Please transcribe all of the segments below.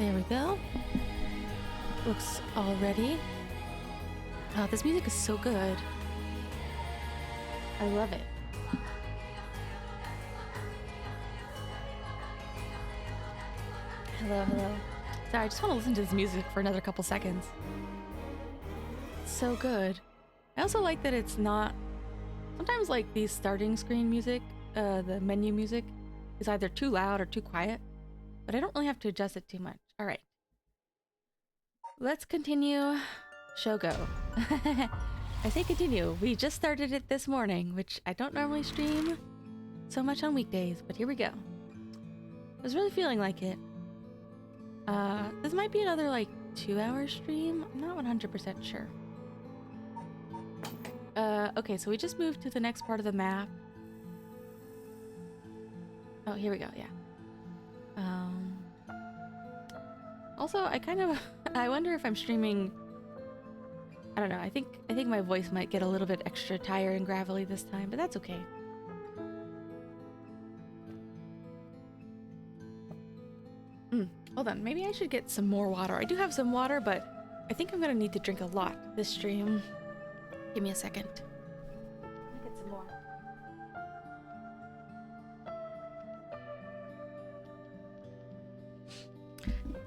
There we go. Looks all ready. Oh, this music is so good. I love it. Hello, hello. Sorry, I just want to listen to this music for another couple seconds. It's so good. I also like that it's not... Sometimes like these starting screen music, the menu music, is either too loud or too quiet. But I don't really have to adjust it too much. Alright. Let's continue Shogo. I say continue. We just started it this morning, which I don't normally stream so much on weekdays, but here we go. I was really feeling like it. This might be another like 2-hour stream. I'm not 100% sure. Okay, so we just moved to the next part of the map. Oh, here we go, yeah. Also, I wonder if I'm streaming... I don't know, I think my voice might get a little bit extra tired and gravelly this time, but that's okay. Hold on, maybe I should get some more water. I do have some water, but I think I'm gonna need to drink a lot this stream. Give me a second. Let me get some more.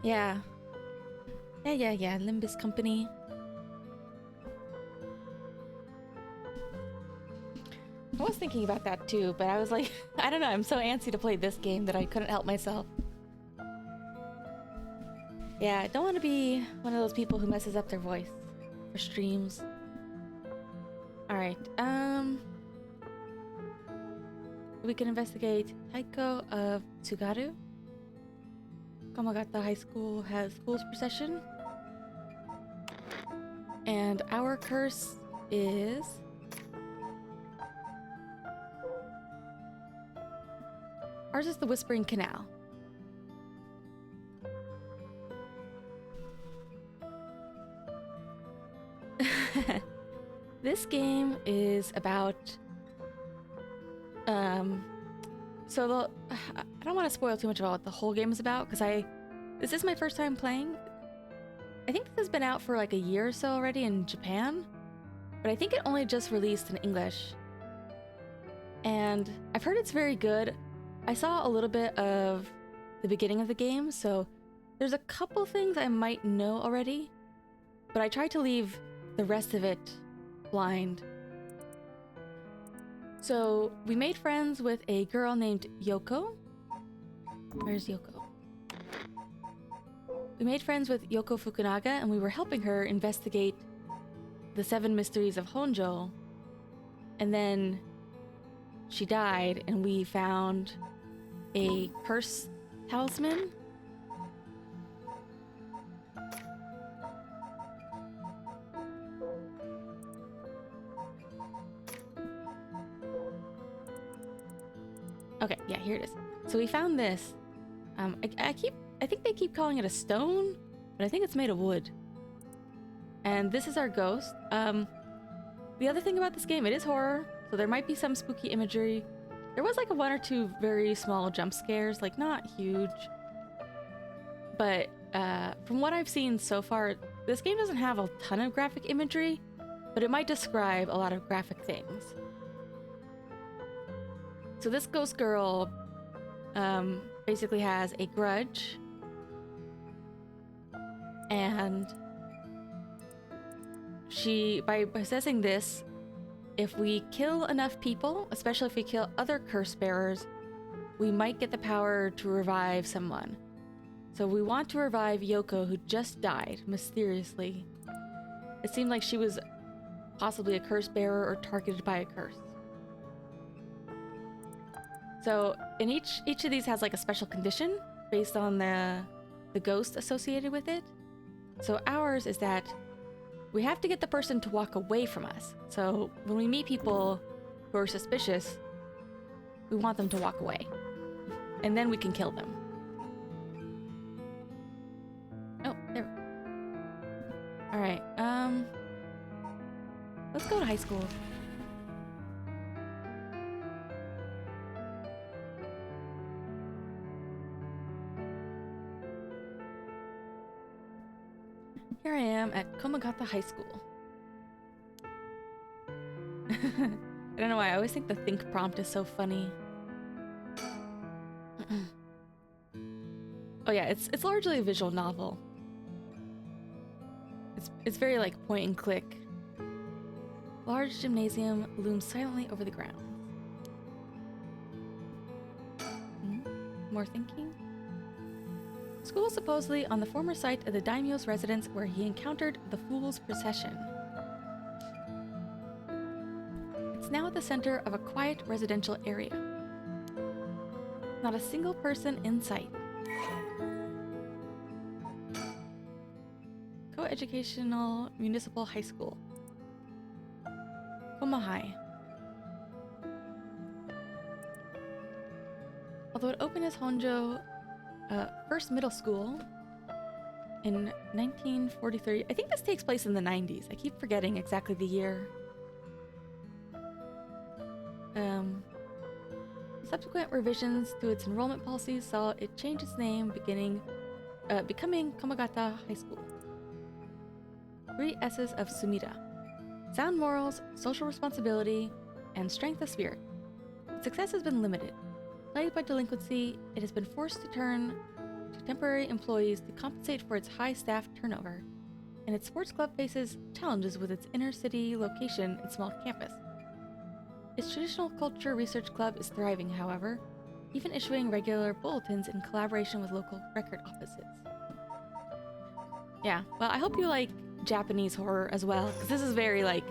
Yeah. Yeah, Limbus Company. I was thinking about that too, but I was like, I don't know, I'm so antsy to play this game that I couldn't help myself. Yeah, I don't want to be one of those people who messes up their voice for streams. Alright, we can investigate Taiko of Tsugaru. Komagata High School has schools procession. And our curse is... Ours is the Whispering Canal. This game is about... So I don't want to spoil too much about what the whole game is about, because this is my first time playing. I think this has been out for like a year or so already in Japan, but I think it only just released in English. And I've heard it's very good. I saw a little bit of the beginning of the game, so there's a couple things I might know already, but I tried to leave the rest of it blind. So we made friends with a girl named Yoko. Where's Yoko? We made friends with Yoko Fukunaga, and we were helping her investigate the 7 mysteries of Honjo. And then she died, and we found a curse talisman. Okay, yeah, here it is. So we found this. I think they keep calling it a stone, but I think it's made of wood. And this is our ghost. The other thing about this game, it is horror, so there might be some spooky imagery. There was like 1 or 2 very small jump scares, like not huge. But from what I've seen so far, this game doesn't have a ton of graphic imagery, but it might describe a lot of graphic things. So this ghost girl basically has a grudge, and by possessing this, if we kill enough people, especially if we kill other curse bearers, we might get the power to revive someone. So we want to revive Yoko, who just died mysteriously. It seemed like she was possibly a curse bearer or targeted by a curse. So in each of these has like a special condition based on the ghost associated with it. So ours is that we have to get the person to walk away from us. So when we meet people who are suspicious, we want them to walk away. And then we can kill them. Oh, there. Alright, let's go to high school. Here I am at Komagata High School. I don't know why, I always think the think prompt is so funny. Oh yeah, it's largely a visual novel. It's very like point and click. Large gymnasium looms silently over the ground. More thinking? School is supposedly on the former site of the daimyo's residence where he encountered the Fool's Procession. It's now at the center of a quiet residential area. Not a single person in sight. Co-educational municipal high school. Koma High. Although it opened as Honjo first middle school in 1943. I think this takes place in the 90s. I keep forgetting exactly the year. Subsequent revisions to its enrollment policies saw it change its name, becoming Komagata High School. 3 S's of Sumida: sound morals, social responsibility, and strength of spirit. Success has been limited. Plagued by delinquency, it has been forced to turn to temporary employees to compensate for its high staff turnover, and its sports club faces challenges with its inner city location and small campus. Its traditional culture research club is thriving, however, even issuing regular bulletins in collaboration with local record offices. Yeah, well, I hope you like Japanese horror as well, because this is very, like,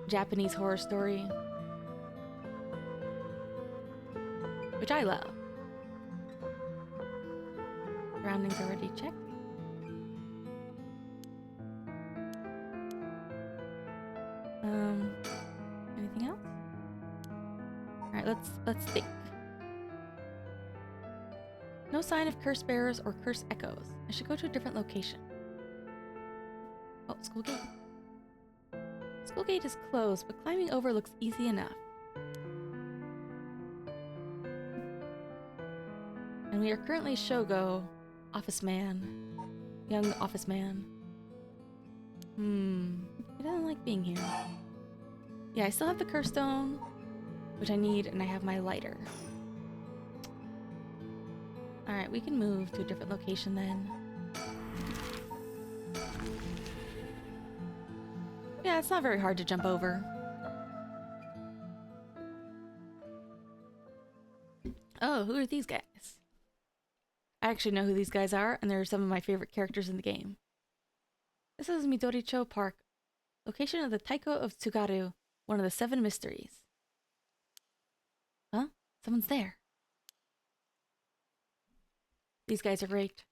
Japanese horror story. Which I love. Surroundings already checked. Anything else? Alright, let's think. No sign of curse bearers or curse echoes. I should go to a different location. Oh, school gate. School gate is closed, but climbing over looks easy enough. And we are currently Shogo, office man, young office man. He doesn't like being here. Yeah, I still have the curse stone, which I need, and I have my lighter. Alright, we can move to a different location then. Yeah, it's not very hard to jump over. Oh, who are these guys? I actually know who these guys are, and they're some of my favorite characters in the game. This is Midoricho Park, location of the Taiko of Tsugaru, one of the 7 mysteries. Huh? Someone's there. These guys are great.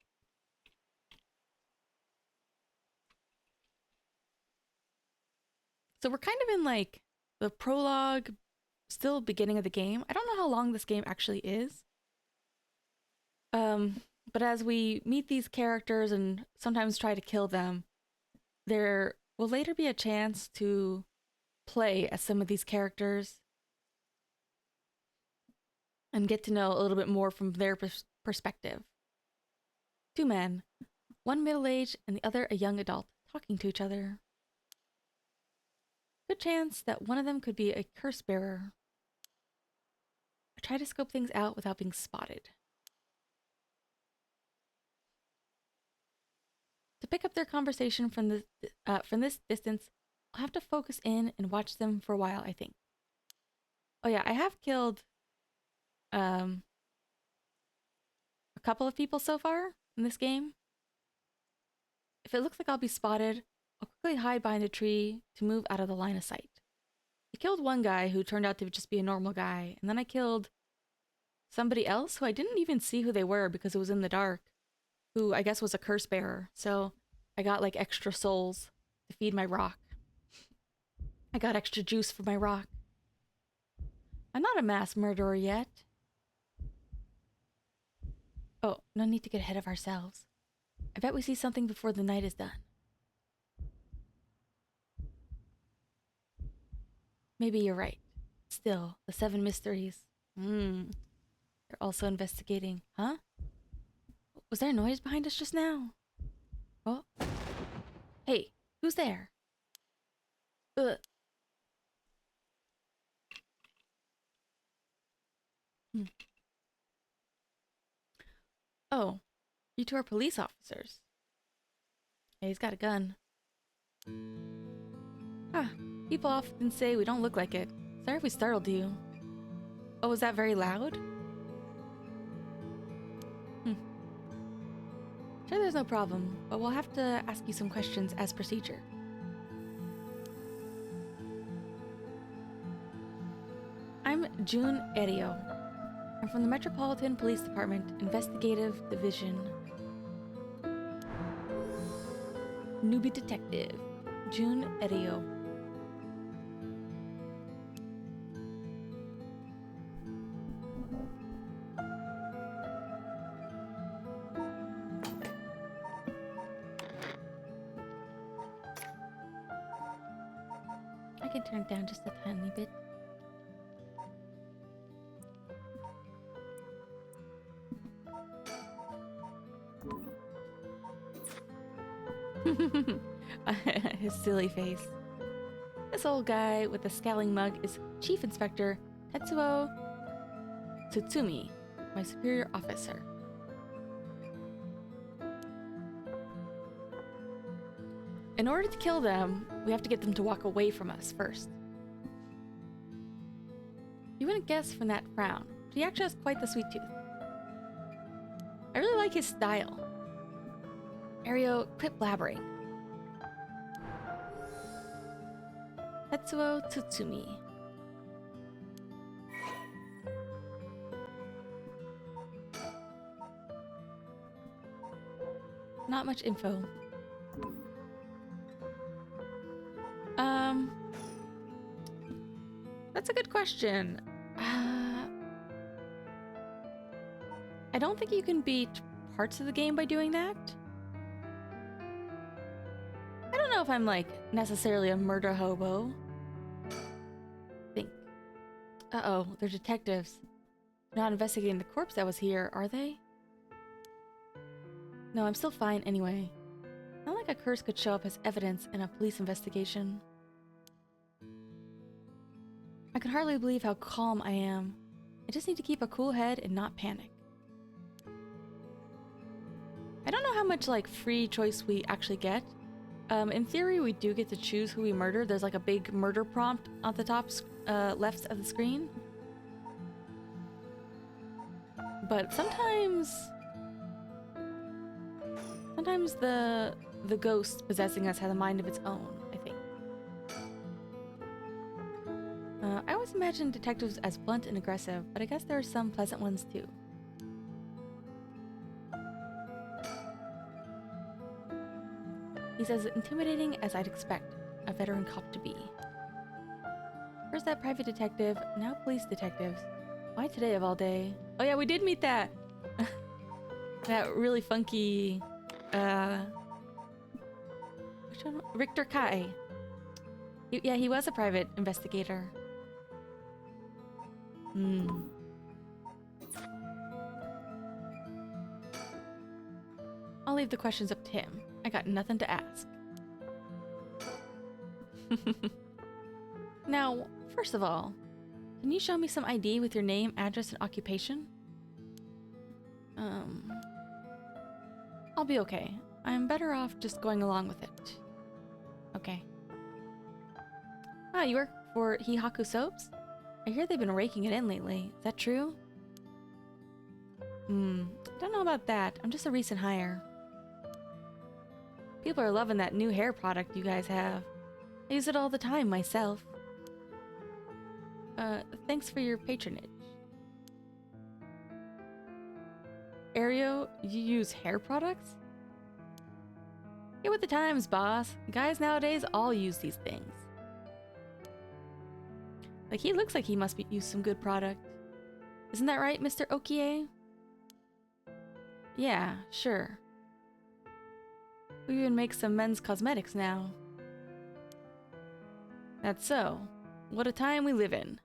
So we're kind of in like the prologue, still beginning of the game. I don't know how long this game actually is. But as we meet these characters and sometimes try to kill them, there will later be a chance to play as some of these characters and get to know a little bit more from their perspective. 2 men, one middle-aged and the other a young adult, talking to each other. Good chance that one of them could be a curse bearer. I try to scope things out without being spotted. To pick up their conversation from this distance, I'll have to focus in and watch them for a while, I think. Oh yeah, I have killed a couple of people so far in this game. If it looks like I'll be spotted, I'll quickly hide behind a tree to move out of the line of sight. I killed one guy who turned out to just be a normal guy, and then I killed somebody else who I didn't even see who they were because it was in the dark, who I guess was a curse bearer. So I got like extra souls to feed my rock. I got extra juice for my rock. I'm not a mass murderer yet. Oh, no need to get ahead of ourselves. I bet we see something before the night is done. Maybe you're right. Still, the 7 mysteries. They're also investigating. Huh? Was there a noise behind us just now? Oh. Hey, who's there? Ugh. Hmm. Oh, you two are police officers. Yeah, he's got a gun. Ah, people often say we don't look like it. Sorry if we startled you. Oh, was that very loud? Hmm. Sure, there's no problem, but we'll have to ask you some questions as procedure. I'm June Erio. I'm from the Metropolitan Police Department, Investigative Division. Newbie Detective, June Erio. I can turn it down just a tiny bit. His silly face. This old guy with the scowling mug is Chief Inspector Tetsuo Tsutsumi, my superior officer. In order to kill them, we have to get them to walk away from us first. You wouldn't guess from that frown, but he actually has quite the sweet tooth. I really like his style. Ario, quit blabbering. Tetsuo Tsutsumi. Not much info. That's a good question. I don't think you can beat parts of the game by doing that. I don't know if I'm like necessarily a murder hobo. Think. Uh-oh, they're detectives. They're not investigating the corpse that was here, are they? No, I'm still fine anyway. Not like a curse could show up as evidence in a police investigation. I can hardly believe how calm I am. I just need to keep a cool head and not panic. I don't know how much like free choice we actually get. In theory, we do get to choose who we murder. There's like a big murder prompt on the top left of the screen. But sometimes the ghost possessing us has a mind of its own, I think. I always imagine detectives as blunt and aggressive, but I guess there are some pleasant ones too. He's as intimidating as I'd expect a veteran cop to be. First that private detective, now police detectives. Why today of all day? Oh yeah, we did meet that! That really funky... which one? Richter Kai. Yeah, he was a private investigator. I'll leave the questions up to him. I got nothing to ask. Now, first of all, can you show me some ID with your name, address, and occupation? I'll be okay. I'm better off just going along with it. Okay. Ah, you work for Hihaku Soaps? I hear they've been raking it in lately. Is that true? Don't know about that. I'm just a recent hire. People are loving that new hair product you guys have. I use it all the time myself. Thanks for your patronage. Ario, you use hair products? Get with the times, boss. Guys nowadays all use these things. Like, he looks like he must use some good product. Isn't that right, Mr. Okie? Yeah, sure. We even make some men's cosmetics now. That's so. What a time we live in.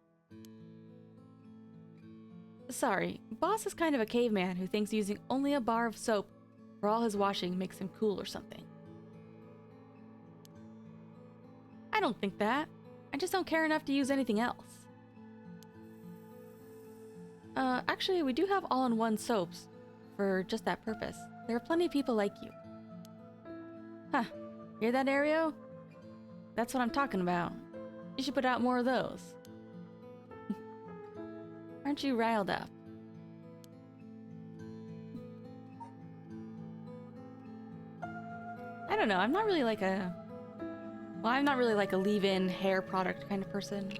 Sorry, boss is kind of a caveman who thinks using only a bar of soap for all his washing makes him cool or something. don't think that. I just don't care enough to use anything else. Actually, we do have all-in-one soaps for just that purpose. There are plenty of people like you. Huh. Hear that, Aereo? That's what I'm talking about. You should put out more of those. Aren't you riled up? I don't know, I'm not really like a... Well, I'm not really like a leave-in hair product kind of person.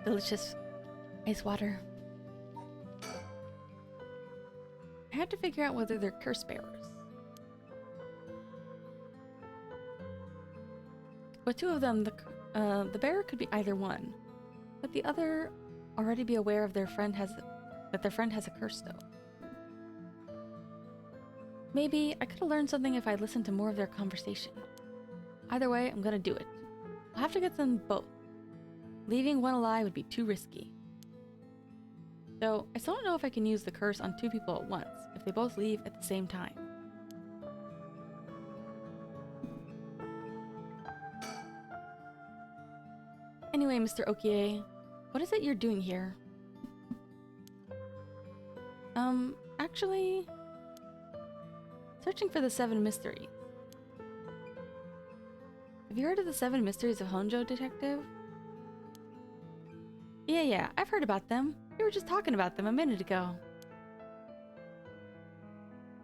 Delicious ice water. I have to figure out whether they're curse bearers. With two of them, the bearer could be either one, but the other already be aware of their friend has a curse though. Maybe I could have learned something if I listened to more of their conversation. Either way, I'm gonna do it. I'll have to get them both. Leaving one alive would be too risky. Though, I still don't know if I can use the curse on two people at once, if they both leave at the same time. Anyway, Mr. Okie, what is it you're doing here? Actually... searching for the 7 mysteries. Have you heard of the 7 mysteries of Honjo, Detective? Yeah, I've heard about them. We were just talking about them a minute ago.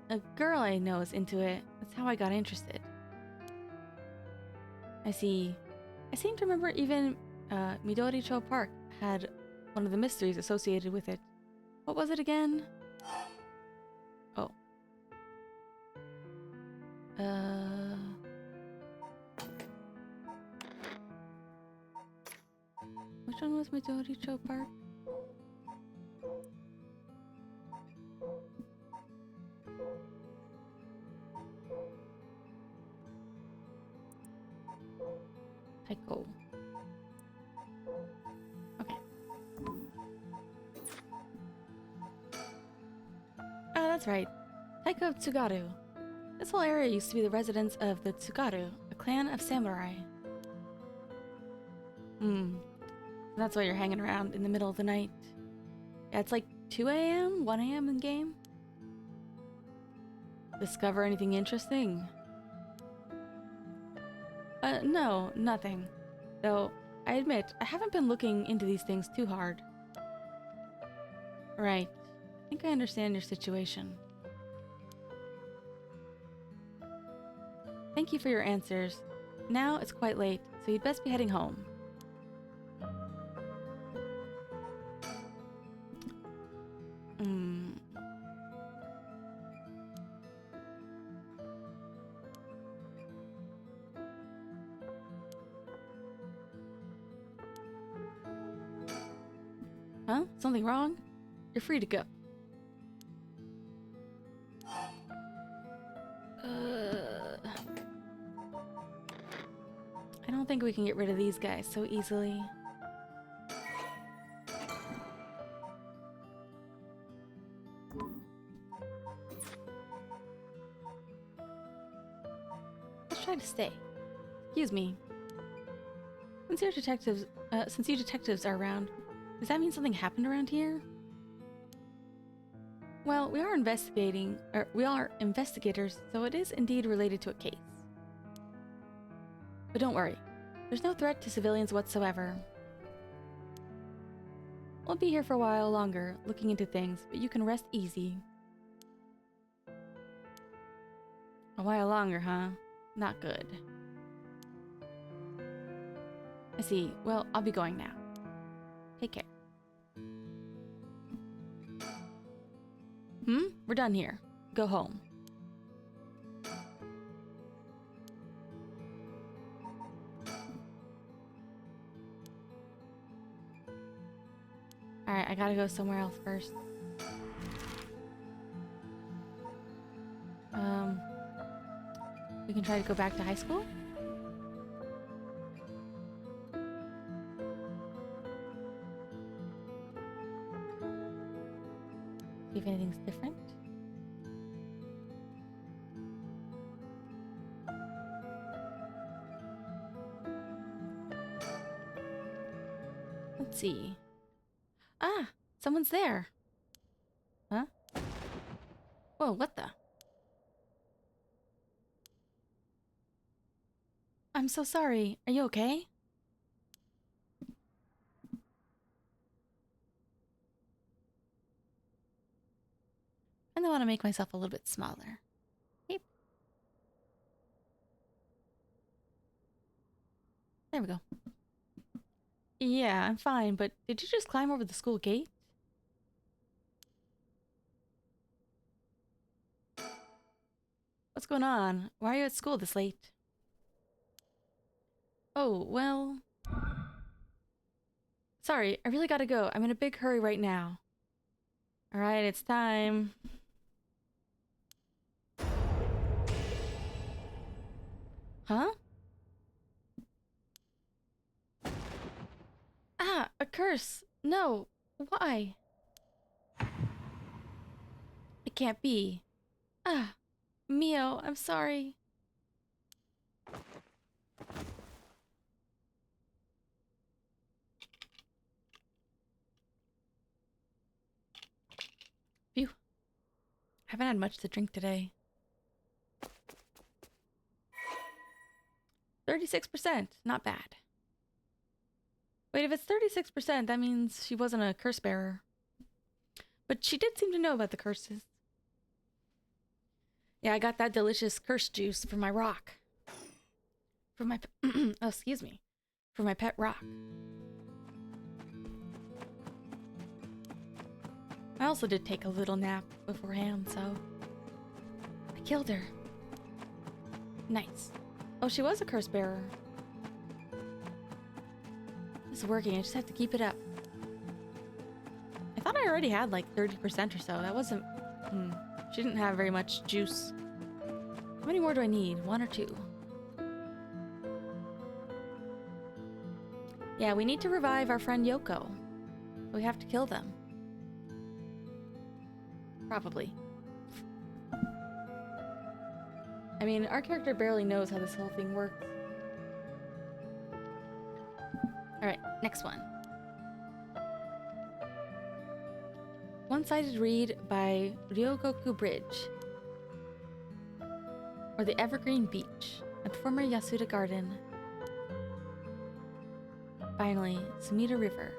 A girl I know is into it. That's how I got interested. I see. I seem to remember even Midori-cho Park had one of the mysteries associated with it. What was it again? Oh. Which one was Midori-cho Park? Taiko. Okay. Oh, that's right. Taiko of Tsugaru. This whole area used to be the residence of the Tsugaru, a clan of samurai. That's why you're hanging around in the middle of the night. Yeah, it's like 2 a.m., 1 a.m. in game. Discover anything interesting? No, nothing. Though, I admit, I haven't been looking into these things too hard. Right. I think I understand your situation. Thank you for your answers. Now it's quite late, so you'd best be heading home. Huh? Something wrong? You're free to go. I don't think we can get rid of these guys so easily. Let's try to stay. Excuse me. Since you detectives are around, does that mean something happened around here? Well, we are investigators, so it is indeed related to a case. But don't worry, there's no threat to civilians whatsoever. We'll be here for a while longer, looking into things, but you can rest easy. A while longer, huh? Not good. I see. Well, I'll be going now. Take care. We're done here. Go home. Alright, I gotta go somewhere else first. We can try to go back to high school? See if anything's different. Let's see. Ah, someone's there. Huh? Whoa, what the? I'm so sorry. Are you okay? And I want to make myself a little bit smaller. Yep. There we go. Yeah, I'm fine, but did you just climb over the school gate? What's going on? Why are you at school this late? Oh, well... Sorry, I really gotta go. I'm in a big hurry right now. Alright, it's time. Huh? Ah, a curse! No! Why? It can't be. Ah, Mio, I'm sorry. Phew. Haven't had much to drink today. 36%, not bad. Wait, if it's 36%, that means she wasn't a curse bearer. But she did seem to know about the curses. Yeah, I got that delicious curse juice from my rock. From my... oh, excuse me. From my pet rock. I also did take a little nap beforehand, so... I killed her. Nice. Oh, she was a curse bearer. It's working, I just have to keep it up. I thought I already had like 30% or so. That wasn't... She didn't have very much juice. How many more do I need? 1 or 2? Yeah, we need to revive our friend Yoko. We have to kill them. Probably. I mean, our character barely knows how this whole thing works. Alright, next one. One-sided read by Ryogoku Bridge. Or the Evergreen Beach, at the former Yasuda Garden. Finally, Sumida River.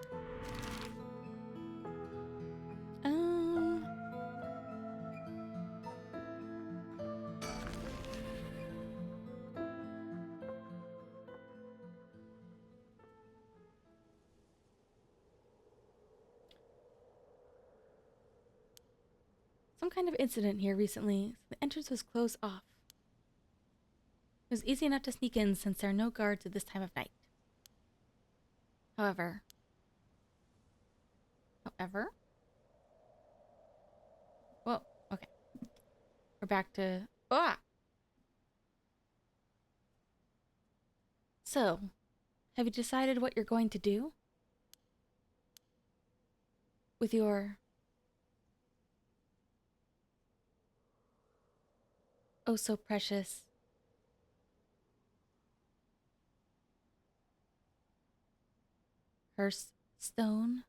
Some kind of incident here recently, so the entrance was closed off. It was easy enough to sneak in since there are no guards at this time of night. However... Whoa, okay. We're back to... Ah! So, have you decided what you're going to do? With your... oh so precious... Stone?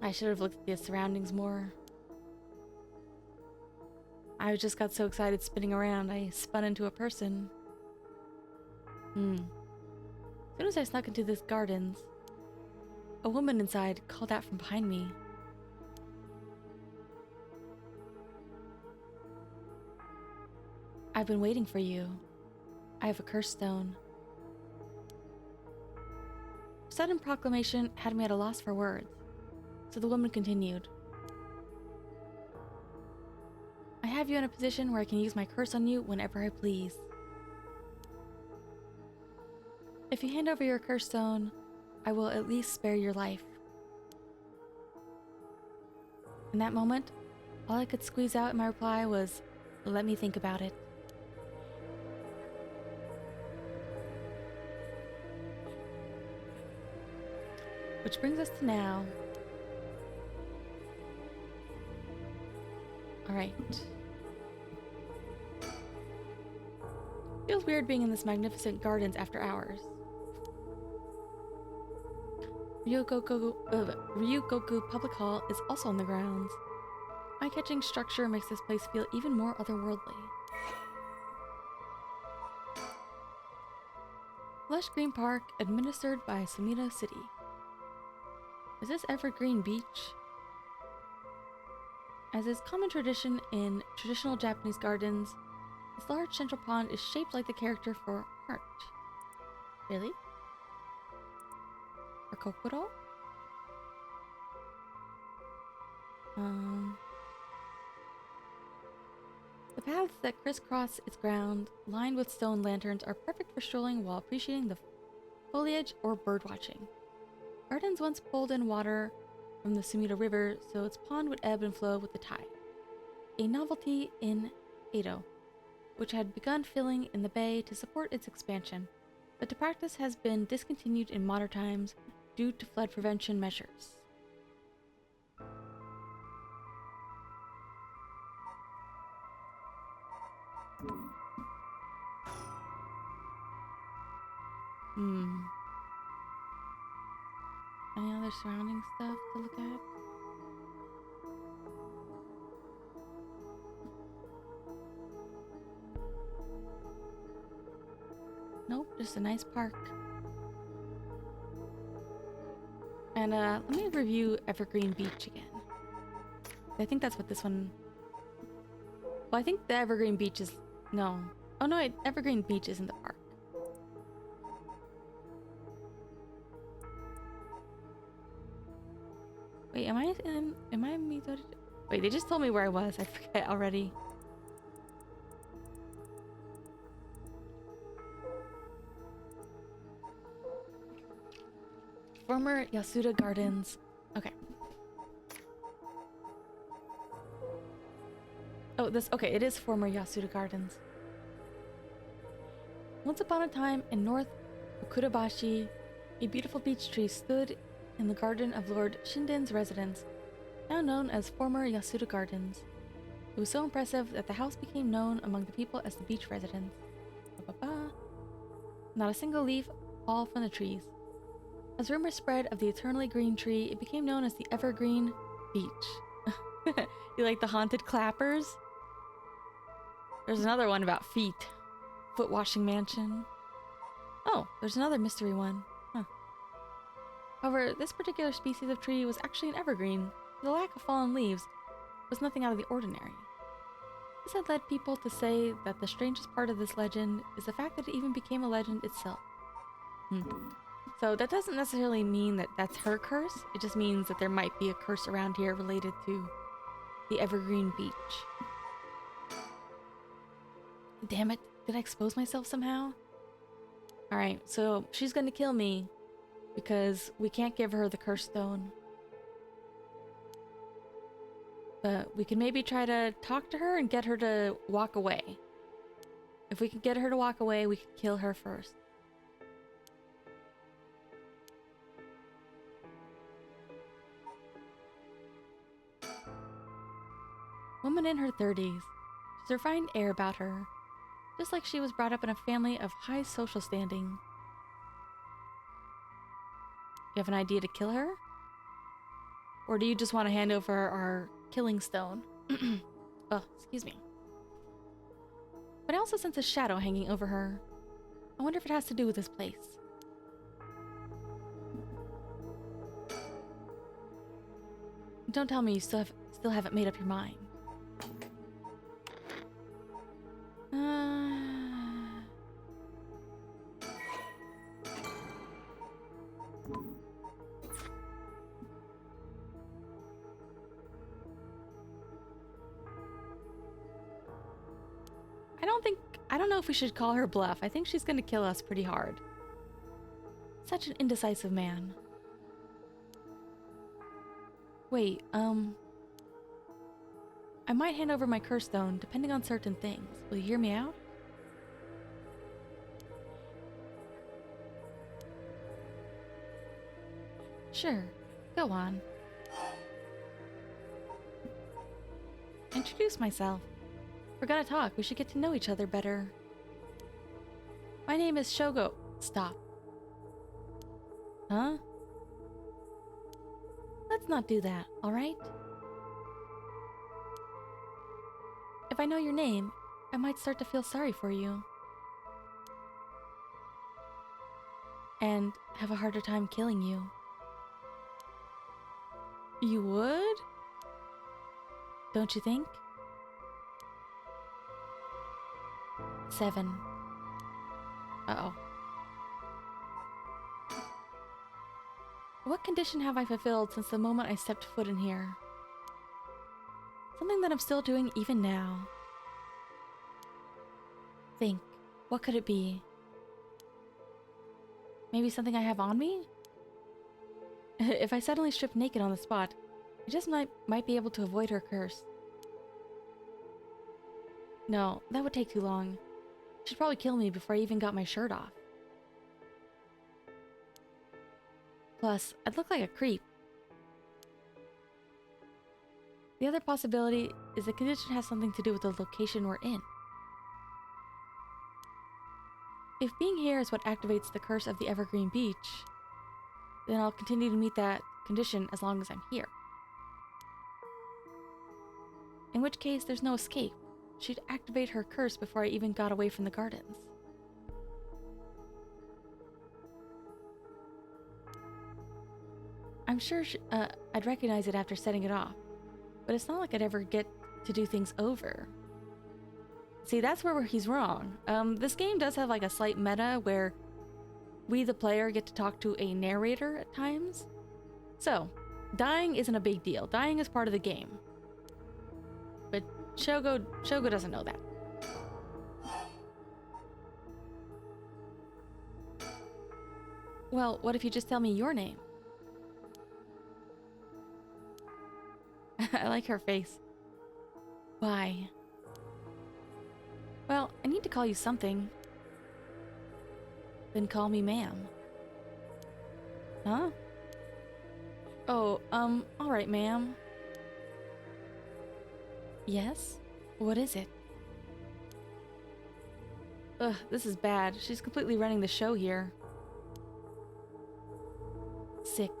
I should have looked at the surroundings more. I just got so excited spinning around, I spun into a person. As soon as I snuck into this gardens, a woman inside called out from behind me. I've been waiting for you. I have a curse stone. Her sudden proclamation had me at a loss for words, so the woman continued. I have you in a position where I can use my curse on you whenever I please. If you hand over your curse stone, I will at least spare your life. In that moment, all I could squeeze out in my reply was, let me think about it. Which brings us to now. Alright. Feels weird being in this magnificent gardens after hours. Ryugoku Public Hall is also on the grounds. Eye-catching structure makes this place feel even more otherworldly. Lush green park administered by Sumida City. Is this Evergreen Beach? As is common tradition in traditional Japanese gardens, this large central pond is shaped like the character for art. Really? For Kokoro? The paths that crisscross its ground, lined with stone lanterns, are perfect for strolling while appreciating the foliage or birdwatching. Gardens once pulled in water from the Sumida River, so its pond would ebb and flow with the tide. A novelty in Edo, which had begun filling in the bay to support its expansion, but the practice has been discontinued in modern times due to flood prevention measures. Any other surrounding stuff to look at? Nope, just a nice park. And let me review Evergreen Beach again. I think that's what this one... Well, I think the Evergreen Beach is... No. Oh no, Evergreen Beach isn't the park. Wait, am I in Midori? Wait, they just told me where I was. I forget already. Former Yasuda Gardens. Okay. Oh, okay, it is former Yasuda Gardens. Once upon a time in North Okurabashi, a beautiful beech tree stood in the garden of Lord Shinden's residence, now known as former Yasuda Gardens. It was so impressive that the house became known among the people as the beach residence. Not a single leaf fall from the trees. As rumors spread of the eternally green tree, it became known as the Evergreen Beach. You like the haunted clappers? There's another one about feet. Foot washing mansion. Oh, there's another mystery one. Huh. However, this particular species of tree was actually an evergreen. The lack of fallen leaves was nothing out of the ordinary. This had led people to say that the strangest part of this legend is the fact that it even became a legend itself. So that doesn't necessarily mean that that's her curse. It just means that there might be a curse around here related to the Evergreen Beach. Damn it. Did I expose myself somehow? Alright, so she's gonna kill me because we can't give her the curse stone. But we can maybe try to talk to her and get her to walk away. If we can get her to walk away, we can kill her first. Woman in her 30s. She's a refined air about her, just like she was brought up in a family of high social standing. You have an idea to kill her? Or do you just want to hand over our killing stone? Oh, excuse me. But I also sense a shadow hanging over her. I wonder if it has to do with this place. Don't tell me you still haven't made up your mind. I don't know if we should call her bluff. I think she's gonna kill us pretty hard. Such an indecisive man. Wait, I might hand over my curse stone, depending on certain things. Will you hear me out? Sure, go on. Introduce myself. We're gonna talk. We should get to know each other better. My name is Shogo. Stop. Huh? Let's not do that, alright? If I know your name, I might start to feel sorry for you. And have a harder time killing you. You would? Don't you think? 7. Uh-oh. What condition have I fulfilled since the moment I stepped foot in here? Something that I'm still doing even now. Think. What could it be? Maybe something I have on me? If I suddenly stripped naked on the spot, I just might be able to avoid her curse. No, that would take too long. She'd probably kill me before I even got my shirt off. Plus, I'd look like a creep. The other possibility is the condition has something to do with the location we're in. If being here is what activates the curse of the Evergreen Beach, then I'll continue to meet that condition as long as I'm here. In which case, there's no escape. She'd activate her curse before I even got away from the gardens. I'm sure I'd recognize it after setting it off, but it's not like I'd ever get to do things over. See, that's where he's wrong. This game does have like a slight meta where we, the player, get to talk to a narrator at times. So, dying isn't a big deal. Dying is part of the game. But Shogo doesn't know that. Well, what if you just tell me your name? I like her face. Why? Well, I need to call you something. Then call me ma'am. Huh? Oh, alright, ma'am. Yes? What is it? Ugh, this is bad. She's completely running the show here. 6.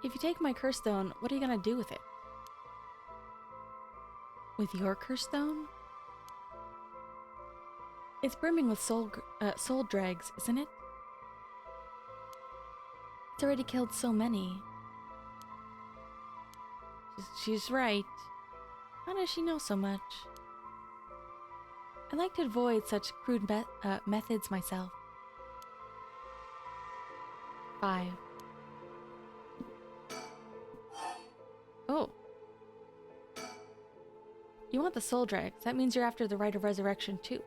If you take my curse stone, what are you gonna do with it? With your curse stone? It's brimming with soul dregs, isn't it? It's already killed so many. She's right. How does she know so much? I like to avoid such crude methods myself. 5. Oh. You want the soul dregs. That means you're after the rite of resurrection too.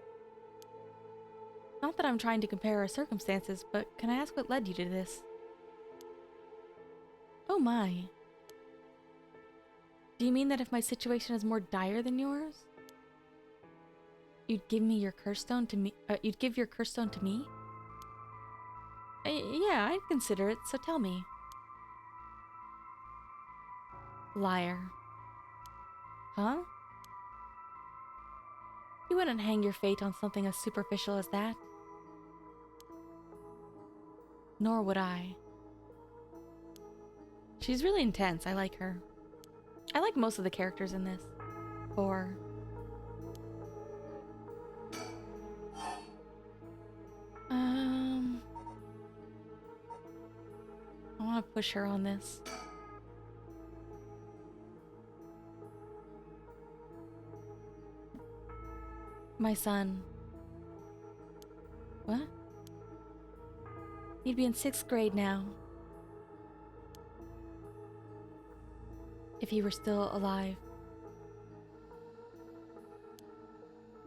Not that I'm trying to compare our circumstances, but can I ask what led you to this? Oh my. Do you mean that if my situation is more dire than yours, you'd give me your curse stone to me? You'd give your curse stone to me? Yeah, I'd consider it, so tell me. Liar. Huh? You wouldn't hang your fate on something as superficial as that. Nor would I. She's really intense. I like her. I like most of the characters in this. 4. I want to push her on this. My son. What? He'd be in 6th grade now. If he were still alive.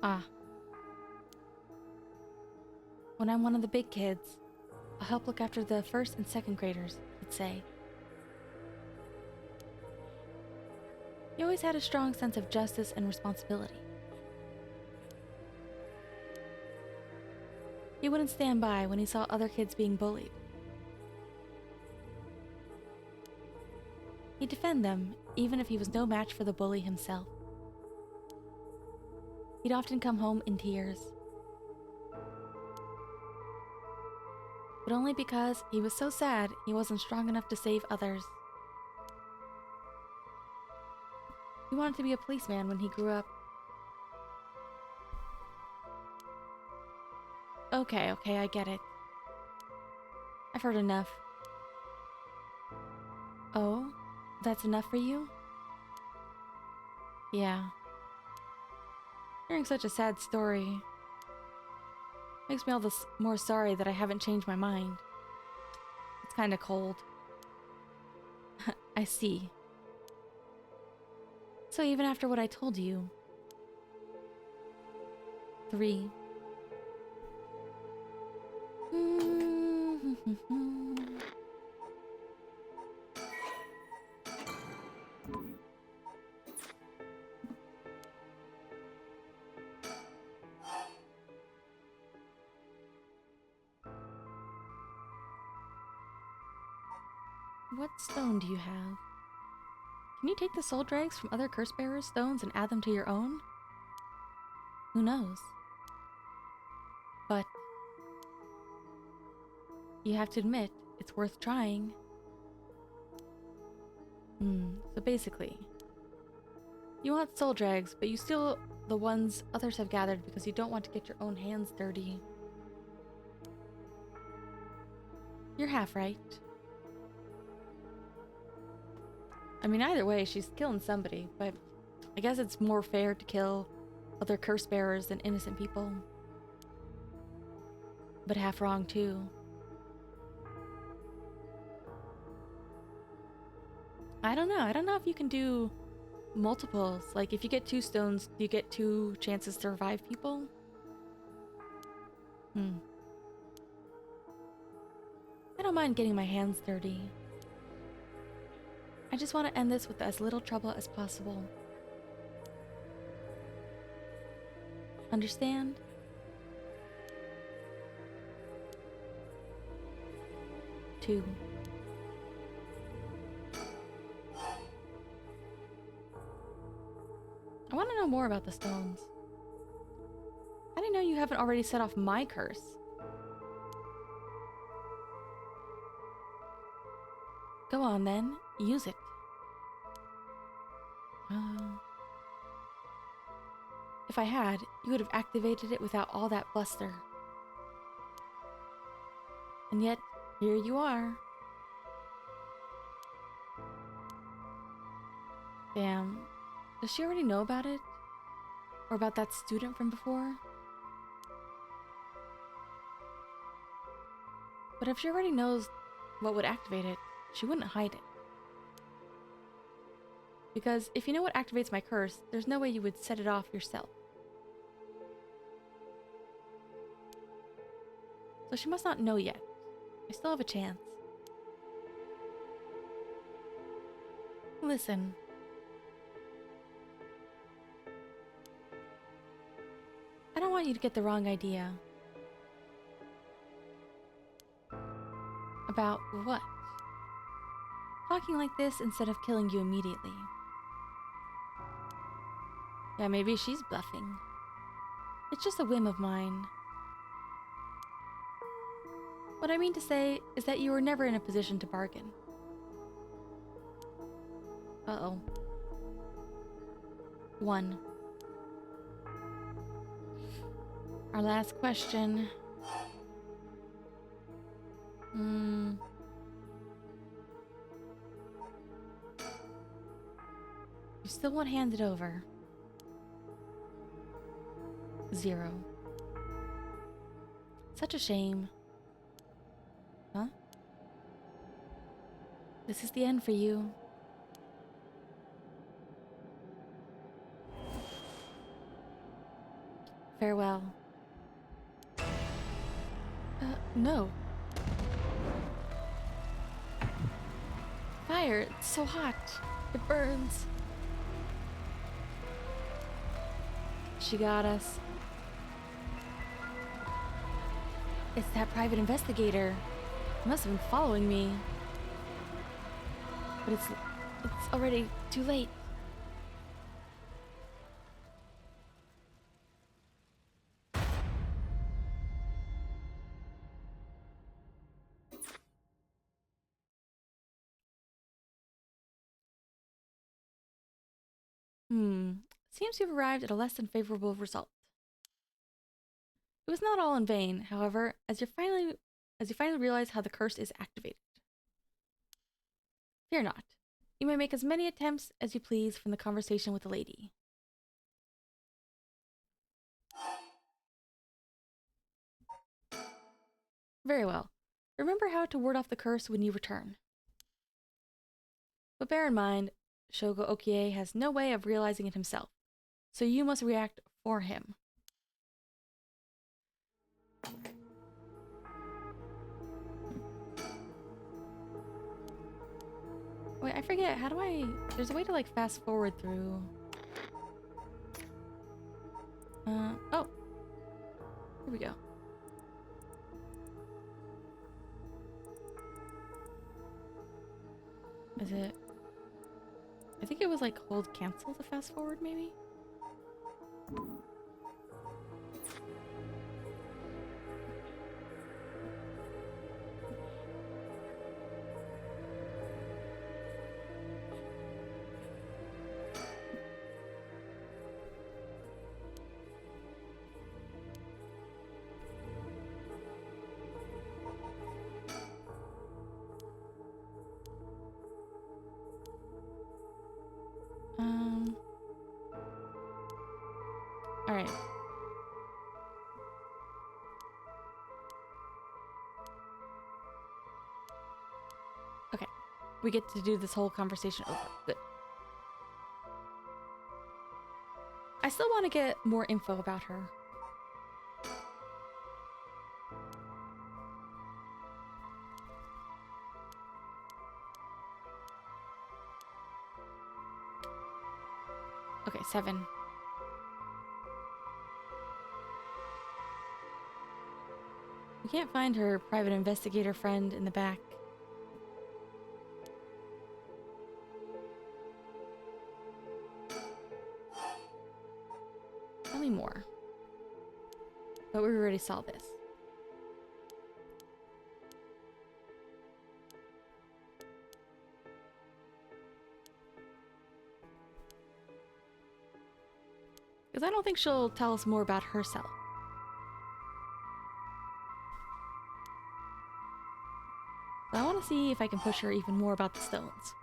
Ah. When I'm one of the big kids, I'll help look after the 1st and 2nd graders, he'd say. He always had a strong sense of justice and responsibility. He wouldn't stand by when he saw other kids being bullied. He'd defend them, even if he was no match for the bully himself. He'd often come home in tears. But only because he was so sad he wasn't strong enough to save others. He wanted to be a policeman when he grew up. Okay, I get it. I've heard enough. Oh, that's enough for you? Yeah. Hearing such a sad story makes me all the more sorry that I haven't changed my mind. It's kinda cold. I see. So even after what I told you... 3. What stone do you have? Can you take the soul dregs from other curse bearers' stones and add them to your own? Who knows? But you have to admit, it's worth trying. So basically, you want soul dregs, but you steal the ones others have gathered because you don't want to get your own hands dirty. You're half right. I mean, either way, she's killing somebody, but I guess it's more fair to kill other curse bearers than innocent people. But half wrong, too. I don't know if you can do multiples. Like, if you get 2 stones, do you get 2 chances to revive people? I don't mind getting my hands dirty. I just want to end this with as little trouble as possible. Understand? Two. I want to know more about the stones. I didn't know you haven't already set off my curse. Go on then, use it. If I had, you would have activated it without all that bluster. And yet, here you are. Damn. Does she already know about it? Or about that student from before? But if she already knows what would activate it, she wouldn't hide it. Because if you know what activates my curse, there's no way you would set it off yourself. So she must not know yet. I still have a chance. Listen. I don't want you to get the wrong idea. About what? Talking like this instead of killing you immediately. Yeah, maybe she's bluffing. It's just a whim of mine. What I mean to say is that you were never in a position to bargain. Uh-oh. 1. Our last question. You still won't hand it over. 0. Such a shame. Huh? This is the end for you. Farewell. No. Fire, it's so hot. It burns. She got us. It's that private investigator. He must have been following me. But it's It's already too late. Seems you've arrived at a less than favorable result. It was not all in vain, however, as you finally realize how the curse is activated. Fear not. You may make as many attempts as you please from the conversation with the lady. Very well. Remember how to ward off the curse when you return. But bear in mind, Shogo Okie has no way of realizing it himself, so you must react for him. Wait, I forget, how do I... There's a way to, like, fast forward through... oh! Here we go. Is it... I think it was, like, hold cancel to fast forward, maybe? Alright. Okay. We get to do this whole conversation over. Good. I still want to get more info about her. Okay, 7. We can't find her private investigator friend in the back. Tell me more. But we already saw this. Because I don't think she'll tell us more about herself. So I want to see if I can push her even more about the stones.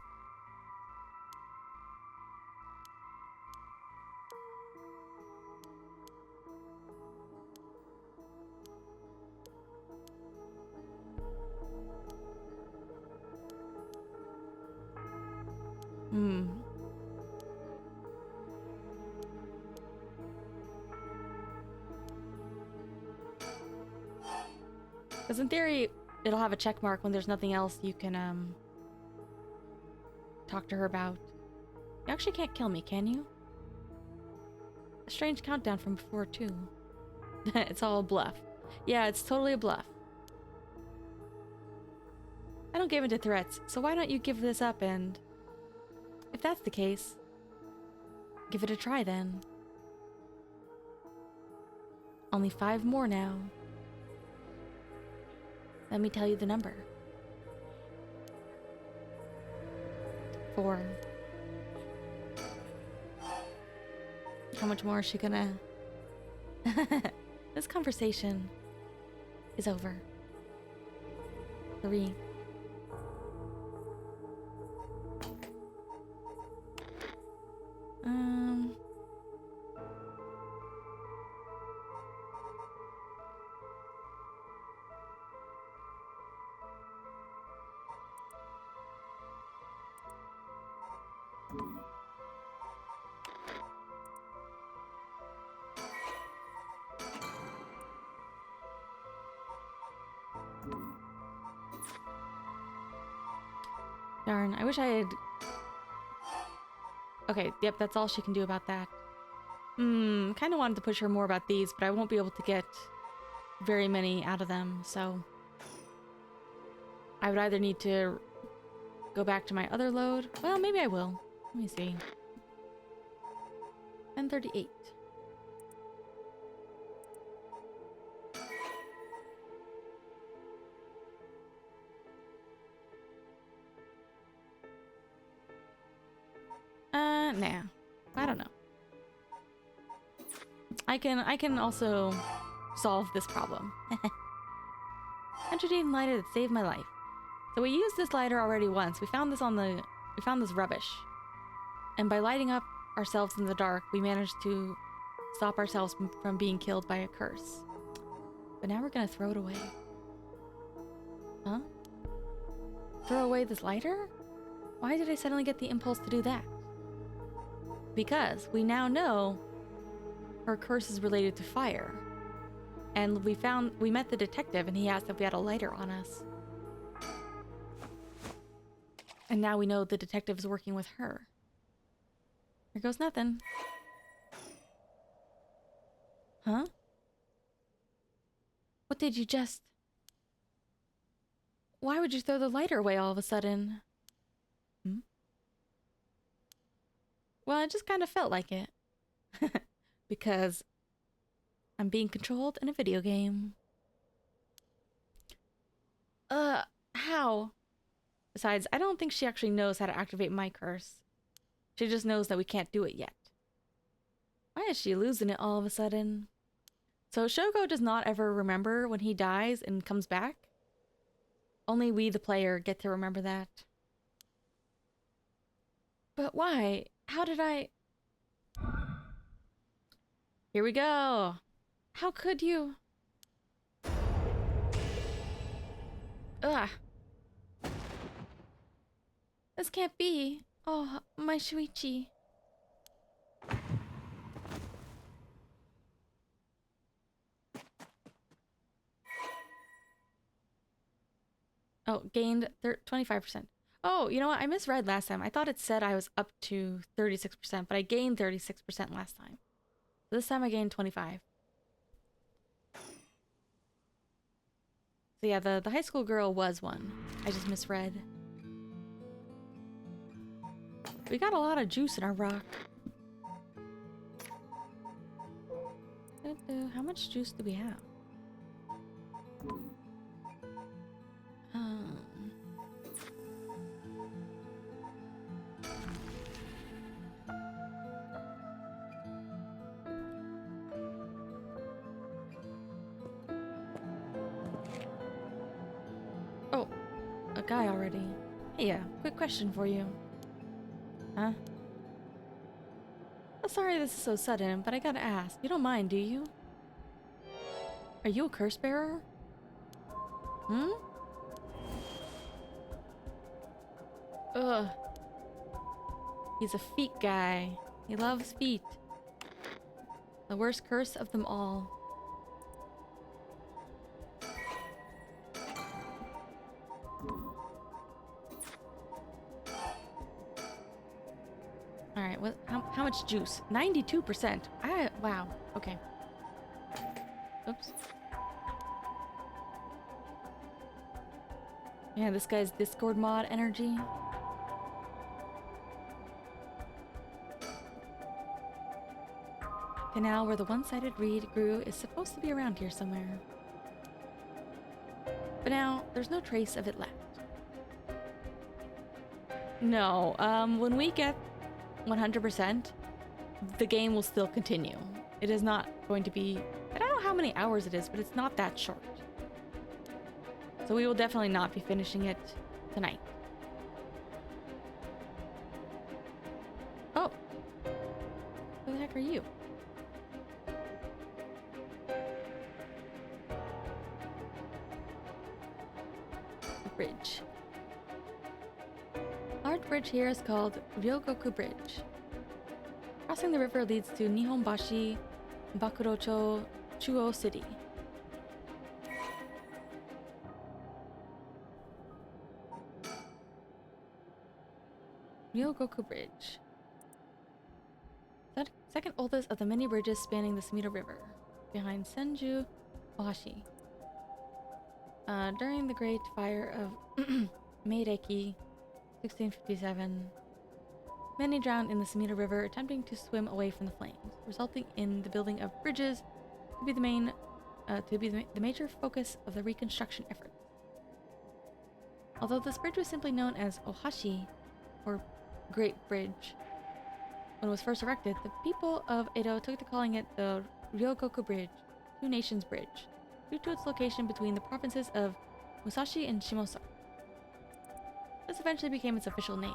Because in theory, it'll have a check mark when there's nothing else you can, talk to her about. You actually can't kill me, can you? A strange countdown from before, too. It's all a bluff. Yeah, it's totally a bluff. I don't give in to threats, so why don't you give this up and... If that's the case, give it a try then. Only 5 more now. Let me tell you the number. 4. How much more is she gonna... This conversation is over. 3. Darn, I wish I had... Okay, yep, that's all she can do about that. Kind of wanted to push her more about these, but I won't be able to get very many out of them, so... I would either need to go back to my other load. Well, maybe I will. Let me see. 10:38. Nah. I don't know. I can also solve this problem. Entertaining lighter that saved my life. So we used this lighter already once. We found this rubbish. And by lighting up ourselves in the dark, we managed to stop ourselves from being killed by a curse. But now we're gonna throw it away. Huh? Throw away this lighter? Why did I suddenly get the impulse to do that? Because we now know her curse is related to fire. And we met the detective and he asked if we had a lighter on us. And now we know the detective is working with her. Here goes nothing. Huh? What did you just... Why would you throw the lighter away all of a sudden? Hmm? Well, I just kind of felt like it. Because I'm being controlled in a video game. How? Besides, I don't think she actually knows how to activate my curse. She just knows that we can't do it yet. Why is she losing it all of a sudden? So Shogo does not ever remember when he dies and comes back. Only we, the player, get to remember that. But why? How did I... Here we go. How could you? Ugh. This can't be. Oh, my Shuichi. Oh, gained 25%. Oh, you know what? I misread last time. I thought it said I was up to 36%, but I gained 36% last time. This time I gained 25. So yeah, the high school girl was one. I just misread. We got a lot of juice in our rock. How much juice do we have? Oh, a guy already. Hey, quick question for you. Huh? Oh, sorry this is so sudden, but I gotta ask. You don't mind, do you? Are you a curse bearer? Hmm? Ugh. He's a feet guy. He loves feet. The worst curse of them all. Alright, what? How much juice? 92%. Wow. Okay. Oops. Yeah, this guy's Discord mod energy. Canal where the one-sided reed grew is supposed to be around here somewhere. But now, there's no trace of it left. No, when we get 100%, the game will still continue. It is not going to be... I don't know how many hours it is, but it's not that short. So we will definitely not be finishing it tonight. Oh! Who the heck are you? The bridge. Large bridge here is called Ryogoku Bridge. Crossing the river leads to Nihonbashi, Bakurocho, Chuo City. Ryogoku Bridge. Second oldest of the many bridges spanning the Sumida River, behind Senju Ohashi. During the Great Fire of Meireki, 1657. Many drowned in the Sumida River attempting to swim away from the flames, resulting in the building of bridges to be the major focus of the reconstruction effort. Although this bridge was simply known as Ohashi, or Great Bridge, when it was first erected, the people of Edo took to calling it the Ryogoku Bridge, Two Nations Bridge, due to its location between the provinces of Musashi and Shimosa. This eventually became its official name.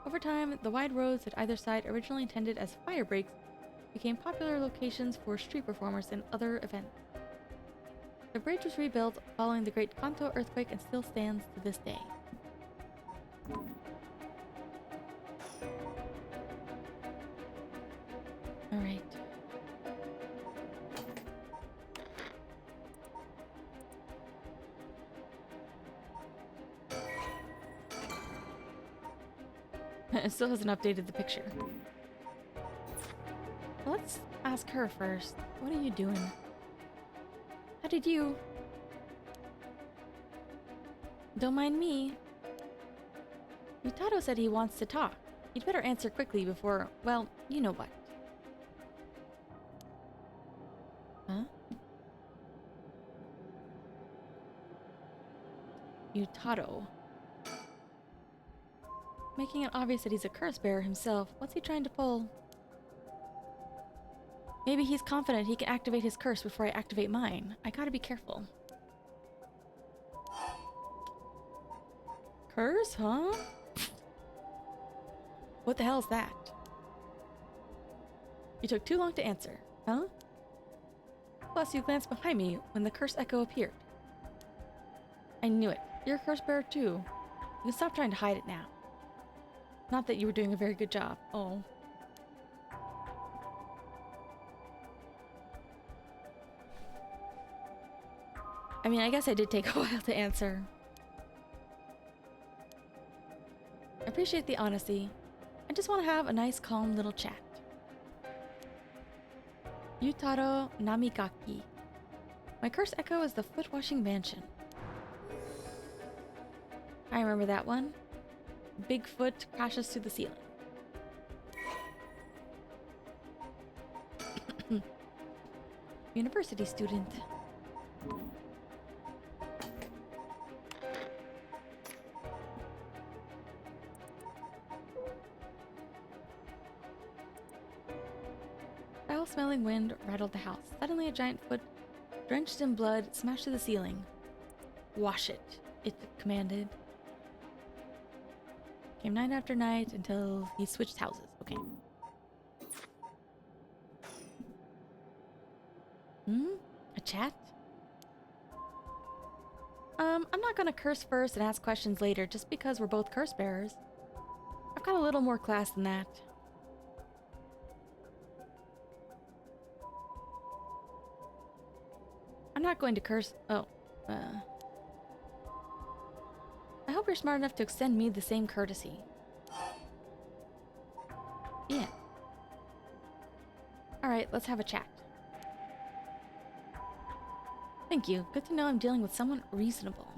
Over time, the wide roads at either side, originally intended as fire breaks, became popular locations for street performers and other events. The bridge was rebuilt following the Great Kanto earthquake and still stands to this day. Alright. It still hasn't updated the picture. Let's ask her first. What are you doing? How did you? Don't mind me. Yutaro said he wants to talk. You'd better answer quickly before, well, you know what. Huh? Yutaro. Making it obvious that he's a curse bearer himself. What's he trying to pull? Maybe he's confident he can activate his curse before I activate mine. I gotta be careful. Curse, huh? What the hell is that? You took too long to answer, huh? Plus, you glanced behind me when the curse echo appeared. I knew it. You're a curse bearer too. You can stop trying to hide it now. Not that you were doing a very good job. Oh. I mean, I guess I did take a while to answer. I appreciate the honesty. I just want to have a nice, calm little chat. Yutaro Namigaki. My curse echo is the foot-washing mansion. I remember that one. Bigfoot crashes through the ceiling. University student. Foul-smelling wind rattled the house. Suddenly a giant foot, drenched in blood, smashed through the ceiling. Wash it, it commanded. Came night after night until he switched houses. Okay. A chat? I'm not gonna curse first and ask questions later just because we're both curse bearers. I've got a little more class than that. I'm not going to curse. Oh, I hope you're smart enough to extend me the same courtesy. Yeah. Alright, let's have a chat. Thank you. Good to know I'm dealing with someone reasonable.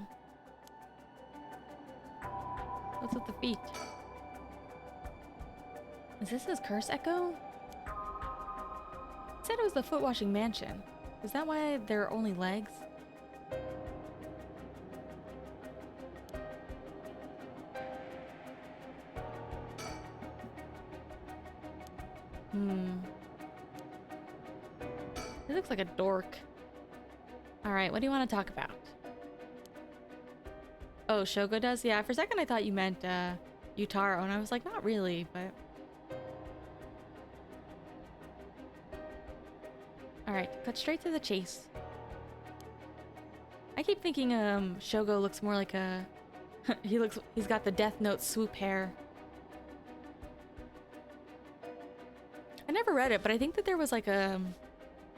What's with the feet? Is this his curse echo? It said it was the foot-washing mansion. Is that why there are only legs? He looks like a dork. Alright, what do you want to talk about? Oh, Shogo does? Yeah, for a second I thought you meant Yutaro, and I was like, not really, but... Alright, cut straight to the chase. I keep thinking Shogo looks more like a... he's got the Death Note swoop hair. I never read it, but I think that there was like a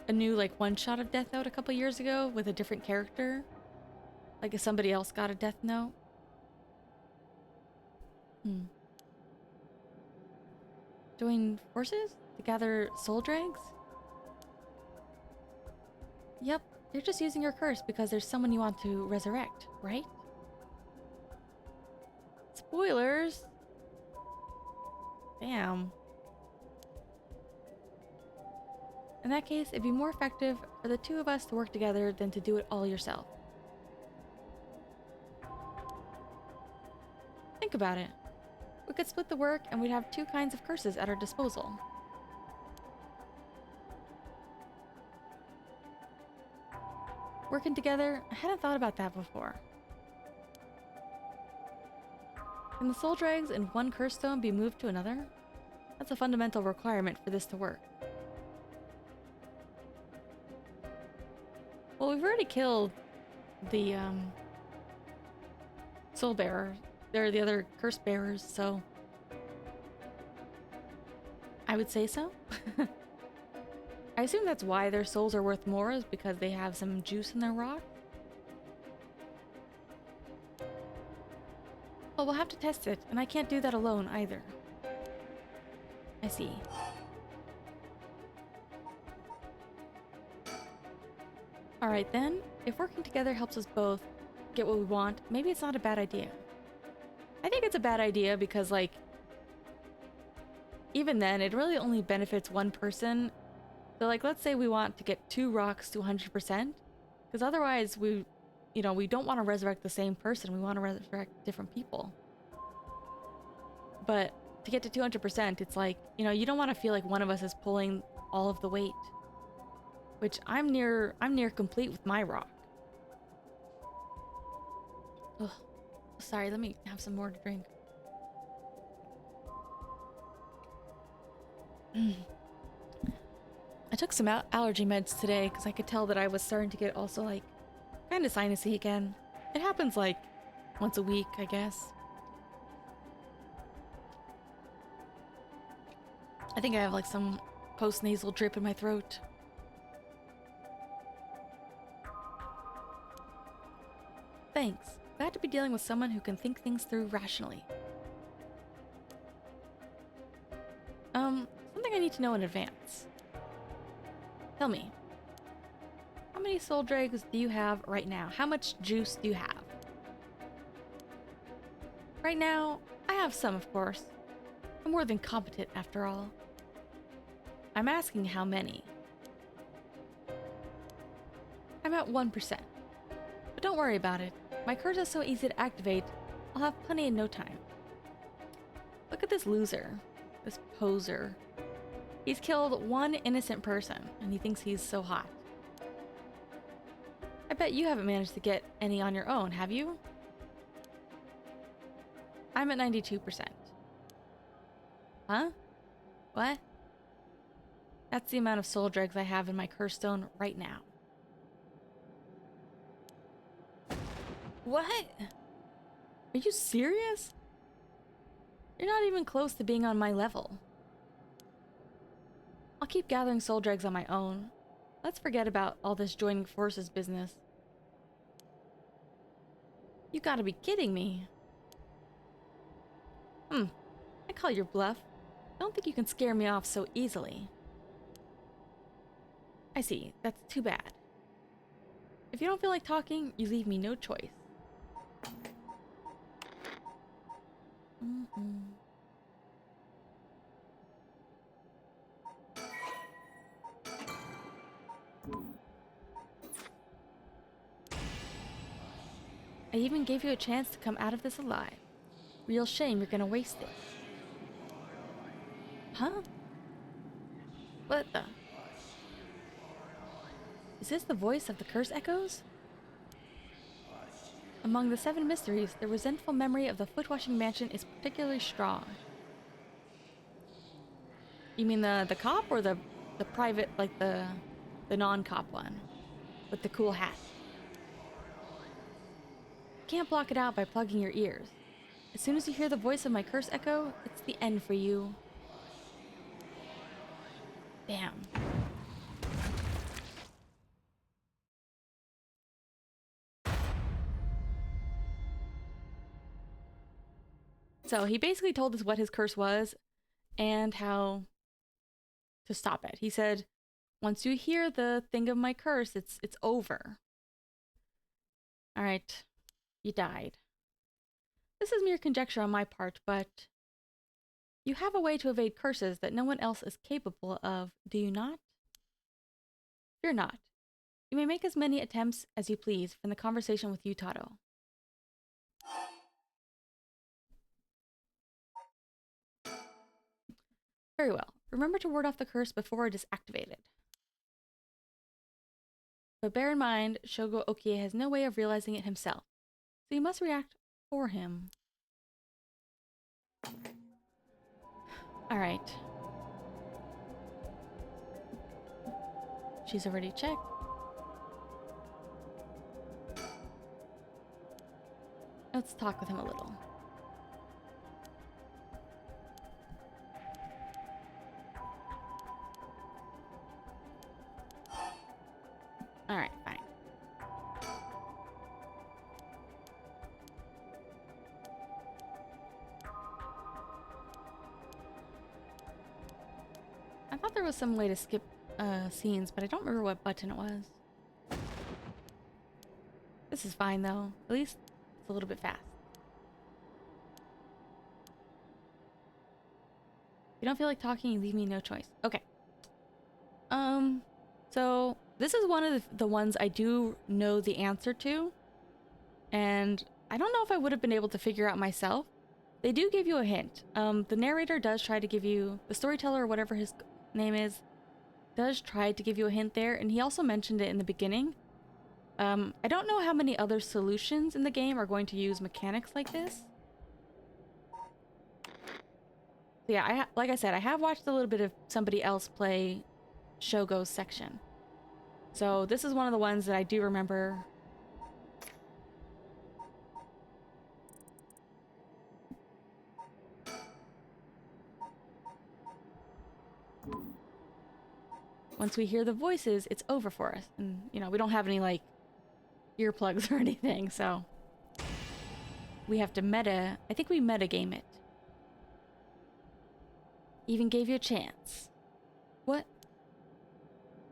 new like one-shot of Death Note a couple years ago with a different character. Like if somebody else got a Death Note. Join forces to gather soul dregs? Yep, you're just using your curse because there's someone you want to resurrect, right? Spoilers. Damn. In that case, it'd be more effective for the two of us to work together than to do it all yourself. Think about it. We could split the work and we'd have two kinds of curses at our disposal. Working together, I hadn't thought about that before. Can the soul dregs in one curse stone be moved to another? That's a fundamental requirement for this to work. Well, we've already killed the soul bearer. They're the other curse bearers, so I would say so. I assume that's why their souls are worth more, is because they have some juice in their rock. Well, we'll have to test it, and I can't do that alone either. I see. Alright then, if working together helps us both get what we want, maybe it's not a bad idea. I think it's a bad idea because, like, even then, it really only benefits one person. So, like, let's say we want to get 2 rocks to 100%, because otherwise we don't want to resurrect the same person. We want to resurrect different people. But to get to 200%, it's like, you don't want to feel like one of us is pulling all of the weight. Which I'm near complete with my rock. Ugh. Sorry, let me have some more to drink. I took some allergy meds today because I could tell that I was starting to get also, like, kind of sinusy again. It happens like once a week, I guess. I think I have like some post-nasal drip in my throat. Thanks. Glad to be dealing with someone who can think things through rationally. Something I need to know in advance. Tell me, how many soul dregs do you have right now? How much juice do you have? Right now, I have some, of course. I'm more than competent, after all. I'm asking how many. I'm at 1%. But don't worry about it. My curse is so easy to activate, I'll have plenty in no time. Look at this loser. This poser. He's killed one innocent person, and he thinks he's so hot. I bet you haven't managed to get any on your own, have you? I'm at 92%. Huh? What? That's the amount of soul dregs I have in my curse stone right now. What? Are you serious? You're not even close to being on my level. I'll keep gathering soul dregs on my own. Let's forget about all this joining forces business. You gotta be kidding me. I call your bluff. I don't think you can scare me off so easily. I see. That's too bad. If you don't feel like talking, you leave me no choice. I even gave you a chance to come out of this alive. Real shame you're gonna waste it. Huh? What the? Is this the voice of the curse echoes? Among the 7 mysteries, the resentful memory of the foot-washing mansion is particularly strong. You mean the cop or the private, like the non-cop one? With the cool hat? You can't block it out by plugging your ears. As soon as you hear the voice of my curse echo, it's the end for you. Damn. So he basically told us what his curse was and how to stop it. He said, once you hear the thing of my curse, it's over. All right, you died. This is mere conjecture on my part, but you have a way to evade curses that no one else is capable of, do you not? Fear not. You may make as many attempts as you please from the conversation with Yutaro. Very well. Remember to ward off the curse before it is activated. But bear in mind, Shogo Okie has no way of realizing it himself, so you must react for him. Alright. She's already checked. Let's talk with him a little. Alright, fine. I thought there was some way to skip scenes, but I don't remember what button it was. This is fine though. At least it's a little bit fast. If you don't feel like talking, you leave me no choice. Okay. So this is one of the ones I do know the answer to. And I don't know if I would have been able to figure out myself. They do give you a hint. The narrator does try to give you, the storyteller or whatever his name is, does try to give you a hint there. And he also mentioned it in the beginning. I don't know how many other solutions in the game are going to use mechanics like this. So yeah, like I said, I have watched a little bit of somebody else play Shogo's section. So this is one of the ones that I do remember. Once we hear the voices, it's over for us. And, you know, we don't have any, like, earplugs or anything, so we have to meta. I think we metagame it. Even gave you a chance. What?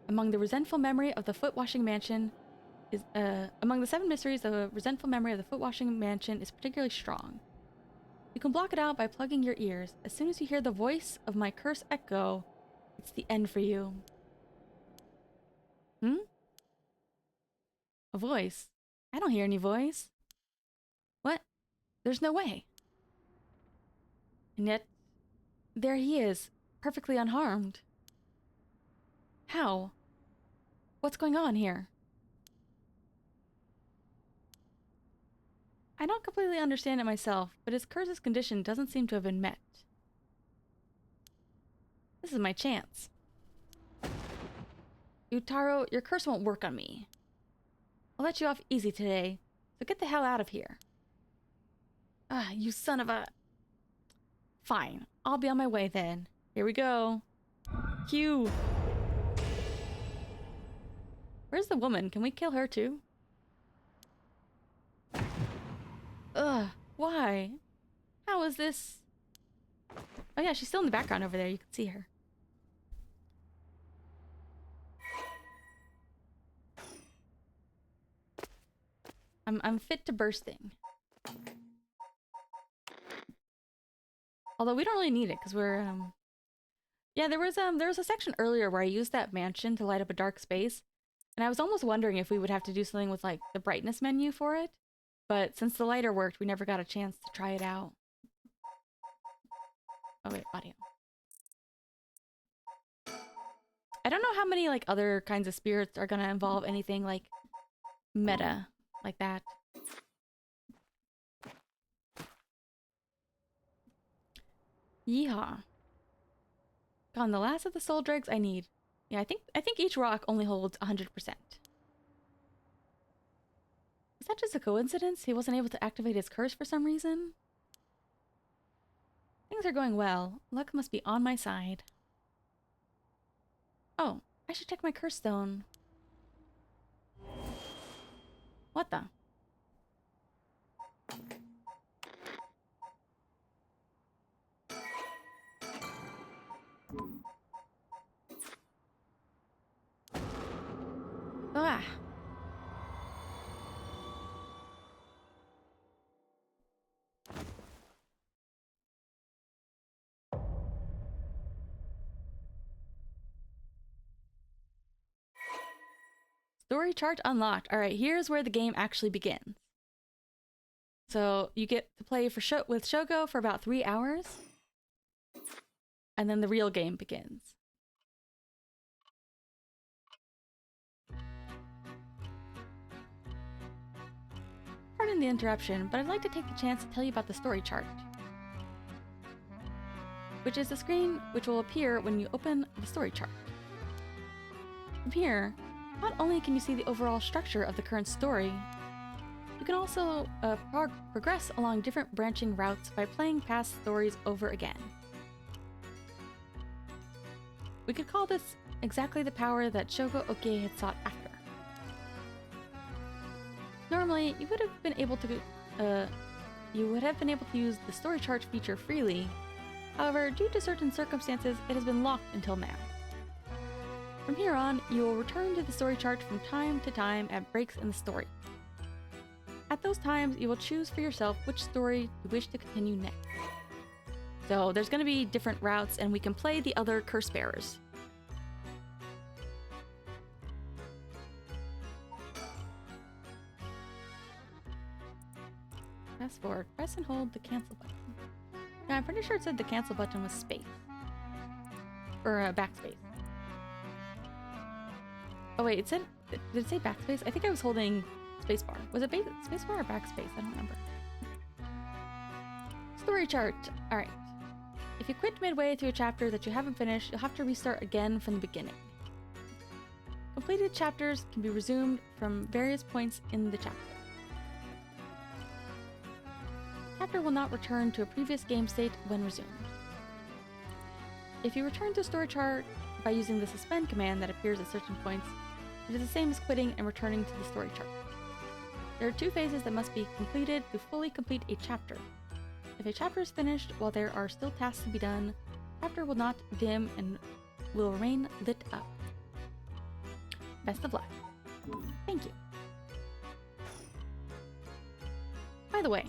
Among the resentful memory of the foot-washing mansion is, among the 7 mysteries, the resentful memory of the foot-washing mansion is particularly strong. You can block it out by plugging your ears. As soon as you hear the voice of my curse echo, it's the end for you. A voice? I don't hear any voice. What? There's no way. And yet, there he is, perfectly unharmed. How? What's going on here? I don't completely understand it myself, but his curse's condition doesn't seem to have been met. This is my chance. Yutaro, your curse won't work on me. I'll let you off easy today, so get the hell out of here. Ah, you son of a... Fine, I'll be on my way then. Here we go. Q. Where's the woman? Can we kill her too? Ugh, why? How is this? Oh yeah, she's still in the background over there. You can see her. I'm fit to bursting. Although we don't really need it because we're yeah, there was a section earlier where I used that mansion to light up a dark space, and I was almost wondering if we would have to do something with like the brightness menu for it. But since the lighter worked, we never got a chance to try it out. Oh wait, audio. I don't know how many like other kinds of spirits are gonna involve anything like meta like that. Yeehaw. Gone the last of the soul dregs I need. Yeah, I think each rock only holds 100%. Is that just a coincidence? He wasn't able to activate his curse for some reason? Things are going well. Luck must be on my side. Oh, I should check my curse stone. What the? Ah. Story chart unlocked. All right, here's where the game actually begins. So you get to play with Shogo for about 3 hours, and then the real game begins. Pardon the interruption, but I'd like to take the chance to tell you about the story chart, which is the screen which will appear when you open the story chart. From here, not only can you see the overall structure of the current story, you can also progress along different branching routes by playing past stories over again. We could call this exactly the power that Shogo Okie had sought after. Normally, you would have been able to use the story chart feature freely. However, due to certain circumstances, it has been locked until now. From here on, you will return to the story chart from time to time at breaks in the story. At those times, you will choose for yourself which story you wish to continue next. So there's going to be different routes, and we can play the other curse bearers. Fast forward, press and hold the cancel button. Now, I'm pretty sure it said the cancel button was space. Or backspace. Oh wait, did it say backspace? I think I was holding spacebar. Was it spacebar or backspace? I don't remember. Story chart. Alright. If you quit midway through a chapter that you haven't finished, you'll have to restart again from the beginning. Completed chapters can be resumed from various points in the chapter. Chapter will not return to a previous game state when resumed. If you return to story chart by using the suspend command that appears at certain points, it is the same as quitting and returning to the story chart. There are 2 phases that must be completed to fully complete a chapter. If a chapter is finished while there are still tasks to be done, the chapter will not dim and will remain lit up. Best of luck. Thank you. By the way,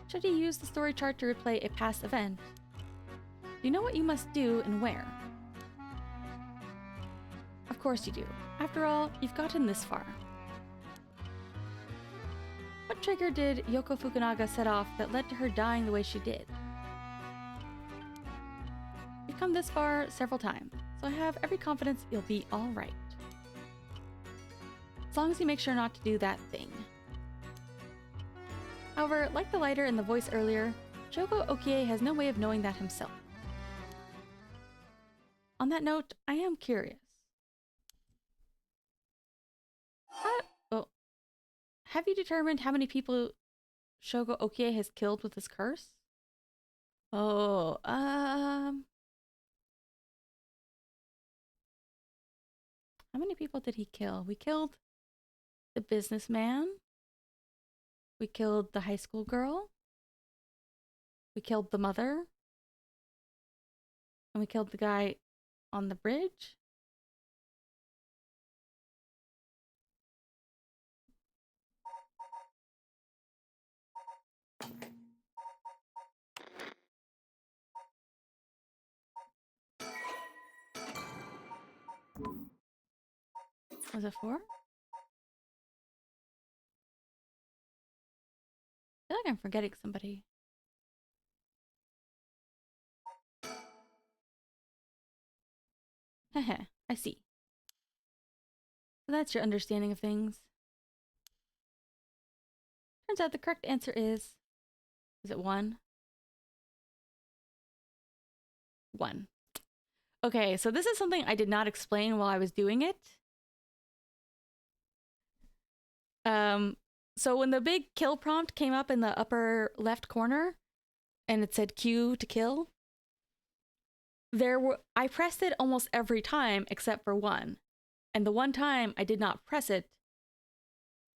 should you use the story chart to replay a past event, you know what you must do and where. Of course you do. After all, you've gotten this far. What trigger did Yoko Fukunaga set off that led to her dying the way she did? You've come this far several times, so I have every confidence you'll be alright. As long as you make sure not to do that thing. However, like the lighter in the voice earlier, Shogo Okie has no way of knowing that himself. On that note, I am curious. Have you determined how many people Shogo Okie has killed with his curse? Oh, how many people did he kill? We killed the businessman. We killed the high school girl. We killed the mother. And we killed the guy on the bridge. Was it 4? I feel like I'm forgetting somebody. Heh, I see. So that's your understanding of things. Turns out the correct answer is it 1? 1. Okay, so this is something I did not explain while I was doing it. So when the big kill prompt came up in the upper left corner and it said Q to kill, I pressed it almost every time except for one. And the one time I did not press it,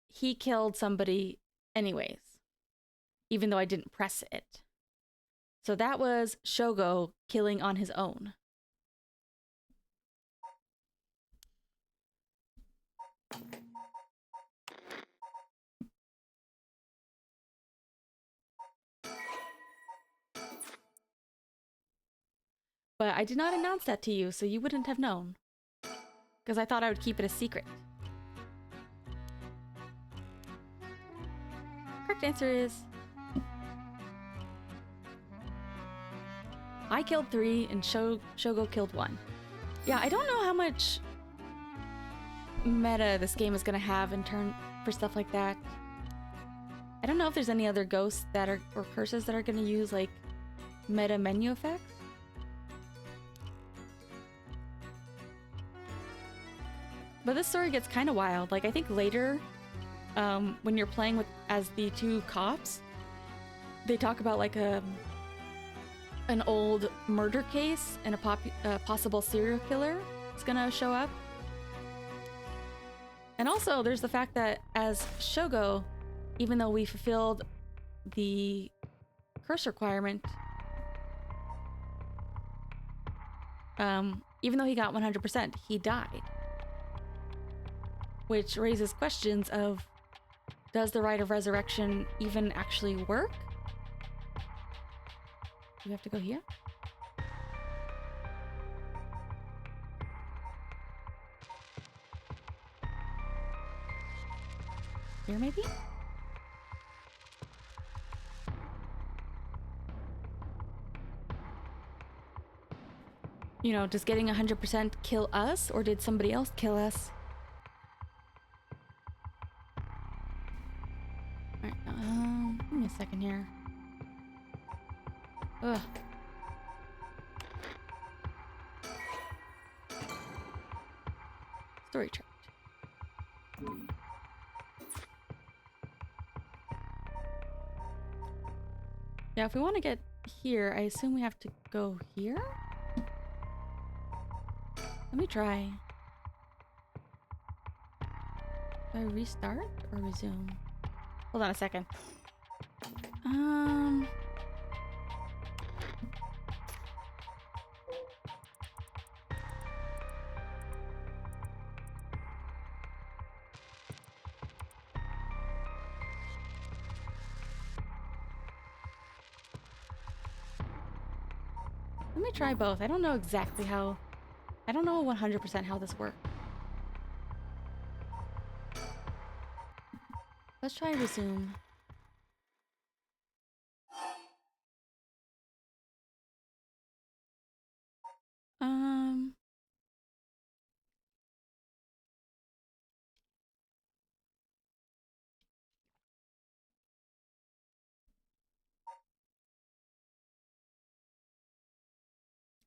he killed somebody anyways, even though I didn't press it. So that was Shogo killing on his own. But I did not announce that to you, so you wouldn't have known. because I thought I would keep it a secret. Correct answer is... I killed 3 and Shogo killed 1. Yeah, I don't know how much meta this game is gonna have in turn for stuff like that. I don't know if there's any other ghosts that are, or curses that are gonna use like meta menu effects. But this story gets kind of wild. Like I think later, when you're playing with as the 2 cops, they talk about like an old murder case and a possible serial killer is gonna show up. And also there's the fact that as Shogo, even though we fulfilled the curse requirement, even though he got 100%, he died. Which raises questions of, does the rite of resurrection even actually work? Do we have to go here? Here, maybe? You know, does getting 100% kill us, or did somebody else kill us? Alright, give me a second here. Ugh. Story chart. Yeah, if we want to get here, I assume we have to go here? Let me try. Do I restart or resume? Hold on a second. Let me try both. I don't know exactly how... I don't know 100% how this works. Let's try resume.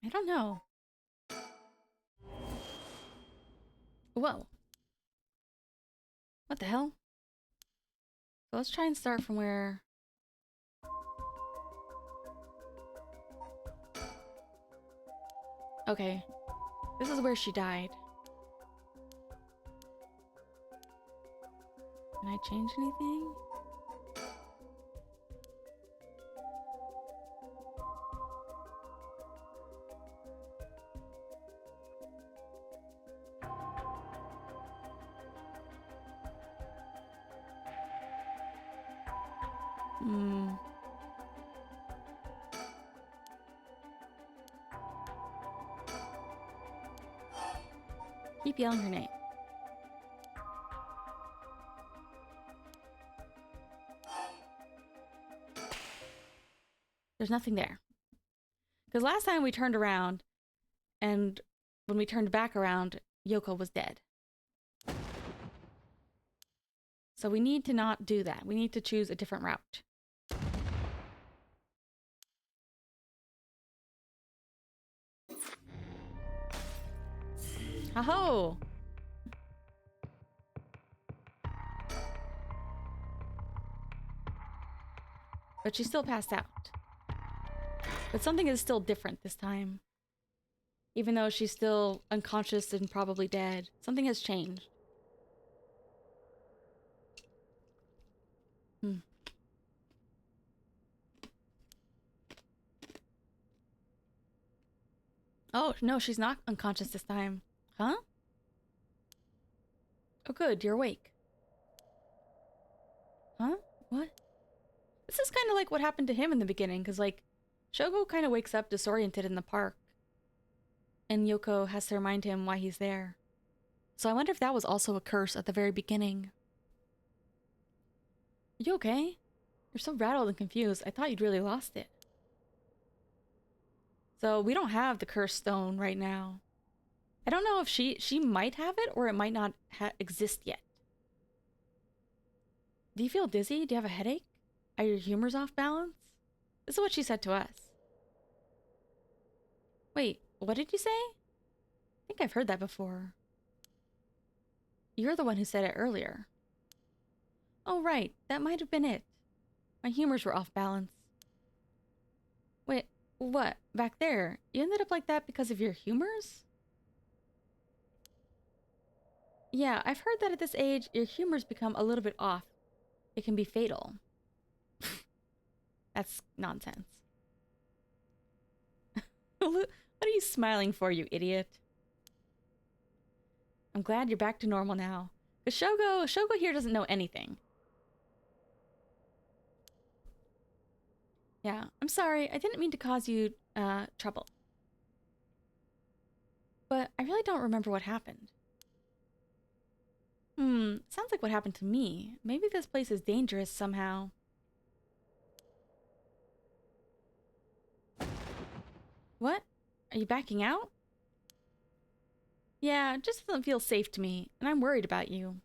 I don't know. Whoa. What the hell? So let's try and start from where... Okay. This is where she died. Can I change anything? Keep yelling her name. There's nothing there. Because last time we turned around, and when we turned back around, Yoko was dead. So we need to not do that. We need to choose a different route. Aho! But she still passed out. But something is still different this time. Even though she's still unconscious and probably dead, something has changed. Oh, no, she's not unconscious this time. Huh? Oh, good, you're awake. Huh? What? This is kind of like what happened to him in the beginning, because, like, Shogo kind of wakes up disoriented in the park. And Yoko has to remind him why he's there. So I wonder if that was also a curse at the very beginning. Are you okay? You're so rattled and confused. I thought you'd really lost it. So we don't have the cursed stone right now. I don't know if she might have it or it might not exist yet. Do you feel dizzy? Do you have a headache? Are your humors off balance? This is what she said to us. Wait, what did you say? I think I've heard that before. You're the one who said it earlier. Oh, right. That might have been it. My humors were off balance. Wait, what? Back there? You ended up like that because of your humors? Yeah, I've heard that at this age, your humors become a little bit off. It can be fatal. That's nonsense. What are you smiling for, you idiot? I'm glad you're back to normal now. But Shogo here doesn't know anything. Yeah, I'm sorry. I didn't mean to cause you, trouble. But I really don't remember what happened. Sounds like what happened to me. Maybe this place is dangerous somehow. What? Are you backing out? Yeah, it just doesn't feel safe to me, and I'm worried about you.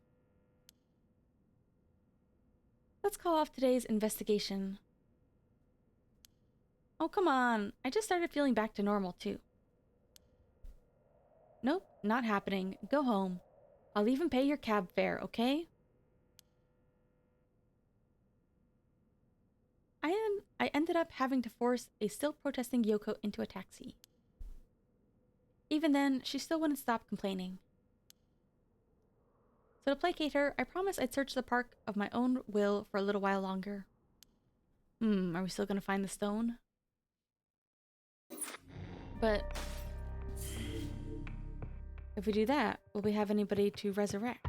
Let's call off today's investigation. Oh, come on. I just started feeling back to normal, too. Nope, not happening. Go home. I'll even pay your cab fare, okay? I ended up having to force a still protesting Yoko into a taxi. Even then, she still wouldn't stop complaining. So to placate her, I promised I'd search the park of my own will for a little while longer. Are we still gonna find the stone? But if we do that, will we have anybody to resurrect?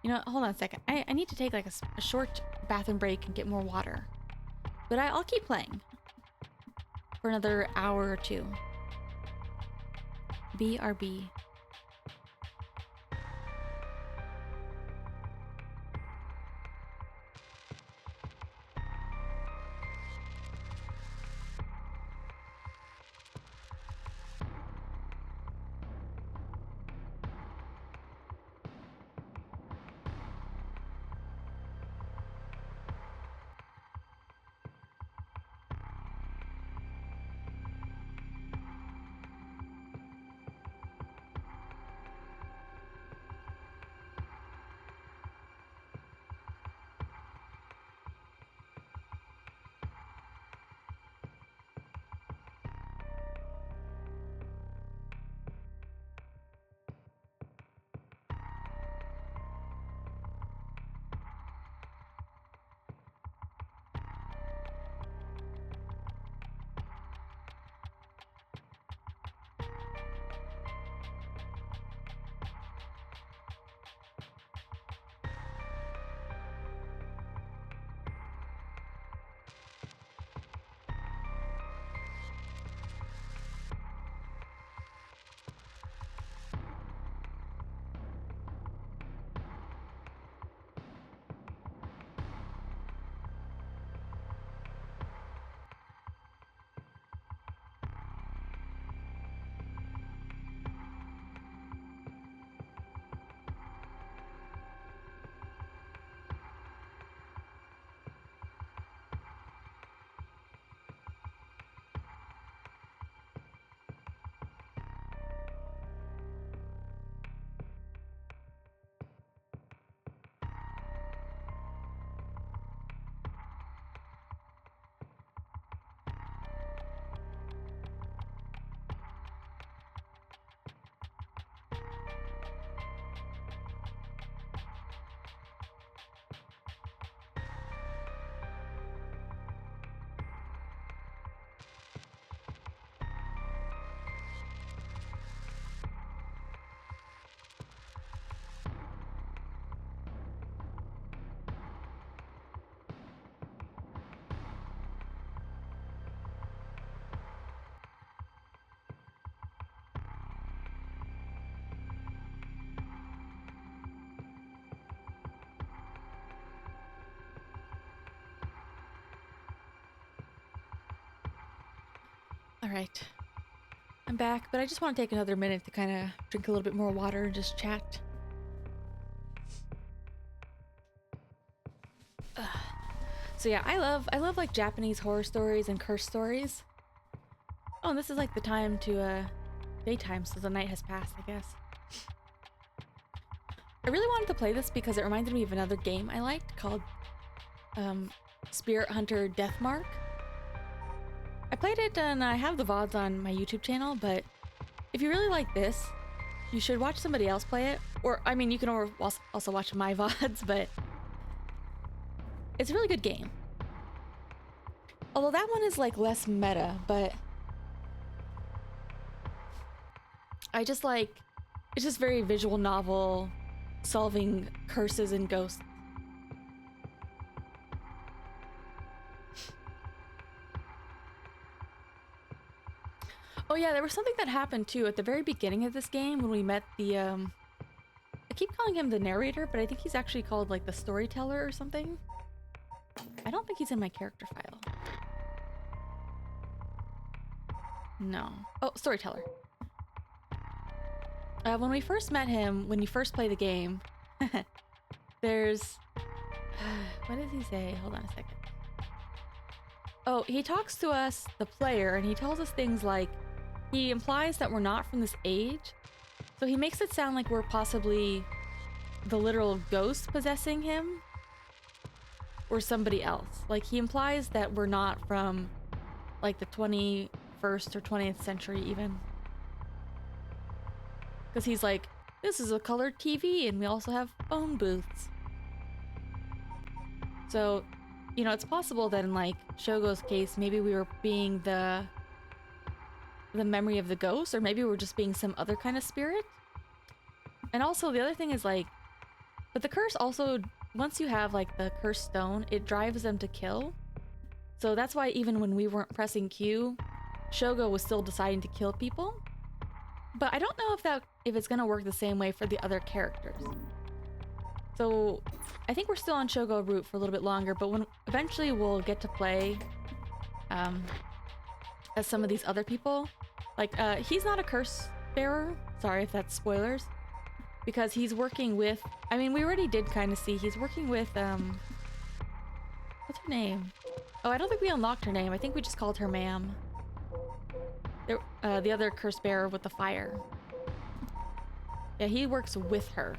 You know, hold on a second. I need to take like a short bathroom break and get more water. But I'll keep playing for another hour or two. BRB. Alright. I'm back, but I just want to take another minute to kind of drink a little bit more water and just chat. Ugh. So yeah, I love like Japanese horror stories and curse stories. Oh, and this is like the time to daytime, so the night has passed, I guess. I really wanted to play this because it reminded me of another game I liked called Spirit Hunter Deathmark. I played it and I have the VODs on my YouTube channel, but if you really like this, you should watch somebody else play it. Or, I mean, you can also watch my VODs, but it's a really good game. Although that one is like less meta, but I just like, it's just very visual novel, solving curses and ghosts. Oh yeah, there was something that happened too at the very beginning of this game when we met the, I keep calling him the narrator, but I think he's actually called like the storyteller or something. I don't think he's in my character file. No. Oh, storyteller. When we first met him, when you first play the game, there's... what does he say? Hold on a second. Oh, he talks to us, the player, and he tells us things like, he implies that we're not from this age, so he makes it sound like we're possibly the literal ghost possessing him, or somebody else. Like, he implies that we're not from, like, the 21st or 20th century, even. Because he's like, this is a colored TV, and we also have phone booths. So, you know, it's possible that in, like, Shogo's case, maybe we were being the memory of the ghost, or maybe we're just being some other kind of spirit. And also, the other thing is, like, but the curse also, once you have, like, the cursed stone, it drives them to kill. So that's why even when we weren't pressing Q, Shogo was still deciding to kill people. But I don't know if it's gonna work the same way for the other characters. So I think we're still on Shogo route for a little bit longer, but when eventually we'll get to play as some of these other people. Like, he's not a curse bearer. Sorry if that's spoilers. Because he's working with, I mean, we already did kind of see, he's working with, what's her name? Oh, I don't think we unlocked her name. I think we just called her Ma'am. The other curse bearer with the fire. Yeah, he works with her.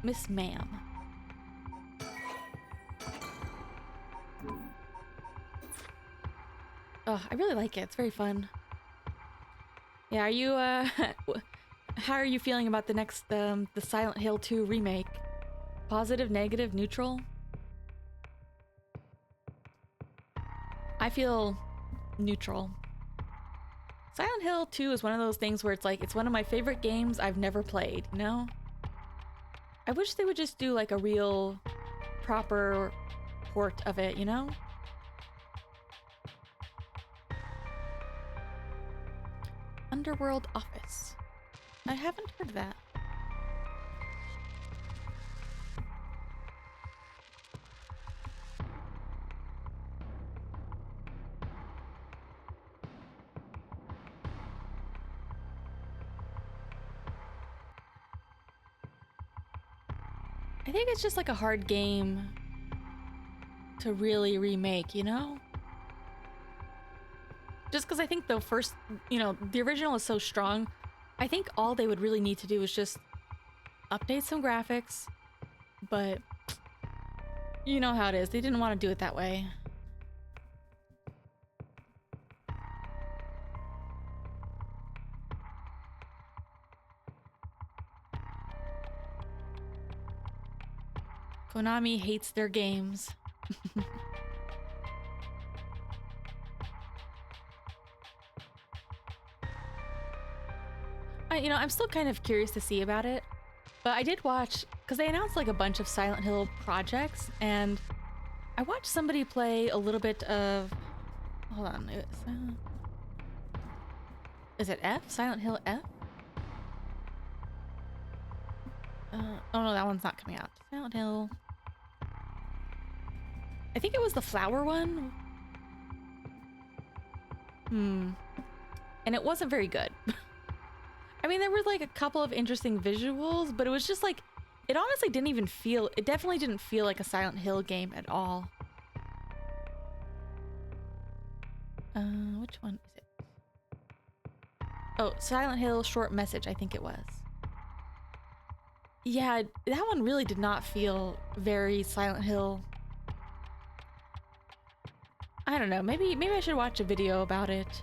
Miss Ma'am. Oh, I really like it. It's very fun. Yeah, are you, how are you feeling about the next, the Silent Hill 2 remake? Positive, negative, neutral? I feel neutral. Silent Hill 2 is one of those things where it's like, it's one of my favorite games I've never played, you know? I wish they would just do like a real, proper port of it, you know? Underworld Office. I haven't heard of that. I think it's just like a hard game to really remake, you know? Just because I think the first, you know, the original is so strong, I think all they would really need to do is just update some graphics, but you know how it is. They didn't want to do it that way. Konami hates their games. You know, I'm still kind of curious to see about it, but I did watch, because they announced like a bunch of Silent Hill projects, and I watched somebody play a little bit of, hold on, is it F? Silent Hill F? Oh no, that one's not coming out. Silent Hill. I think it was the flower one. And it wasn't very good. I mean, there were like a couple of interesting visuals, but it was just like, it honestly didn't even feel, it definitely didn't feel like a Silent Hill game at all. Which one is it? Oh, Silent Hill Short Message, I think it was. Yeah, that one really did not feel very Silent Hill. I don't know, maybe I should watch a video about it.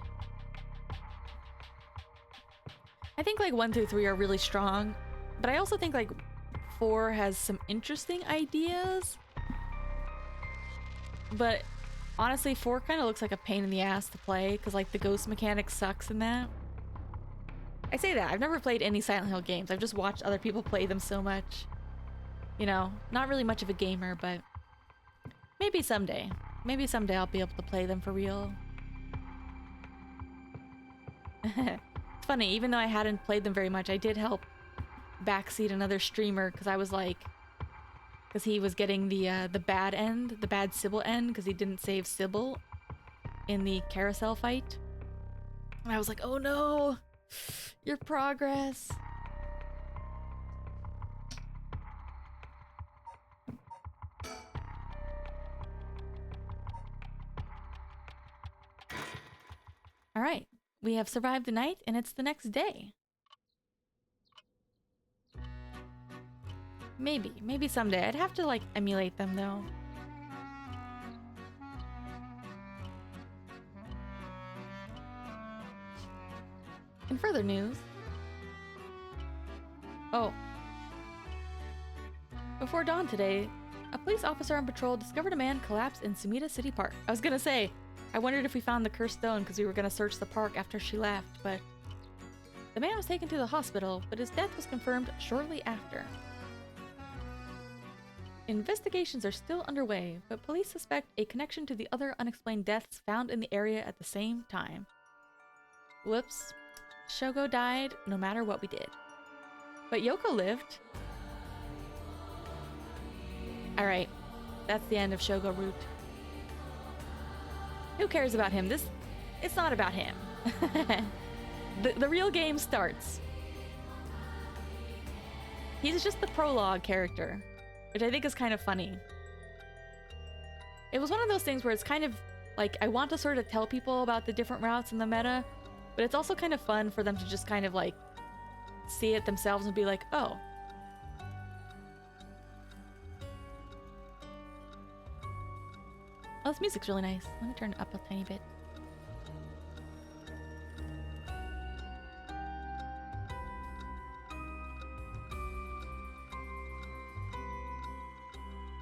I think like 1 through 3 are really strong, but I also think like 4 has some interesting ideas. But honestly, 4 kind of looks like a pain in the ass to play because like the ghost mechanic sucks in that. I say that, I've never played any Silent Hill games. I've just watched other people play them so much. You know, not really much of a gamer, but maybe someday. Maybe someday I'll be able to play them for real. It's funny, even though I hadn't played them very much, I did help backseat another streamer because I was like, because he was getting the bad end, the bad Sybil end, because he didn't save Sybil in the carousel fight. And I was like, oh no, your progress. All right, we have survived the night and it's the next day. Maybe someday. I'd have to like emulate them though. In further news, before dawn today, a police officer on patrol discovered a man collapsed in Sumida City Park. I was gonna say, I wondered if we found the cursed stone because we were gonna search the park after she left, but the man was taken to the hospital, but his death was confirmed shortly after. Investigations are still underway, but police suspect a connection to the other unexplained deaths found in the area at the same time. Whoops. Shogo died no matter what we did. But Yoko lived. Alright, that's the end of Shogo Root. Who cares about him? It's not about him. The real game starts. He's just the prologue character, which I think is kind of funny. It was one of those things where it's kind of like, I want to sort of tell people about the different routes in the meta, but it's also kind of fun for them to just kind of like see it themselves and be like, oh. Oh, this music's really nice. Let me turn it up a tiny bit.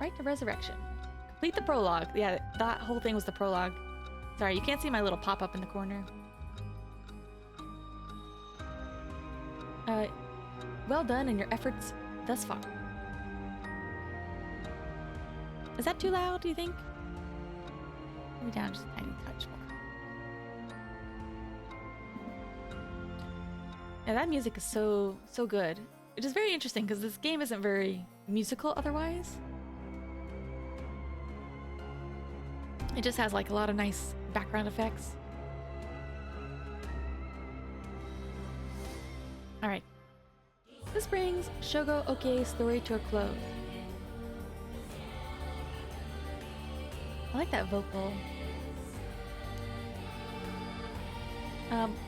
Right to resurrection. Complete the prologue. Yeah, that whole thing was the prologue. Sorry, you can't see my little pop-up in the corner. Well done in your efforts thus far. Is that too loud, do you think? Maybe down just a tiny touch more. Yeah, that music is so good. Which is very interesting because this game isn't very musical otherwise. It just has like a lot of nice background effects. Alright. This brings Shogo Okie's story to a close. I like that vocal.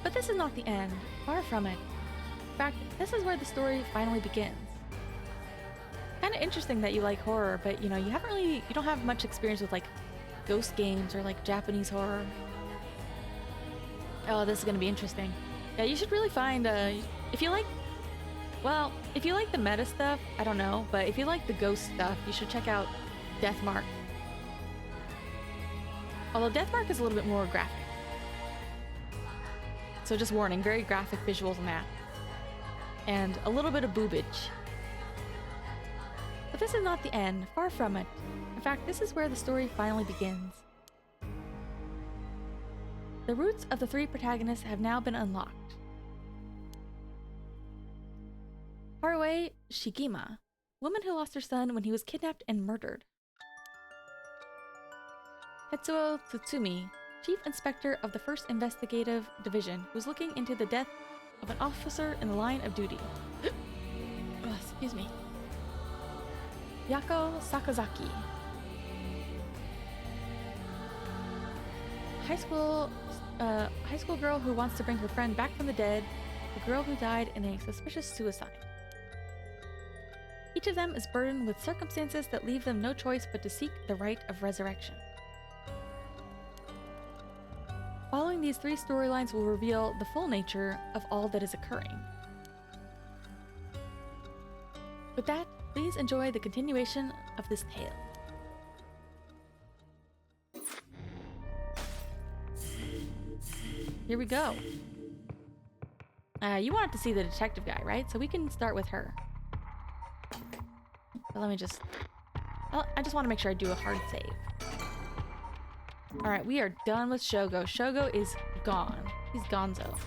But this is not the end. Far from it. In fact, this is where the story finally begins. Kind of interesting that you like horror, but you know, you don't have much experience with like ghost games or like Japanese horror. Oh, this is gonna be interesting. Yeah, you should really find if you like the meta stuff, I don't know, but if you like the ghost stuff, you should check out Deathmark. Although Deathmark is a little bit more graphic. So just warning, very graphic visuals in that. And a little bit of boobage. But this is not the end, far from it. In fact, this is where the story finally begins. The roots of the 3 protagonists have now been unlocked. Haruo Shigema, woman who lost her son when he was kidnapped and murdered. Tetsuo Tsutsumi, Chief Inspector of the 1st Investigative Division, was looking into the death of an officer in the line of duty. Oh, excuse me. Yako Sakazaki. High school girl who wants to bring her friend back from the dead, the girl who died in a suspicious suicide. Each of them is burdened with circumstances that leave them no choice but to seek the right of resurrection. Following these 3 storylines will reveal the full nature of all that is occurring. With that, please enjoy the continuation of this tale. Here we go. You wanted to see the detective guy, right? So we can start with her. But let me just... I just want to make sure I do a hard save. Alright, we are done with Shogo. Shogo is gone. He's gonzo.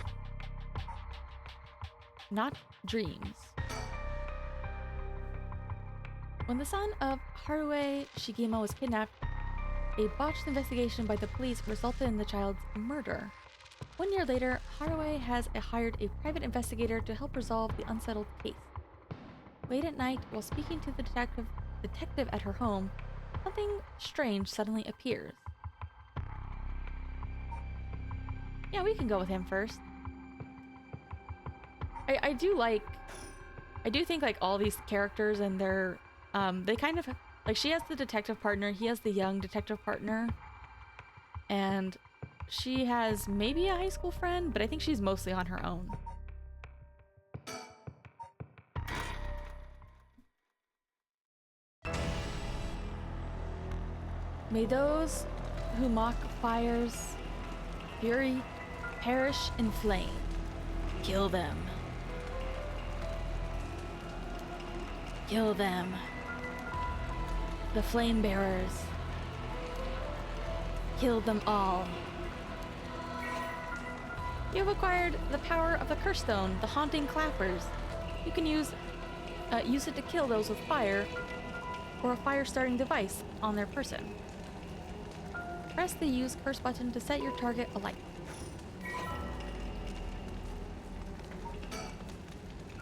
Not dreams. When the son of Haruo Shigemo was kidnapped, a botched investigation by the police resulted in the child's murder. 1 year later, Haruo has hired a private investigator to help resolve the unsettled case. Late at night, while speaking to the detective at her home, something strange suddenly appears. Yeah, we can go with him first. I do think like all these characters and their they kind of like, she has the detective partner, he has the young detective partner, and she has maybe a high school friend, but I think she's mostly on her own. May those who mock fire's fury perish in flame. Kill them. Kill them. The flame bearers. Kill them all. You have acquired the power of the curse stone, the haunting clappers. You can use it to kill those with fire or a fire-starting device on their person. Press the use curse button to set your target alight.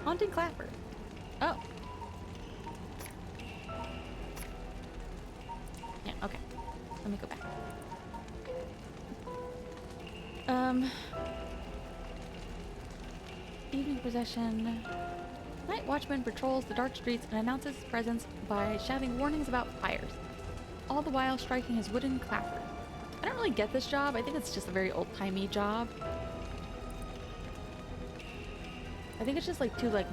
Haunting clapper. Oh. Yeah, okay. Let me go back. Evening possession. Night watchman patrols the dark streets and announces his presence by shouting warnings about fires, all the while striking his wooden clapper. I don't really get this job. I think it's just a very old-timey job. I think it's just like two like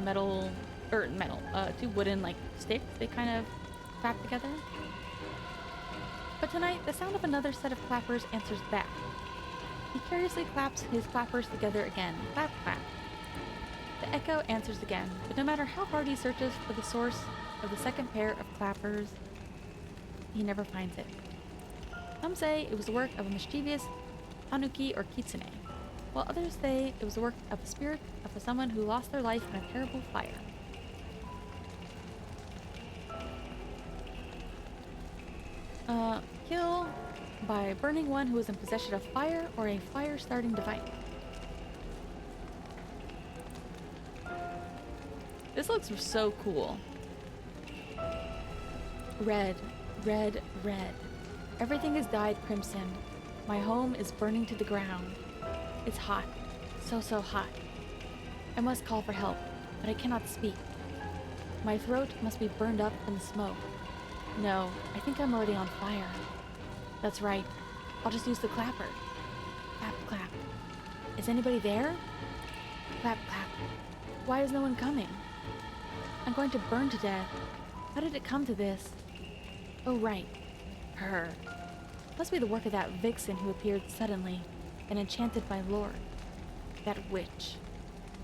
two wooden like sticks they kind of clap together. But tonight, the sound of another set of clappers answers back. He curiously claps his clappers together again. Clap, clap. The echo answers again, but no matter how hard he searches for the source of the second pair of clappers, he never finds it. Some say it was the work of a mischievous tanuki or kitsune, while others say it was the work of the spirit of someone who lost their life in a terrible fire. Kill by burning one who is in possession of fire or a fire-starting device. This looks so cool. Red, red, red. Everything is dyed crimson. My home is burning to the ground. It's hot. So hot. I must call for help, but I cannot speak. My throat must be burned up in the smoke. No, I think I'm already on fire. That's right. I'll just use the clapper. Clap, clap. Is anybody there? Clap, clap. Why is no one coming? I'm going to burn to death. How did it come to this? Oh, right. Her. Must be the work of that vixen who appeared suddenly and enchanted my lord. That witch.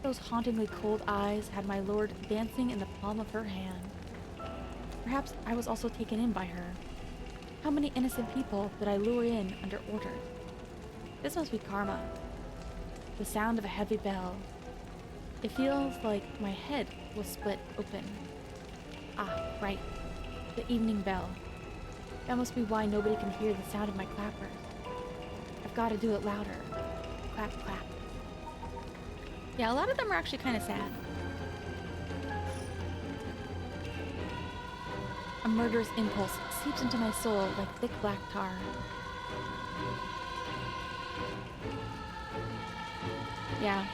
Those hauntingly cold eyes had my lord dancing in the palm of her hand. Perhaps I was also taken in by her. How many innocent people did I lure in under order? This must be karma. The sound of a heavy bell. It feels like my head was split open. Ah, right. The evening bell. That must be why nobody can hear the sound of my clappers. I've got to do it louder. Clap, clap. Yeah, a lot of them are actually kind of sad. A murderous impulse seeps into my soul like thick black tar. Yeah.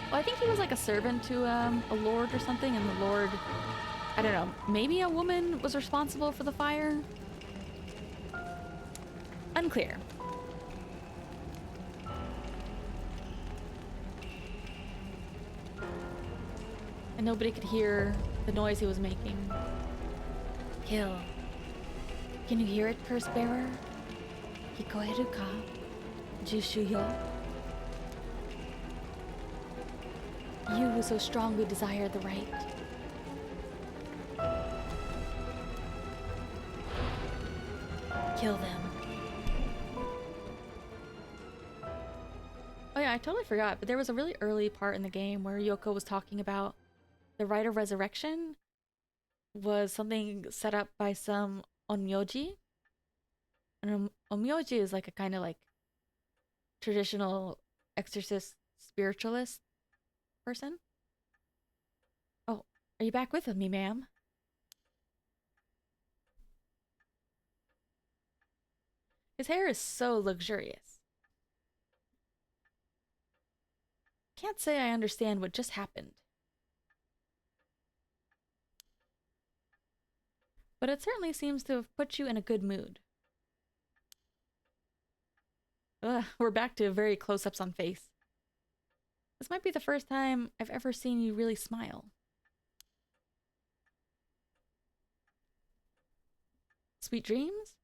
Well, I think he was like a servant to a lord or something, and the lord, I don't know, maybe a woman was responsible for the fire? Unclear. And nobody could hear the noise he was making. Kill. Can you hear it, curse bearer? Hikoeru ka? Jushuyo? You who so strongly desire the right. Kill them. Oh yeah, I totally forgot, but there was a really early part in the game where Yoko was talking about the rite of resurrection was something set up by some onmyoji. And onmyoji is like a kind of like traditional exorcist spiritualist person. Oh, are you back with me, ma'am? His hair is so luxurious. Can't say I understand what just happened. But it certainly seems to have put you in a good mood. Ugh, we're back to very close-ups on face. This might be the first time I've ever seen you really smile. Sweet dreams?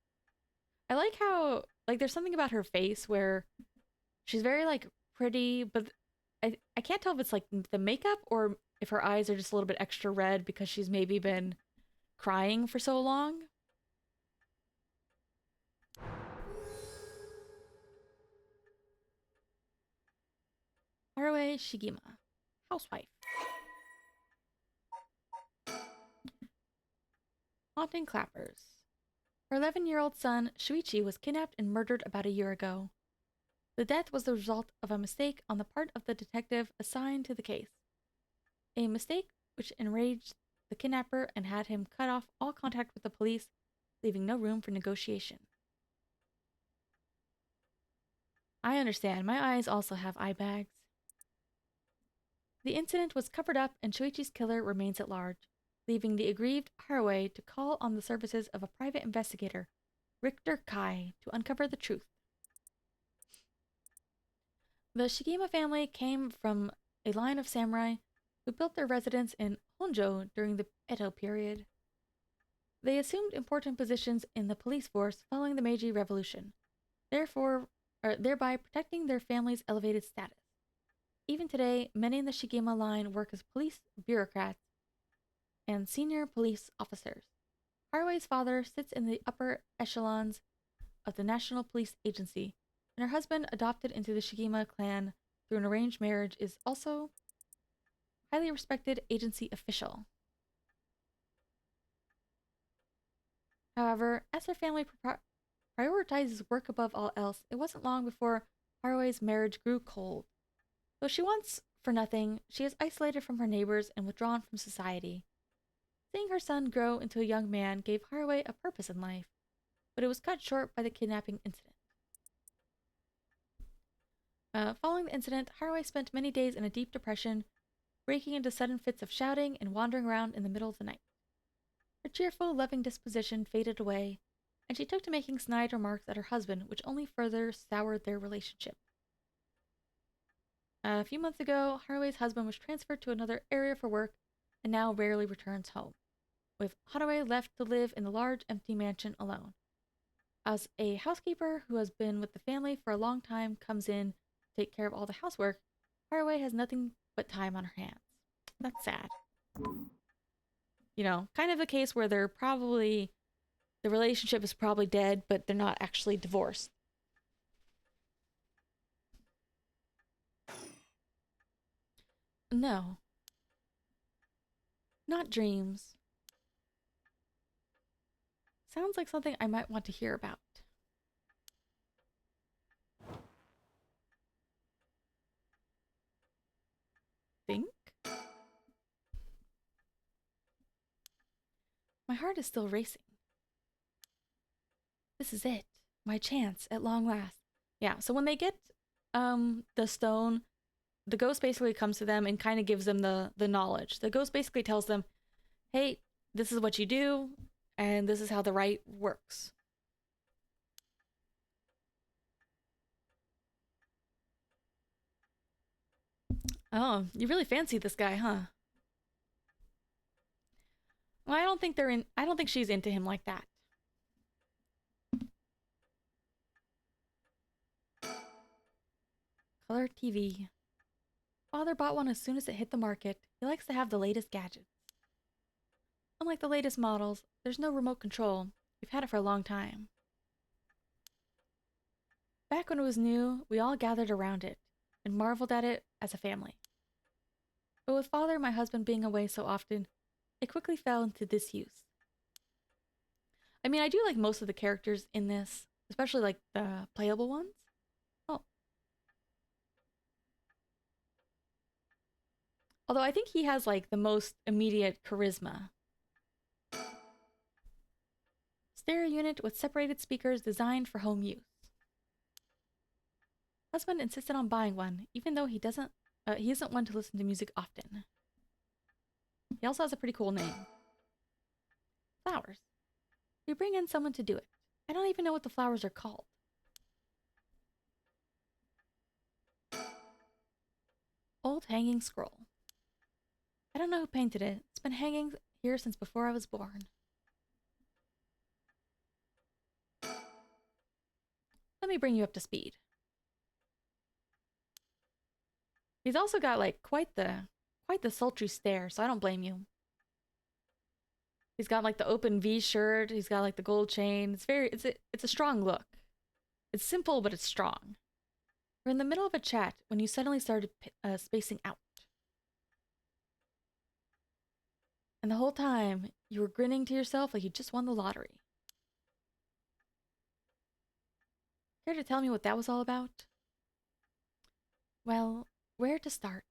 I like how, like, there's something about her face where she's very, like, pretty, but I can't tell if it's, like, the makeup or if her eyes are just a little bit extra red because she's maybe been crying for so long. Haruo Shigima, housewife. Haunting clappers. Her 11-year-old son, Shuichi, was kidnapped and murdered about a year ago. The death was the result of a mistake on the part of the detective assigned to the case. A mistake which enraged the kidnapper and had him cut off all contact with the police, leaving no room for negotiation. I understand. My eyes also have eye bags. The incident was covered up and Shuichi's killer remains at large, leaving the aggrieved Haruo to call on the services of a private investigator, Richter Kai, to uncover the truth. The Shigema family came from a line of samurai who built their residence in Honjo during the Edo period. They assumed important positions in the police force following the Meiji Revolution, thereby protecting their family's elevated status. Even today, many in the Shigema line work as police bureaucrats and senior police officers. Haruo's father sits in the upper echelons of the National Police Agency, and her husband, adopted into the Shigema clan through an arranged marriage, is also a highly respected agency official. However, as her family prioritizes work above all else, it wasn't long before Haruo's marriage grew cold. Though she wants for nothing, she is isolated from her neighbors and withdrawn from society. Seeing her son grow into a young man gave Haruo a purpose in life, but it was cut short by the kidnapping incident. Following the incident, Haruo spent many days in a deep depression, breaking into sudden fits of shouting and wandering around in the middle of the night. Her cheerful, loving disposition faded away, and she took to making snide remarks at her husband, which only further soured their relationship. A few months ago, Haruo's husband was transferred to another area for work and now rarely returns home, with Haruo left to live in the large, empty mansion alone. As a housekeeper who has been with the family for a long time comes in to take care of all the housework, Haruo has nothing but time on her hands. That's sad. You know, kind of a case where the relationship is probably dead, but they're not actually divorced. No. Not dreams. Sounds like something I might want to hear about. Think? My heart is still racing. This is it. My chance at long last. Yeah, so when they get the stone, the ghost basically comes to them and kind of gives them the knowledge. The ghost basically tells them, hey, this is what you do, and this is how the rite works. Oh, you really fancy this guy, huh? Well, I don't think she's into him like that. Color TV. Father bought one as soon as it hit the market. He likes to have the latest gadgets. Unlike the latest models, there's no remote control. We've had it for a long time. Back when it was new, we all gathered around it and marveled at it as a family. But with Father and my husband being away so often, it quickly fell into disuse. I mean, I do like most of the characters in this, especially like the playable ones. Oh. Although I think he has like the most immediate charisma. Stereo unit with separated speakers designed for home use. Husband insisted on buying one, even though he isn't one to listen to music often. He also has a pretty cool name. Flowers. We bring in someone to do it. I don't even know what the flowers are called. Old hanging scroll. I don't know who painted it. It's been hanging here since before I was born. Let me bring you up to speed. He's also got like quite the sultry stare, so I don't blame you. He's got like the open V shirt. He's got like the gold chain. It's a strong look. It's simple, but it's strong. We're in the middle of a chat when you suddenly started spacing out. And the whole time, you were grinning to yourself like you just won the lottery. Care to tell me what that was all about? Well, where to start?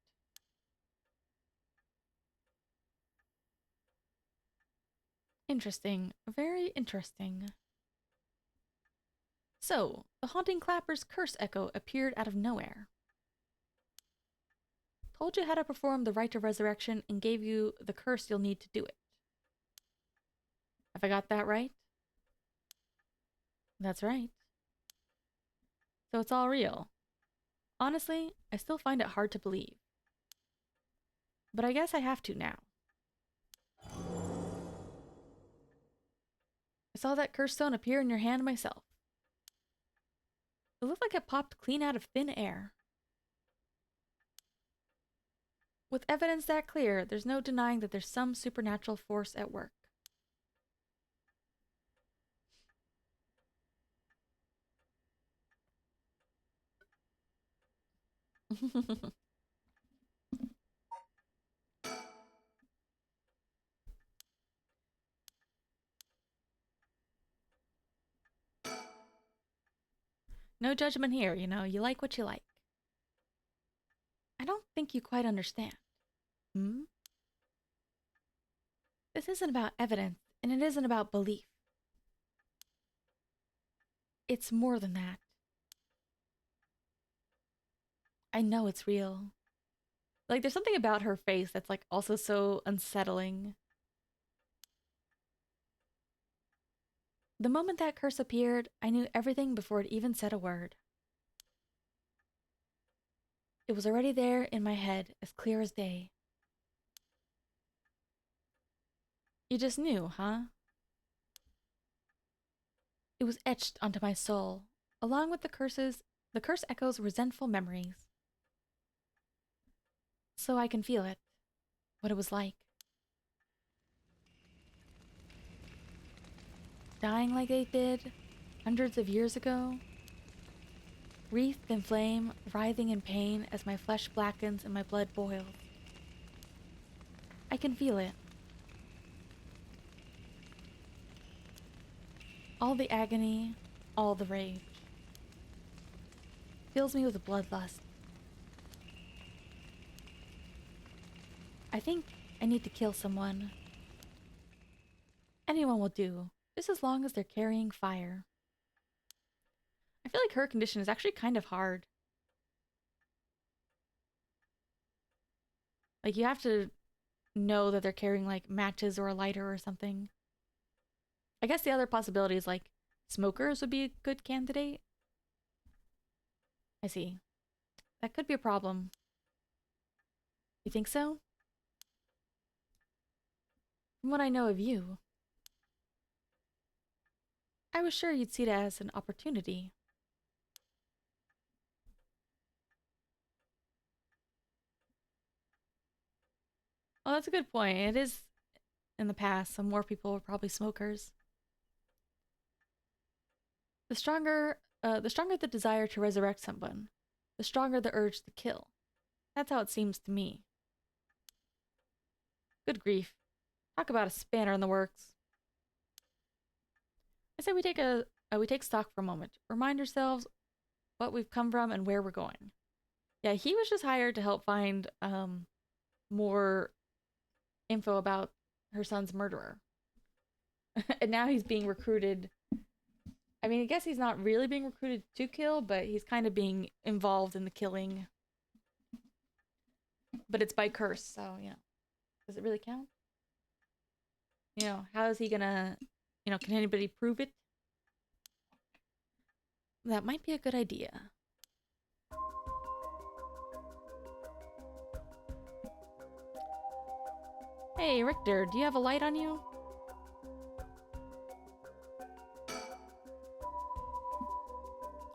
Interesting. Very interesting. So, the Haunting Clapper's curse echo appeared out of nowhere. Told you how to perform the rite of resurrection and gave you the curse you'll need to do it. Have I got that right? That's right. So it's all real. Honestly, I still find it hard to believe. But I guess I have to now. I saw that curse stone appear in your hand myself. It looked like it popped clean out of thin air. With evidence that clear, there's no denying that there's some supernatural force at work. No judgment here, you know, you like what you like. I don't think you quite understand. Hmm? This isn't about evidence, and it isn't about belief. It's more than that. I know it's real. Like, there's something about her face that's, like, also so unsettling. The moment that curse appeared, I knew everything before it even said a word. It was already there in my head, as clear as day. You just knew, huh? It was etched onto my soul, along with the curse echoes resentful memories. So I can feel it, what it was like. Dying like they did, hundreds of years ago. Wreathed in flame, writhing in pain as my flesh blackens and my blood boils. I can feel it. All the agony, all the rage. Fills me with a bloodlust. I think I need to kill someone. Anyone will do, just as long as they're carrying fire. I feel like her condition is actually kind of hard. Like, you have to know that they're carrying, like, matches or a lighter or something. I guess the other possibility is, like, smokers would be a good candidate. I see. That could be a problem. You think so? From what I know of you, I was sure you'd see it as an opportunity. Oh, that's a good point. It is in the past, so more people were probably smokers. The stronger the desire to resurrect someone, the stronger the urge to kill. That's how it seems to me. Good grief. Talk about a spanner in the works. I say we take stock for a moment. Remind ourselves what we've come from and where we're going. Yeah, he was just hired to help find more info about her son's murderer. And now he's being recruited. I mean, I guess he's not really being recruited to kill, but he's kind of being involved in the killing. But it's by curse, so, you know. Does it really count? You know, how is he gonna, you know, can anybody prove it? That might be a good idea. Hey, Richter, do you have a light on you?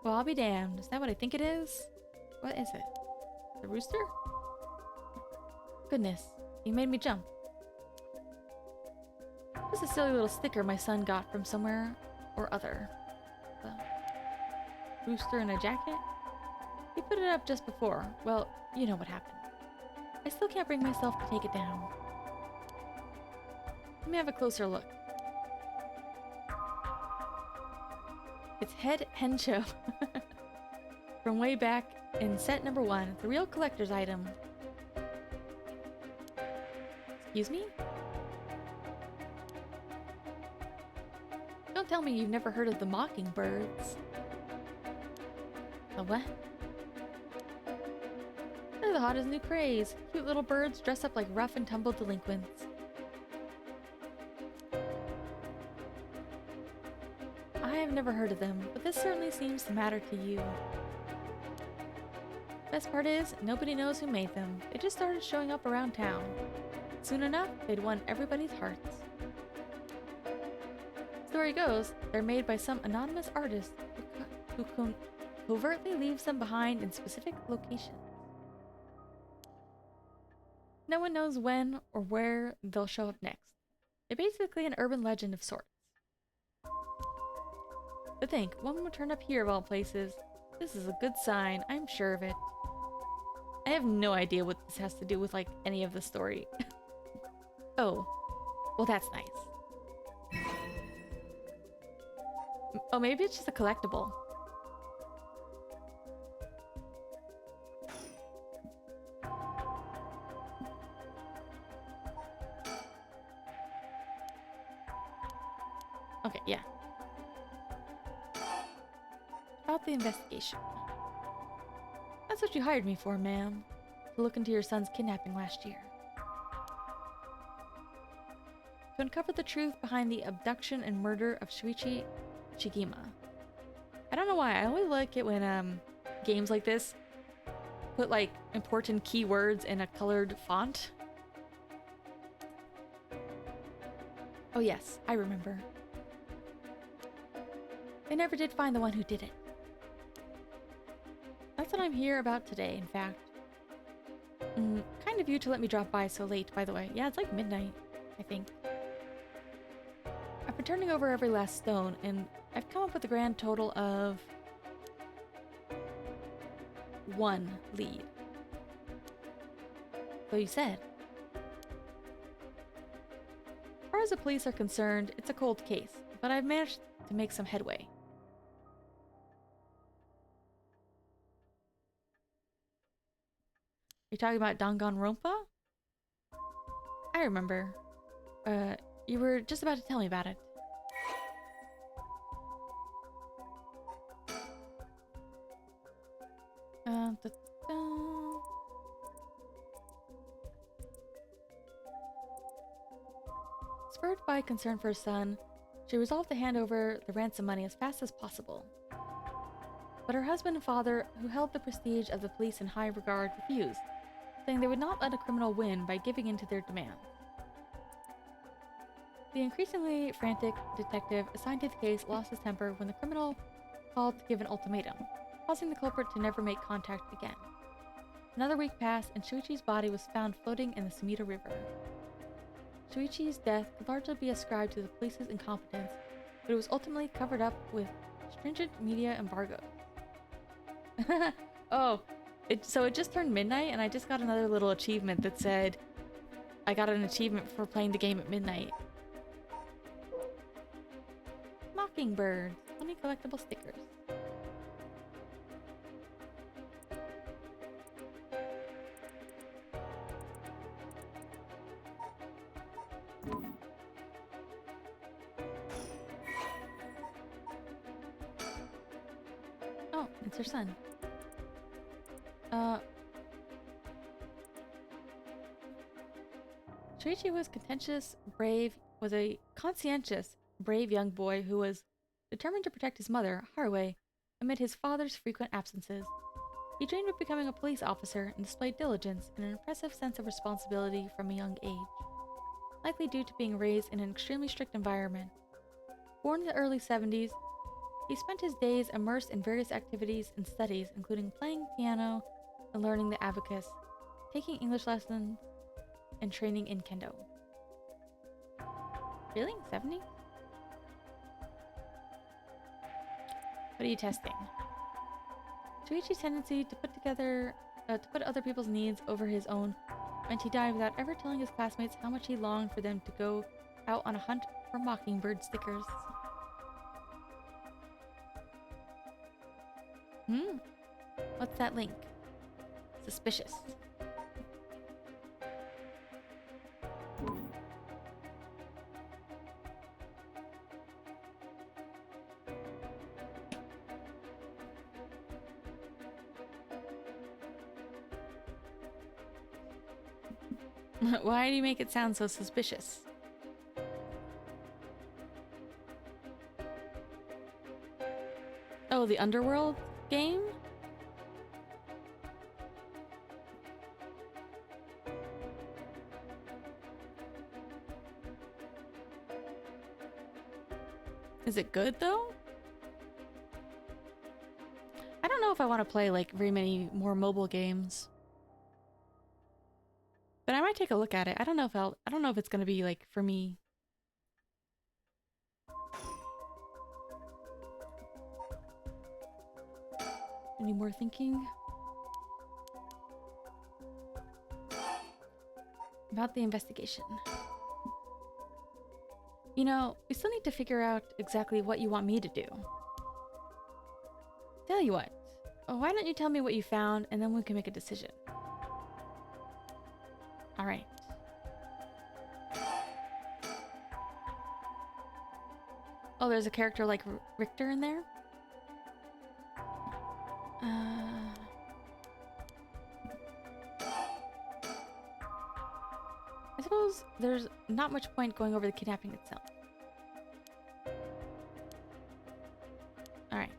Well, I'll be damned. Is that what I think it is? What is it? The rooster? Goodness, you made me jump. Just a silly little sticker my son got from somewhere or other. The rooster in a jacket? He put it up just before. Well, you know what happened. I still can't bring myself to take it down. Let me have a closer look. It's Head Hencho. From way back in set number 1. It's a real collector's item. Excuse me? Don't tell me you've never heard of the mockingbirds. The what? They're the hottest new craze. Cute little birds dress up like rough and tumble delinquents. I have never heard of them, but this certainly seems to matter to you. Best part is, nobody knows who made them. They just started showing up around town. Soon enough, they'd won everybody's hearts. Story goes, they're made by some anonymous artist who covertly leaves them behind in specific locations. No one knows when or where they'll show up next. They're basically an urban legend of sorts. To think, one would turn up here of all places. This is a good sign, I'm sure of it. I have no idea what this has to do with, like, any of the story. Oh, well that's nice. Oh, maybe it's just a collectible. Okay, yeah. About the investigation. That's what you hired me for, ma'am. To look into your son's kidnapping last year. To uncover the truth behind the abduction and murder of Shuichi Shigima. I don't know why, I always like it when games like this put like important keywords in a colored font. Oh yes, I remember. They never did find the one who did it. That's what I'm here about today, in fact. Kind of you to let me drop by so late, by the way. Yeah, it's like midnight, I think. I've been turning over every last stone, and I've come up with a grand total of 1 lead. So you said. As far as the police are concerned, it's a cold case, but I've managed to make some headway. You're talking about Danganronpa? I remember. You were just about to tell me about it. Spurred by concern for her son, she resolved to hand over the ransom money as fast as possible. But her husband and father, who held the prestige of the police in high regard, refused, saying they would not let a criminal win by giving in to their demands. The increasingly frantic detective assigned to the case lost his temper when the criminal called to give an ultimatum, causing the culprit to never make contact again. Another week passed, and Shuichi's body was found floating in the Sumida River. Shuichi's death could largely be ascribed to the police's incompetence, but it was ultimately covered up with stringent media embargoes. Oh, so it just turned midnight, and I just got another little achievement that said I got an achievement for playing the game at midnight. Mockingbirds, 20 collectible stickers. Oh, it's her son. Shuichi was a conscientious, brave young boy who was determined to protect his mother, Haruwe, amid his father's frequent absences. He dreamed of becoming a police officer and displayed diligence and an impressive sense of responsibility from a young age, likely due to being raised in an extremely strict environment. Born in the early 70s, he spent his days immersed in various activities and studies, including playing piano and learning the abacus, taking English lessons, and training in kendo. Really? 70? What are you testing? Shuichi's tendency to put other people's needs over his own meant he died without ever telling his classmates how much he longed for them to go out on a hunt for mockingbird stickers. What's that link? Suspicious. Why do you make it sound so suspicious? Oh, the Underworld game? Is it good though? I don't know if I want to play like very many more mobile games. But I might take a look at it. I don't know if it's gonna be like for me. Any more thinking? About the investigation. You know, we still need to figure out exactly what you want me to do. Tell you what, why don't you tell me what you found and then we can make a decision. All right. Oh, there's a character like Richter in there? I suppose there's not much point going over the kidnapping itself. Alright.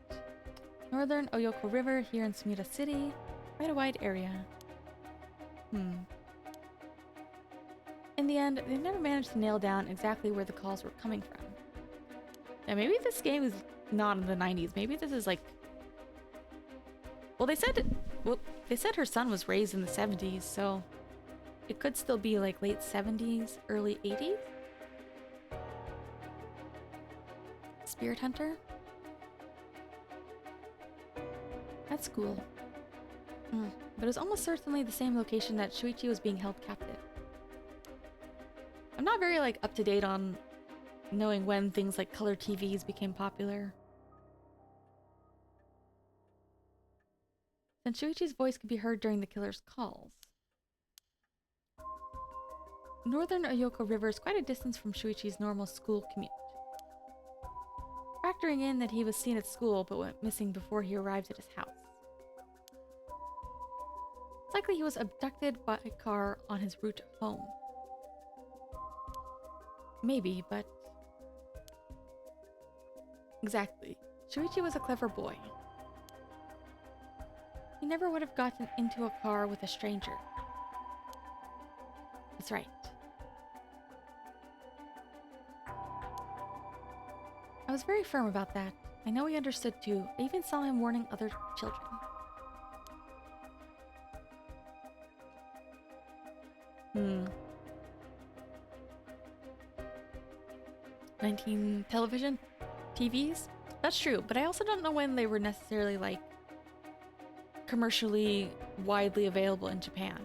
Northern Oyoko River here in Sumida City. Quite a wide area. In the end, they've never managed to nail down exactly where the calls were coming from. Yeah, maybe this game is not in the 90s. Maybe this is like... Well, they said her son was raised in the 70s, so it could still be like late 70s, early 80s? Spirit Hunter? That's cool. But it's almost certainly the same location that Shuichi was being held captive. I'm not very like up to date on knowing when things like color TVs became popular. Since Shuichi's voice could be heard during the killer's calls. Northern Oyoko River is quite a distance from Shuichi's normal school commute. Factoring in that he was seen at school but went missing before he arrived at his house. It's likely he was abducted by a car on his route home. Maybe, but... Exactly. Shuichi was a clever boy. He never would have gotten into a car with a stranger. That's right. I was very firm about that. I know he understood too. I even saw him warning other children. 19 television? TVs? That's true, but I also don't know when they were necessarily, like, commercially widely available in Japan.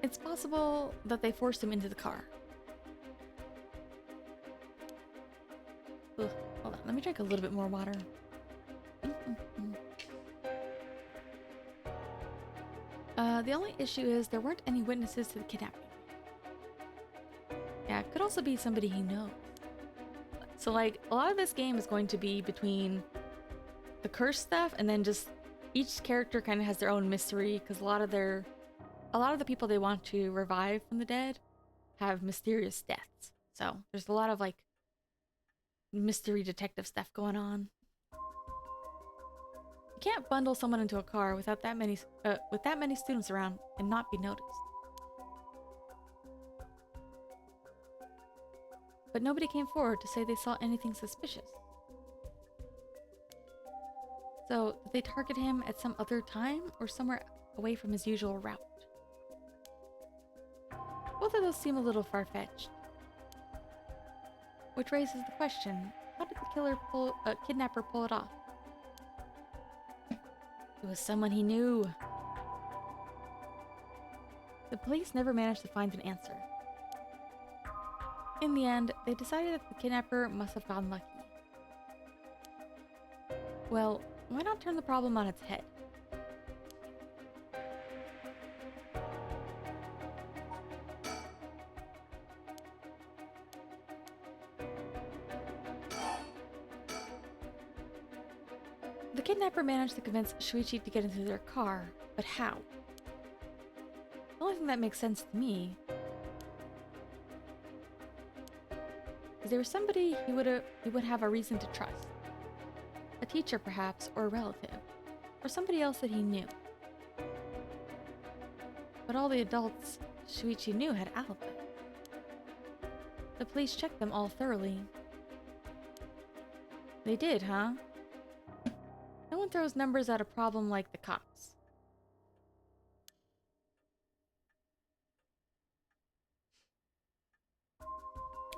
It's possible that they forced him into the car. Ugh, hold on, let me drink a little bit more water. The only issue is there weren't any witnesses to the kidnapping. Yeah, it could also be somebody he knows. So, like, a lot of this game is going to be between the curse stuff and then just each character kind of has their own mystery, because a lot of the people they want to revive from the dead have mysterious deaths. So there's a lot of, like, mystery detective stuff going on. You can't bundle someone into a car without that many students around and not be noticed. But nobody came forward to say they saw anything suspicious. So, did they target him at some other time or somewhere away from his usual route? Both of those seem a little far-fetched. Which raises the question, how did the kidnapper pull it off? It was someone he knew. The police never managed to find an answer. In the end, they decided that the kidnapper must have gotten lucky. Well, why not turn the problem on its head? The kidnapper managed to convince Shuichi to get into their car, but how? The only thing that makes sense to me is there was somebody he would have a reason to trust. A teacher, perhaps, or a relative, or somebody else that he knew. But all the adults Shuichi knew had alibis. The police checked them all thoroughly. They did, huh? No one throws numbers at a problem like the cops.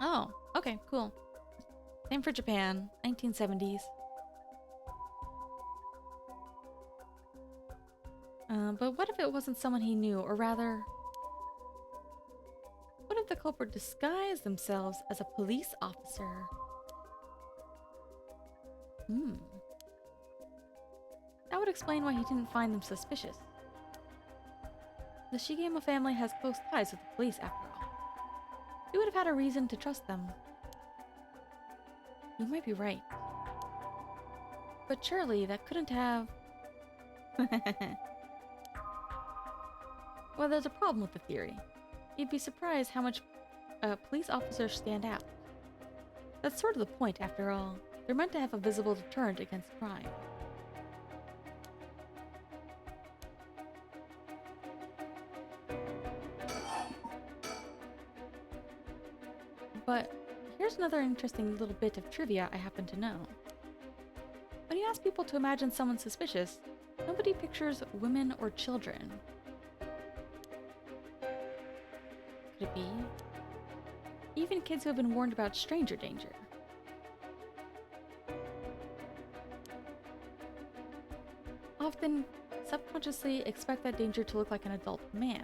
Oh, okay, cool. Same for Japan, 1970s. But what if it wasn't someone he knew, or rather... What if the culprit disguised themselves as a police officer? That would explain why he didn't find them suspicious. The Shigemo family has close ties with the police, after all. He would have had a reason to trust them. You might be right. But surely that couldn't have... Well, there's a problem with the theory. You'd be surprised how much police officers stand out. That's sort of the point, after all. They're meant to have a visible deterrent against crime. But here's another interesting little bit of trivia I happen to know. When you ask people to imagine someone suspicious, nobody pictures women or children. Could it be? Even kids who have been warned about stranger danger. Often, subconsciously expect that danger to look like an adult man.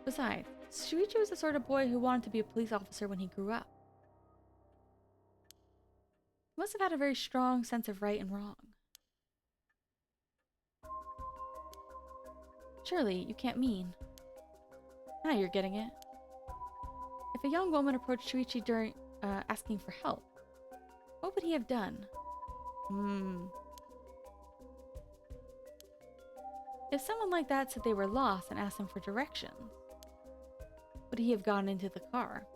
Besides, Shuichi was the sort of boy who wanted to be a police officer when he grew up. He must have had a very strong sense of right and wrong. Surely, you can't mean. Now you're getting it. If a young woman approached Shuichi during asking for help, what would he have done? If someone like that said they were lost and asked him for directions, would he have gotten into the car?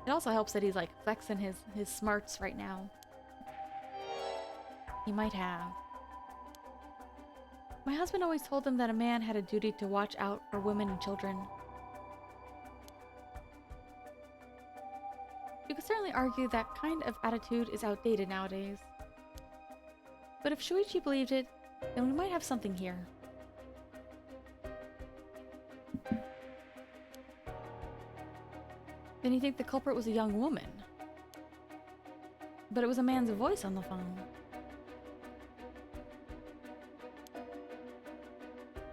It also helps that he's like flexing his smarts right now. He might have. My husband always told him that a man had a duty to watch out for women and children. You could certainly argue that kind of attitude is outdated nowadays. But if Shuichi believed it, then we might have something here. Then you think the culprit was a young woman. But it was a man's voice on the phone.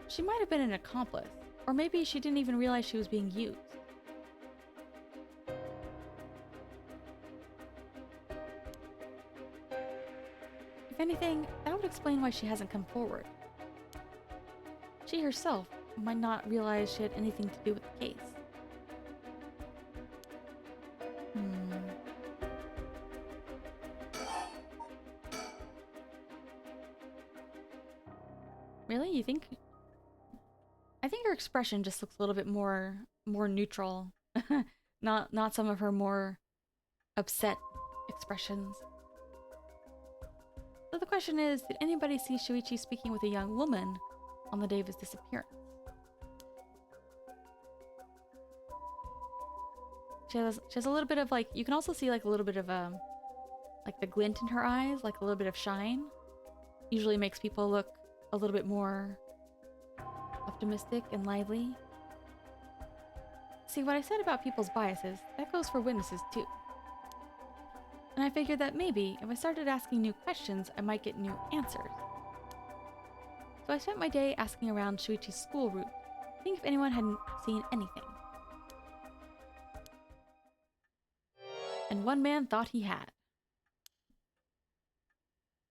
She might have been an accomplice, or maybe she didn't even realize she was being used. If anything, that would explain why she hasn't come forward. She herself might not realize she had anything to do with the case. Really? You think? I think her expression just looks a little bit more neutral. not some of her more upset expressions. So the question is, did anybody see Shuichi speaking with a young woman on the day of his disappearance? She has a little bit of like, you can also see like a little bit of like the glint in her eyes, like a little bit of shine. Usually makes people look a little bit more optimistic and lively. See, what I said about people's biases, that goes for witnesses too. And I figured that maybe if I started asking new questions, I might get new answers. So I spent my day asking around Shuichi's school route, seeing if anyone had seen anything. And one man thought he had.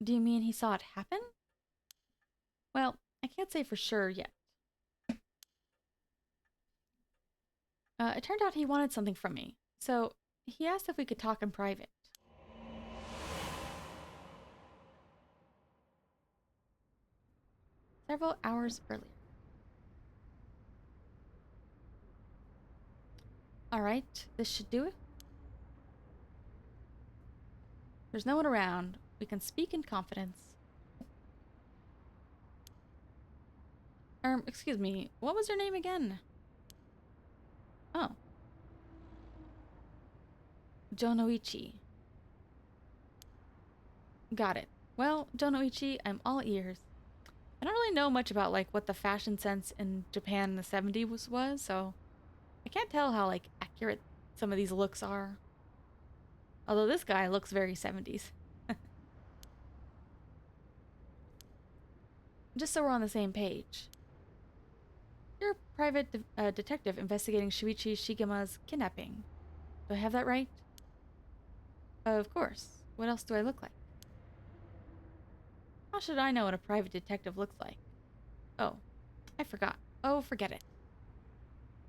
Do you mean he saw it happen? Well, I can't say for sure yet. It turned out he wanted something from me, so he asked if we could talk in private. Several hours earlier. Alright, this should do it. There's no one around. We can speak in confidence. Excuse me, what was your name again? Oh. Jonoichi. Got it. Well, Jonoichi, I'm all ears. I don't really know much about like what the fashion sense in Japan in the 70s was, so I can't tell how like accurate some of these looks are. Although this guy looks very 70s. Just so we're on the same page. You're a private detective investigating Shuichi Shigema's kidnapping. Do I have that right? Of course. What else do I look like? How should I know what a private detective looks like? Oh, I forgot. Oh, forget it.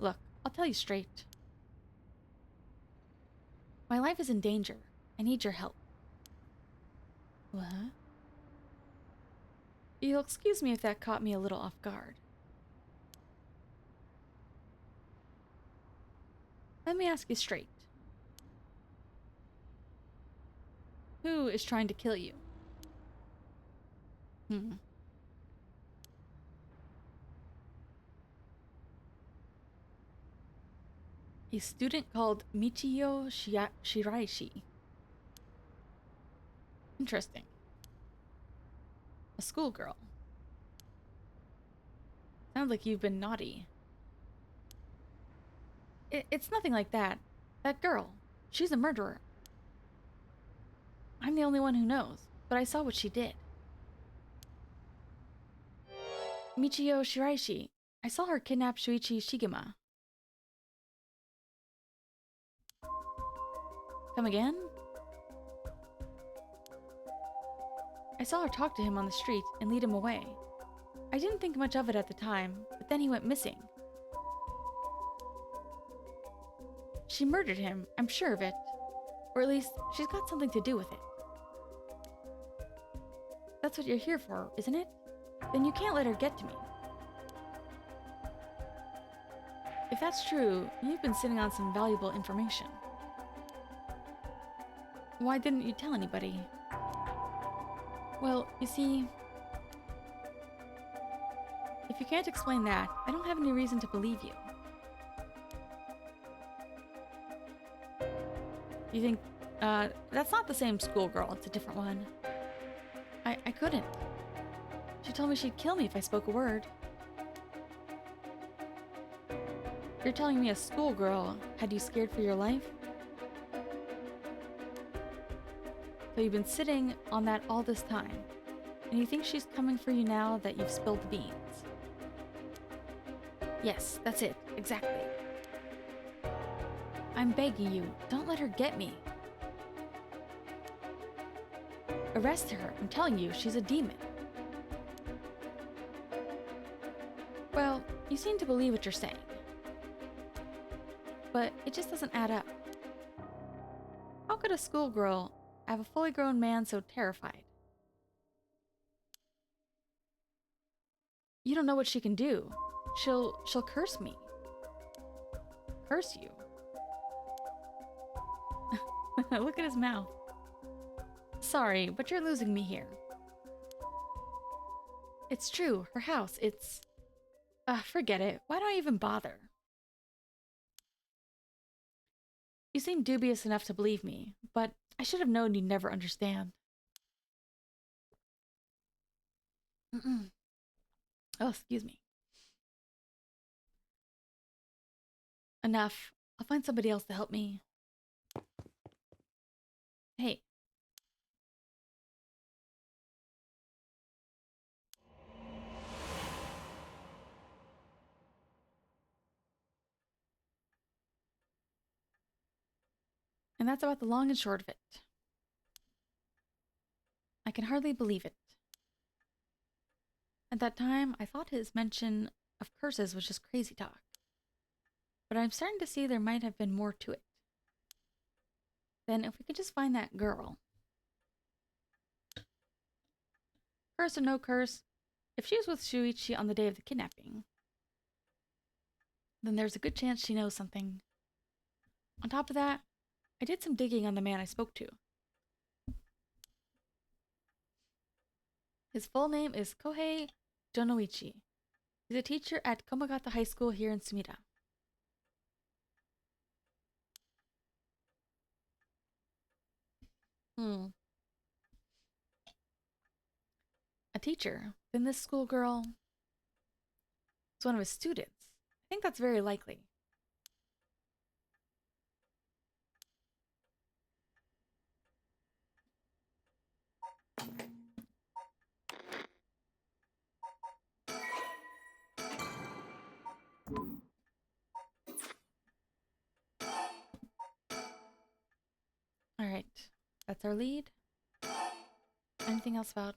Look, I'll tell you straight. My life is in danger. I need your help. What? You'll excuse me if that caught me a little off guard. Let me ask you straight. Who is trying to kill you? A student called Michiyo Shiraishi. Interesting. A schoolgirl. Sounds like you've been naughty. It's nothing like that. That girl, she's a murderer. I'm the only one who knows, but I saw what she did. Michiyo Shiraishi, I saw her kidnap Shuichi Shigema. Come again? I saw her talk to him on the street and lead him away. I didn't think much of it at the time, but then he went missing. She murdered him, I'm sure of it. Or at least, she's got something to do with it. That's what you're here for, isn't it? Then you can't let her get to me. If that's true, you've been sitting on some valuable information. Why didn't you tell anybody? Well, you see, if you can't explain that, I don't have any reason to believe you. You think, that's not the same schoolgirl, it's a different one. I couldn't. She told me she'd kill me if I spoke a word. You're telling me a schoolgirl had you scared for your life? So you've been sitting on that all this time, and you think she's coming for you now that you've spilled the beans? Yes, that's it, exactly. I'm begging you, don't let her get me. Arrest her, I'm telling you, she's a demon. Well, you seem to believe what you're saying. But it just doesn't add up. How could a schoolgirl have a fully grown man so terrified? You don't know what she can do. She'll curse me. Curse you. Look at his mouth. Sorry, but you're losing me here. It's true, her house, it's... forget it. Why do I even bother? You seem dubious enough to believe me, but I should have known you'd never understand. Oh, excuse me. Enough. I'll find somebody else to help me. Hey. And that's about the long and short of it. I can hardly believe it. At that time, I thought his mention of curses was just crazy talk. But I'm starting to see there might have been more to it. Then if we could just find that girl. Curse or no curse, if she was with Shuichi on the day of the kidnapping, then there's a good chance she knows something. On top of that, I did some digging on the man I spoke to. His full name is Kohei Jonoichi. He's a teacher at Komagata High School here in Sumida. A teacher? Then this schoolgirl is one of his students. I think that's very likely. Alright, that's our lead. Anything else about...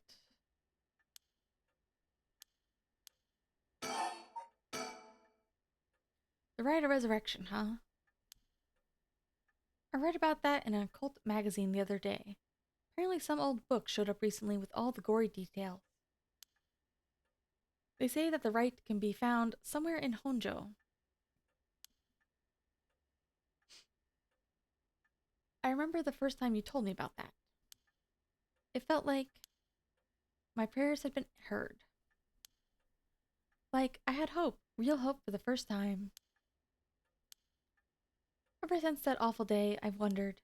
The Rite of Resurrection, huh? I read about that in a cult magazine the other day. Apparently some old book showed up recently with all the gory details. They say that the rite can be found somewhere in Honjo. I remember the first time you told me about that. It felt like my prayers had been heard. Like I had hope, real hope for the first time. Ever since that awful day, I've wondered,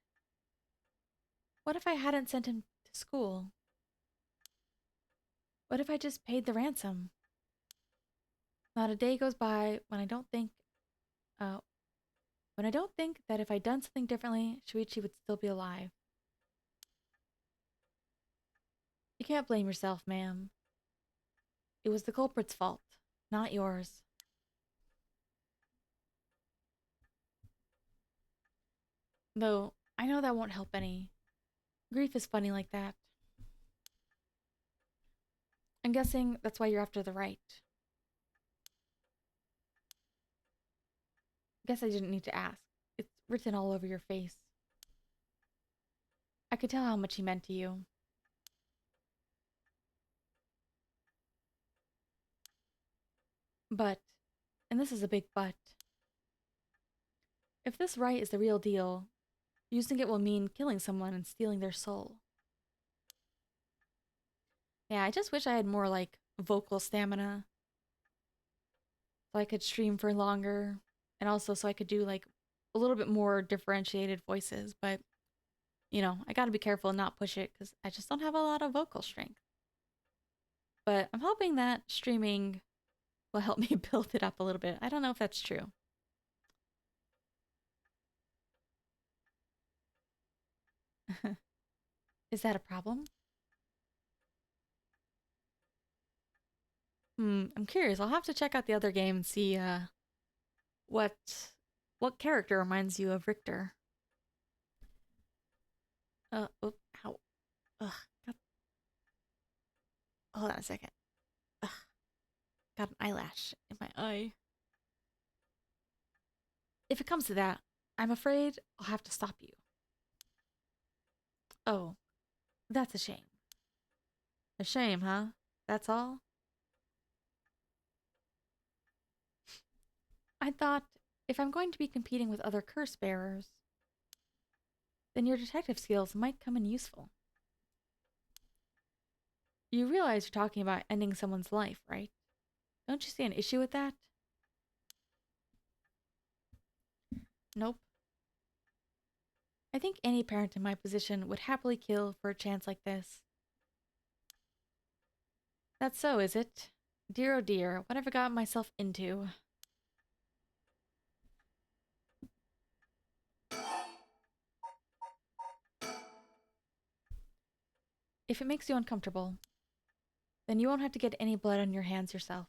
what if I hadn't sent him to school? What if I just paid the ransom? Not a day goes by when I don't think that if I'd done something differently, Shuichi would still be alive. You can't blame yourself, ma'am. It was the culprit's fault, not yours. Though, I know that won't help any. Grief is funny like that. I'm guessing that's why you're after the right. Guess I didn't need to ask. It's written all over your face. I could tell how much he meant to you. But, and this is a big but, if this right is the real deal, using it will mean killing someone and stealing their soul. Yeah, I just wish I had more, like, vocal stamina. So I could stream for longer. And also so I could do, like, a little bit more differentiated voices. But, you know, I gotta be careful and not push it because I just don't have a lot of vocal strength. But I'm hoping that streaming will help me build it up a little bit. I don't know if that's true. Is that a problem? I'm curious. I'll have to check out the other game and see what what character reminds you of Richter. Oh, how? Ugh, got, hold on a second. Ugh, got an eyelash in my eye. If it comes to that, I'm afraid I'll have to stop you. Oh, that's a shame. A shame, huh? That's all? I thought if I'm going to be competing with other curse bearers, then your detective skills might come in useful. You realize you're talking about ending someone's life, right? Don't you see an issue with that? Nope. I think any parent in my position would happily kill for a chance like this. That's so, is it? Dear oh dear, what have I got myself into? If it makes you uncomfortable, then you won't have to get any blood on your hands yourself.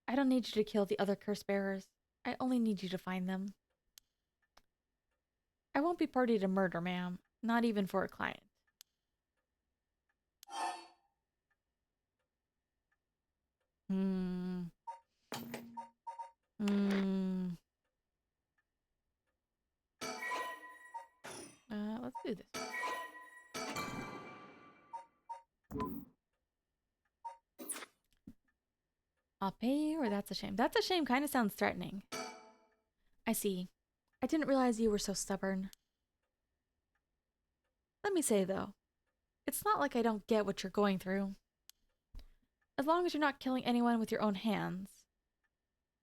I don't need you to kill the other curse bearers. I only need you to find them. I won't be party to murder, ma'am. Not even for a client. Hmm. Hmm. Let's do this. I'll pay you, or that's a shame. That's a shame kind of sounds threatening. I see. I didn't realize you were so stubborn. Let me say, though, it's not like I don't get what you're going through. As long as you're not killing anyone with your own hands,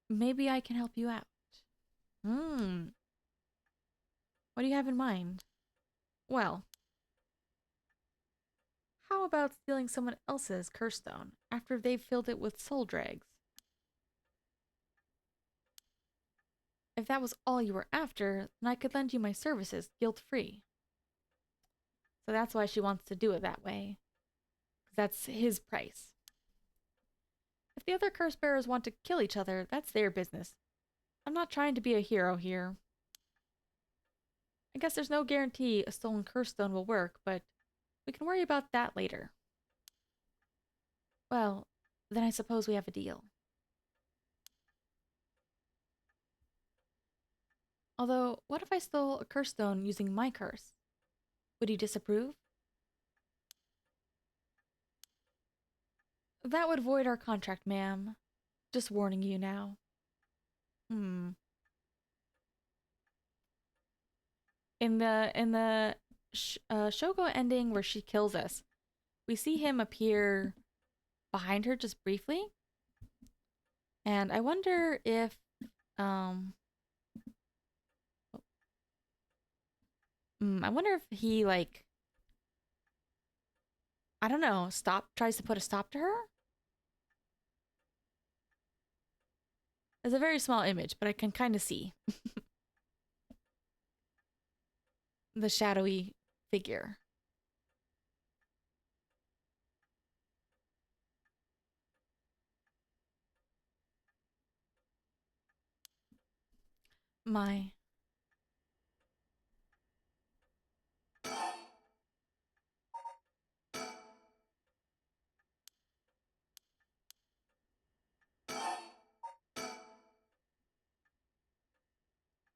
maybe I can help you out. Hmm. What do you have in mind? Well, how about stealing someone else's curse stone after they've filled it with soul dregs? If that was all you were after, then I could lend you my services guilt-free. So that's why she wants to do it that way. That's his price. If the other curse bearers want to kill each other, that's their business. I'm not trying to be a hero here. I guess there's no guarantee a stolen curse stone will work, but we can worry about that later. Well, then I suppose we have a deal. Although, what if I stole a curse stone using my curse? Would you disapprove? That would void our contract, ma'am. Just warning you now. Hmm. In the Shogo ending where she kills us, we see him appear behind her just briefly, and I wonder if I wonder if he like I don't know tries to put a stop to her. It's a very small image, but I can kind of see the shadowy figure. My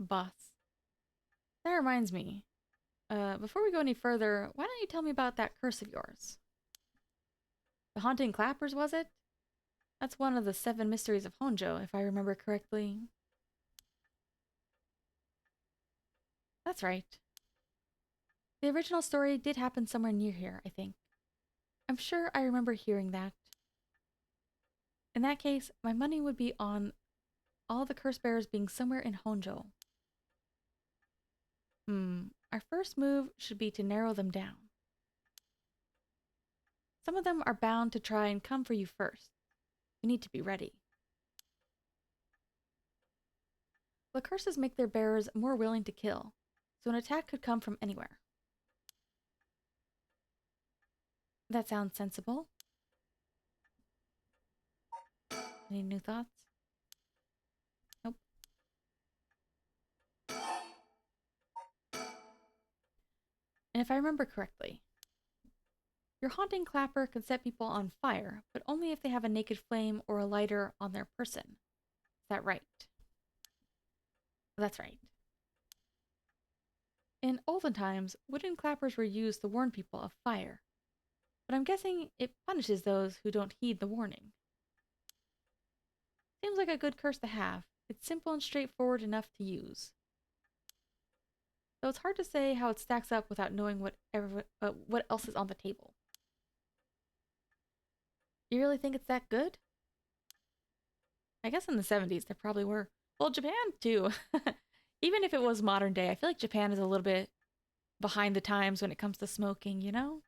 Boss. That reminds me. Before we go any further, why don't you tell me about that curse of yours? The haunting clappers, was it? That's one of the 7 mysteries of Honjo, if I remember correctly. That's right. The original story did happen somewhere near here, I think. I'm sure I remember hearing that. In that case, my money would be on all the curse bearers being somewhere in Honjo. Our first move should be to narrow them down. Some of them are bound to try and come for you first. You need to be ready. The curses make their bearers more willing to kill, so an attack could come from anywhere. That sounds sensible. Any new thoughts? Nope. And if I remember correctly, your haunting clapper can set people on fire, but only if they have a naked flame or a lighter on their person. Is that right? That's right. In olden times, wooden clappers were used to warn people of fire, but I'm guessing it punishes those who don't heed the warning. Seems like a good curse to have. It's simple and straightforward enough to use. Though it's hard to say how it stacks up without knowing what else is on the table. You really think it's that good? I guess in the 70s there probably were. Well, Japan too. Even if it was modern day, I feel like Japan is a little bit behind the times when it comes to smoking, you know?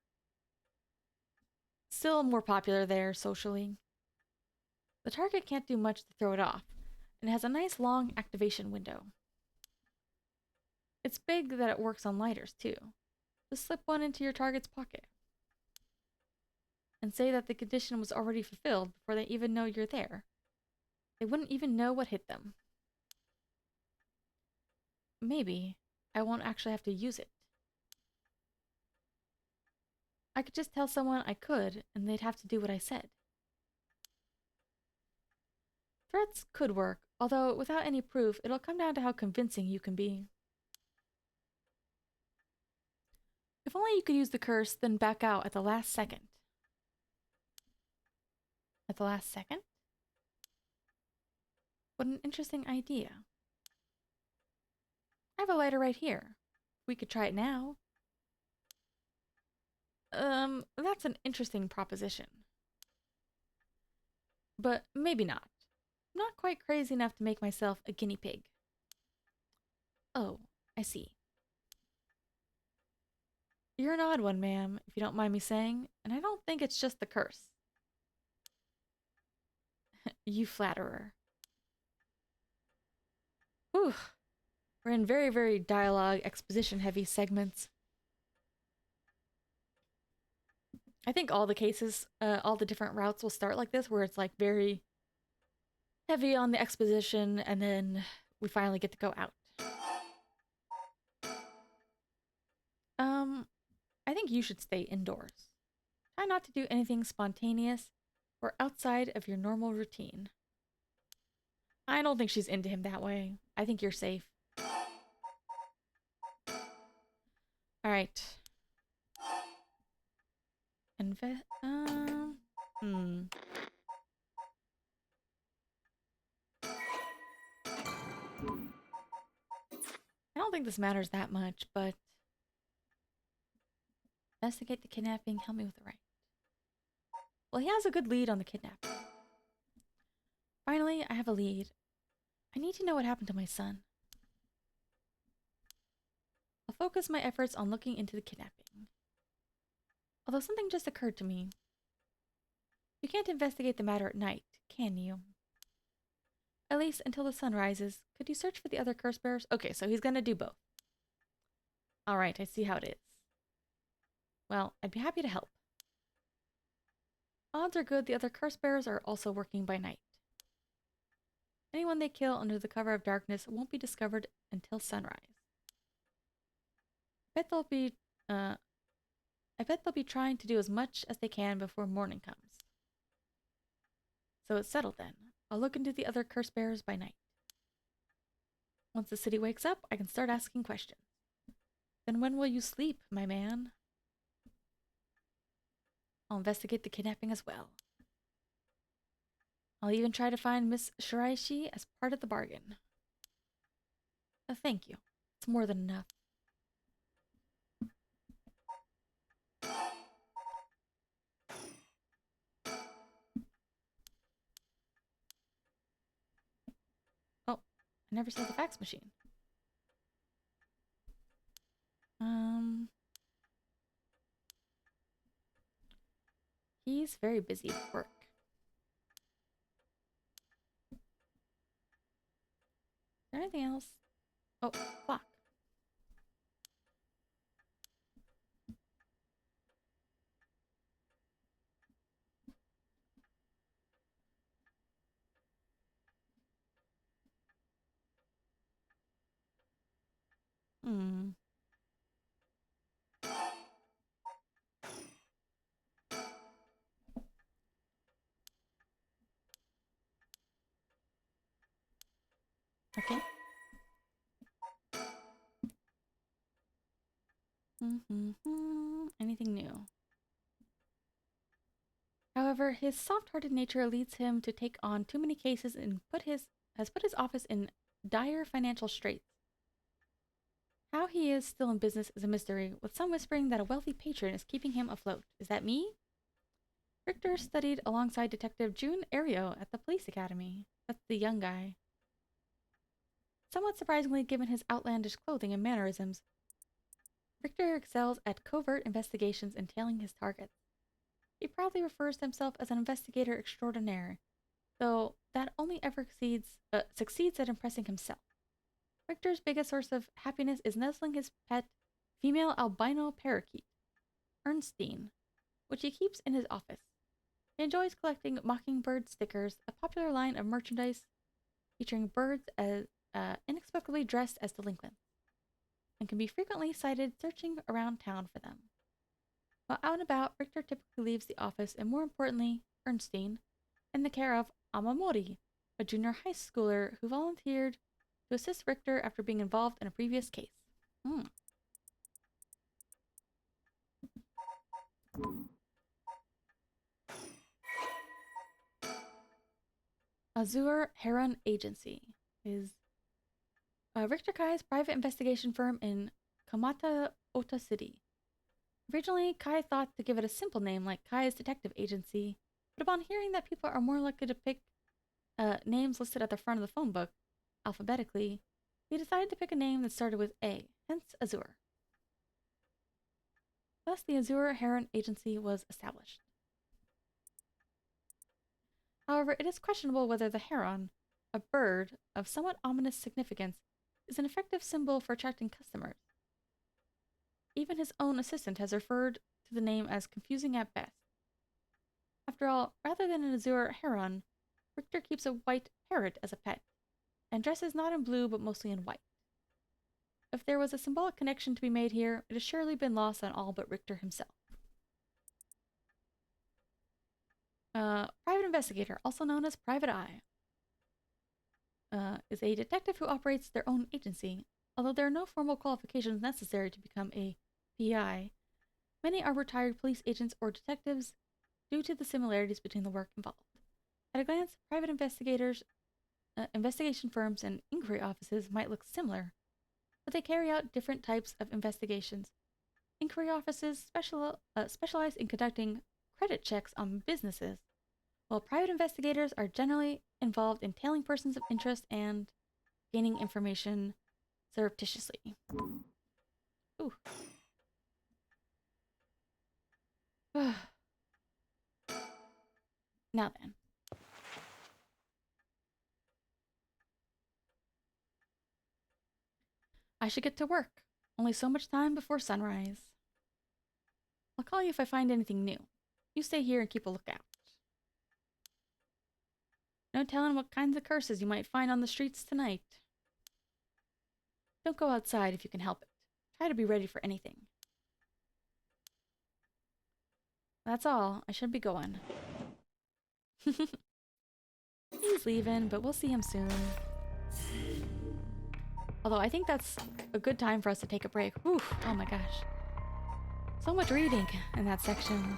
Still more popular there socially. The target can't do much to throw it off, and it has a nice long activation window. It's big that it works on lighters too. Just slip one into your target's pocket. And say that the condition was already fulfilled before they even know you're there. They wouldn't even know what hit them. Maybe I won't actually have to use it. I could just tell someone I could, and they'd have to do what I said. Threats could work, although without any proof, it'll come down to how convincing you can be. If only you could use the curse, then back out at the last second. At the last second? What an interesting idea. I have a lighter right here. We could try it now. That's an interesting proposition. But maybe not. I'm not quite crazy enough to make myself a guinea pig. Oh, I see. You're an odd one, ma'am, if you don't mind me saying, and I don't think it's just the curse. You flatterer. Whew. We're in very, very dialogue, exposition-heavy segments. I think all the cases, all the different routes will start like this, where it's like very heavy on the exposition, and then we finally get to go out. I think you should stay indoors. Try not to do anything spontaneous or outside of your normal routine. I don't think she's into him that way. I think you're safe. Alright. I don't think this matters that much, but investigate the kidnapping, help me with the right. Well, he has a good lead on the kidnapping. Finally, I have a lead. I need to know what happened to my son. I'll focus my efforts on looking into the kidnapping. Although something just occurred to me. You can't investigate the matter at night, can you? At least until the sun rises. Could you search for the other curse bearers? Okay, so he's gonna do both. Alright, I see how it is. Well, I'd be happy to help. Odds are good the other curse bearers are also working by night. Anyone they kill under the cover of darkness won't be discovered until sunrise. I bet they'll be trying to do as much as they can before morning comes. So it's settled then. I'll look into the other curse bearers by night. Once the city wakes up, I can start asking questions. Then when will you sleep, my man? I'll investigate the kidnapping as well. I'll even try to find Miss Shiraishi as part of the bargain. Thank you. It's more than enough. Oh, I never saw the fax machine. He's very busy at work. Is there anything else? Oh, clock. Hmm. Okay. Anything new? However, his soft-hearted nature leads him to take on too many cases and has put his office in dire financial straits. How he is still in business is a mystery, with some whispering that a wealthy patron is keeping him afloat. Is that me? Richter studied alongside Detective June Ario at the police academy. That's the young guy. Somewhat surprisingly, given his outlandish clothing and mannerisms, Richter excels at covert investigations entailing his targets. He proudly refers to himself as an investigator extraordinaire, though that only ever succeeds at impressing himself. Richter's biggest source of happiness is nuzzling his pet, female albino parakeet, Ernstine, which he keeps in his office. He enjoys collecting mockingbird stickers, a popular line of merchandise featuring birds as inexplicably dressed as delinquents, and can be frequently sighted searching around town for them. While out and about, Richter typically leaves the office and, more importantly, Ernstine, in the care of Amamori, a junior high schooler who volunteered to assist Richter after being involved in a previous case. Azure Heron Agency is Richter Kai's private investigation firm in Kamata Ota City. Originally, Kai thought to give it a simple name like Kai's Detective Agency, but upon hearing that people are more likely to pick names listed at the front of the phone book, alphabetically, he decided to pick a name that started with A, hence Azure. Thus, the Azure Heron Agency was established. However, it is questionable whether the heron, a bird of somewhat ominous significance, is an effective symbol for attracting customers. Even his own assistant has referred to the name as confusing at best. After all, rather than an azure heron, Richter keeps a white parrot as a pet, and dresses not in blue but mostly in white. If there was a symbolic connection to be made here, it has surely been lost on all but Richter himself. Private investigator, also known as Private Eye, is a detective who operates their own agency. Although there are no formal qualifications necessary to become a PI, many are retired police agents or detectives due to the similarities between the work involved. At a glance, private investigators, investigation firms, and inquiry offices might look similar, but they carry out different types of investigations. Inquiry offices specialize in conducting credit checks on businesses, while private investigators are generally involved in tailing persons of interest and gaining information surreptitiously. Ooh. Now then. I should get to work. Only so much time before sunrise. I'll call you if I find anything new. You stay here and keep a lookout. No telling what kinds of curses you might find on the streets tonight. Don't go outside if you can help it. Try to be ready for anything. That's all. I should be going. He's leaving, but we'll see him soon. Although I think that's a good time for us to take a break. Whew, oh my gosh. So much reading in that section.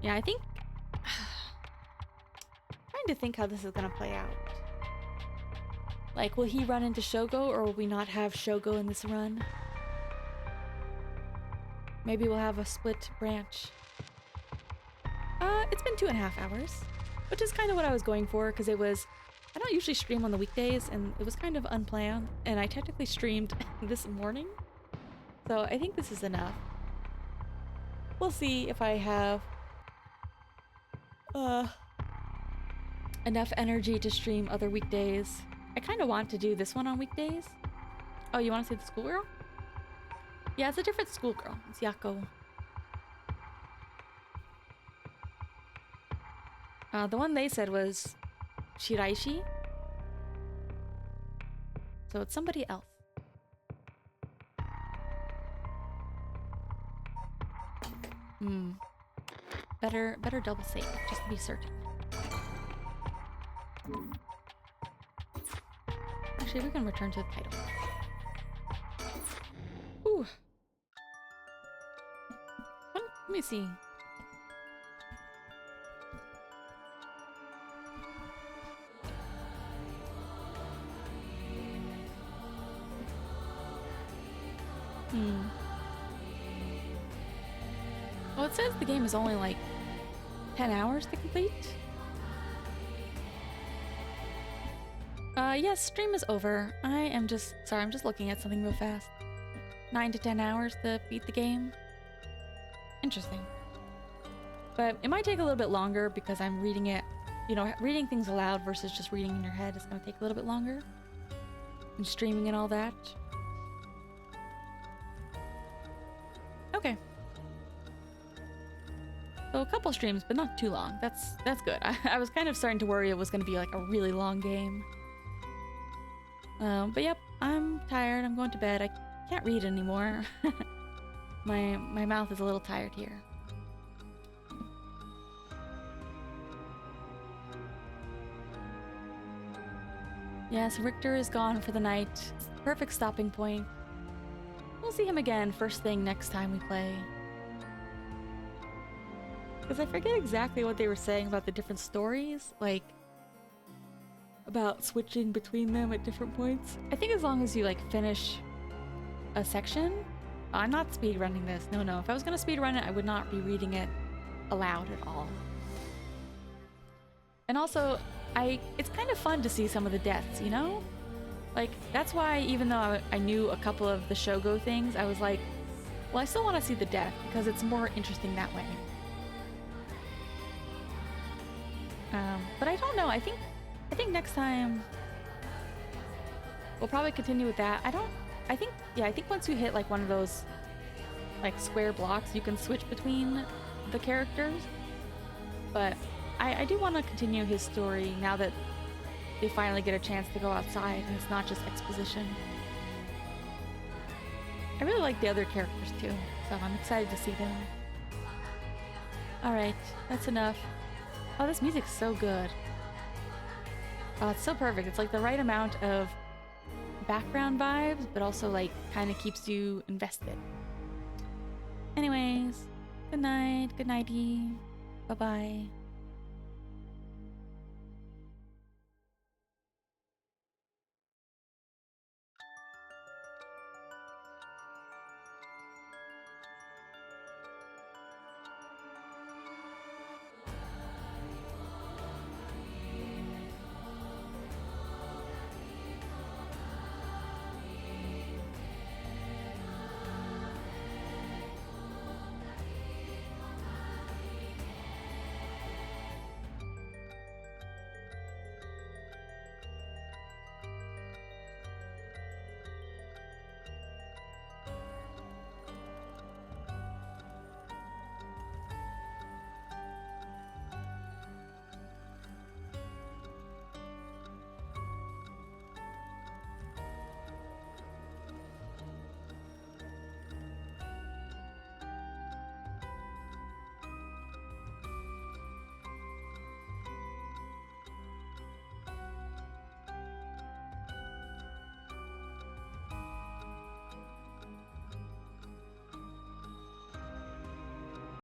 Yeah, I think... trying to think how this is gonna play out. Like, will he run into Shogo, or will we not have Shogo in this run? Maybe we'll have a split branch. It's been 2.5 hours, which is kind of what I was going for, because it was... I don't usually stream on the weekdays, and it was kind of unplanned, and I technically streamed this morning. So I think this is enough. We'll see if I have enough energy to stream other weekdays. I kind of want to do this one on weekdays. Oh, you want to see the schoolgirl? Yeah, it's a different schoolgirl. It's Yako. The one they said was Shiraishi. So it's somebody else. Better double save, just to be certain. Actually, we can return to the title. Ooh. Let me see. Well, it says the game is only like 10 hours to complete. Yes, stream is over. I'm just looking at something real fast. 9 to 10 hours to beat the game. Interesting. But it might take a little bit longer because I'm reading it, you know, reading things aloud versus just reading in your head is going to take a little bit longer. And streaming and all that. Okay. So a couple streams, but not too long. That's good. I was kind of starting to worry it was going to be like a really long game. But yep, I'm tired. I'm going to bed. I can't read anymore. My mouth is a little tired here. Yes, Richter is gone for the night. Perfect stopping point. We'll see him again first thing next time we play. Because I forget exactly what they were saying about the different stories, like about switching between them at different points. I think as long as you like finish a section, I'm not speedrunning this. No. If I was gonna speedrun it, I would not be reading it aloud at all. And also, it's kind of fun to see some of the deaths, you know? Like, that's why even though I knew a couple of the Shogo things, I was like, well, I still want to see the death because it's more interesting that way. But I don't know. I think next time we'll probably continue with that. I think once you hit like one of those like square blocks, you can switch between the characters. But I do want to continue his story now that they finally get a chance to go outside and it's not just exposition. I really like the other characters too, so I'm excited to see them. Alright, that's enough. Oh, this music's so good. Oh, it's so perfect. It's like the right amount of background vibes, but also like kind of keeps you invested. Anyways, good night, good nighty, bye-bye.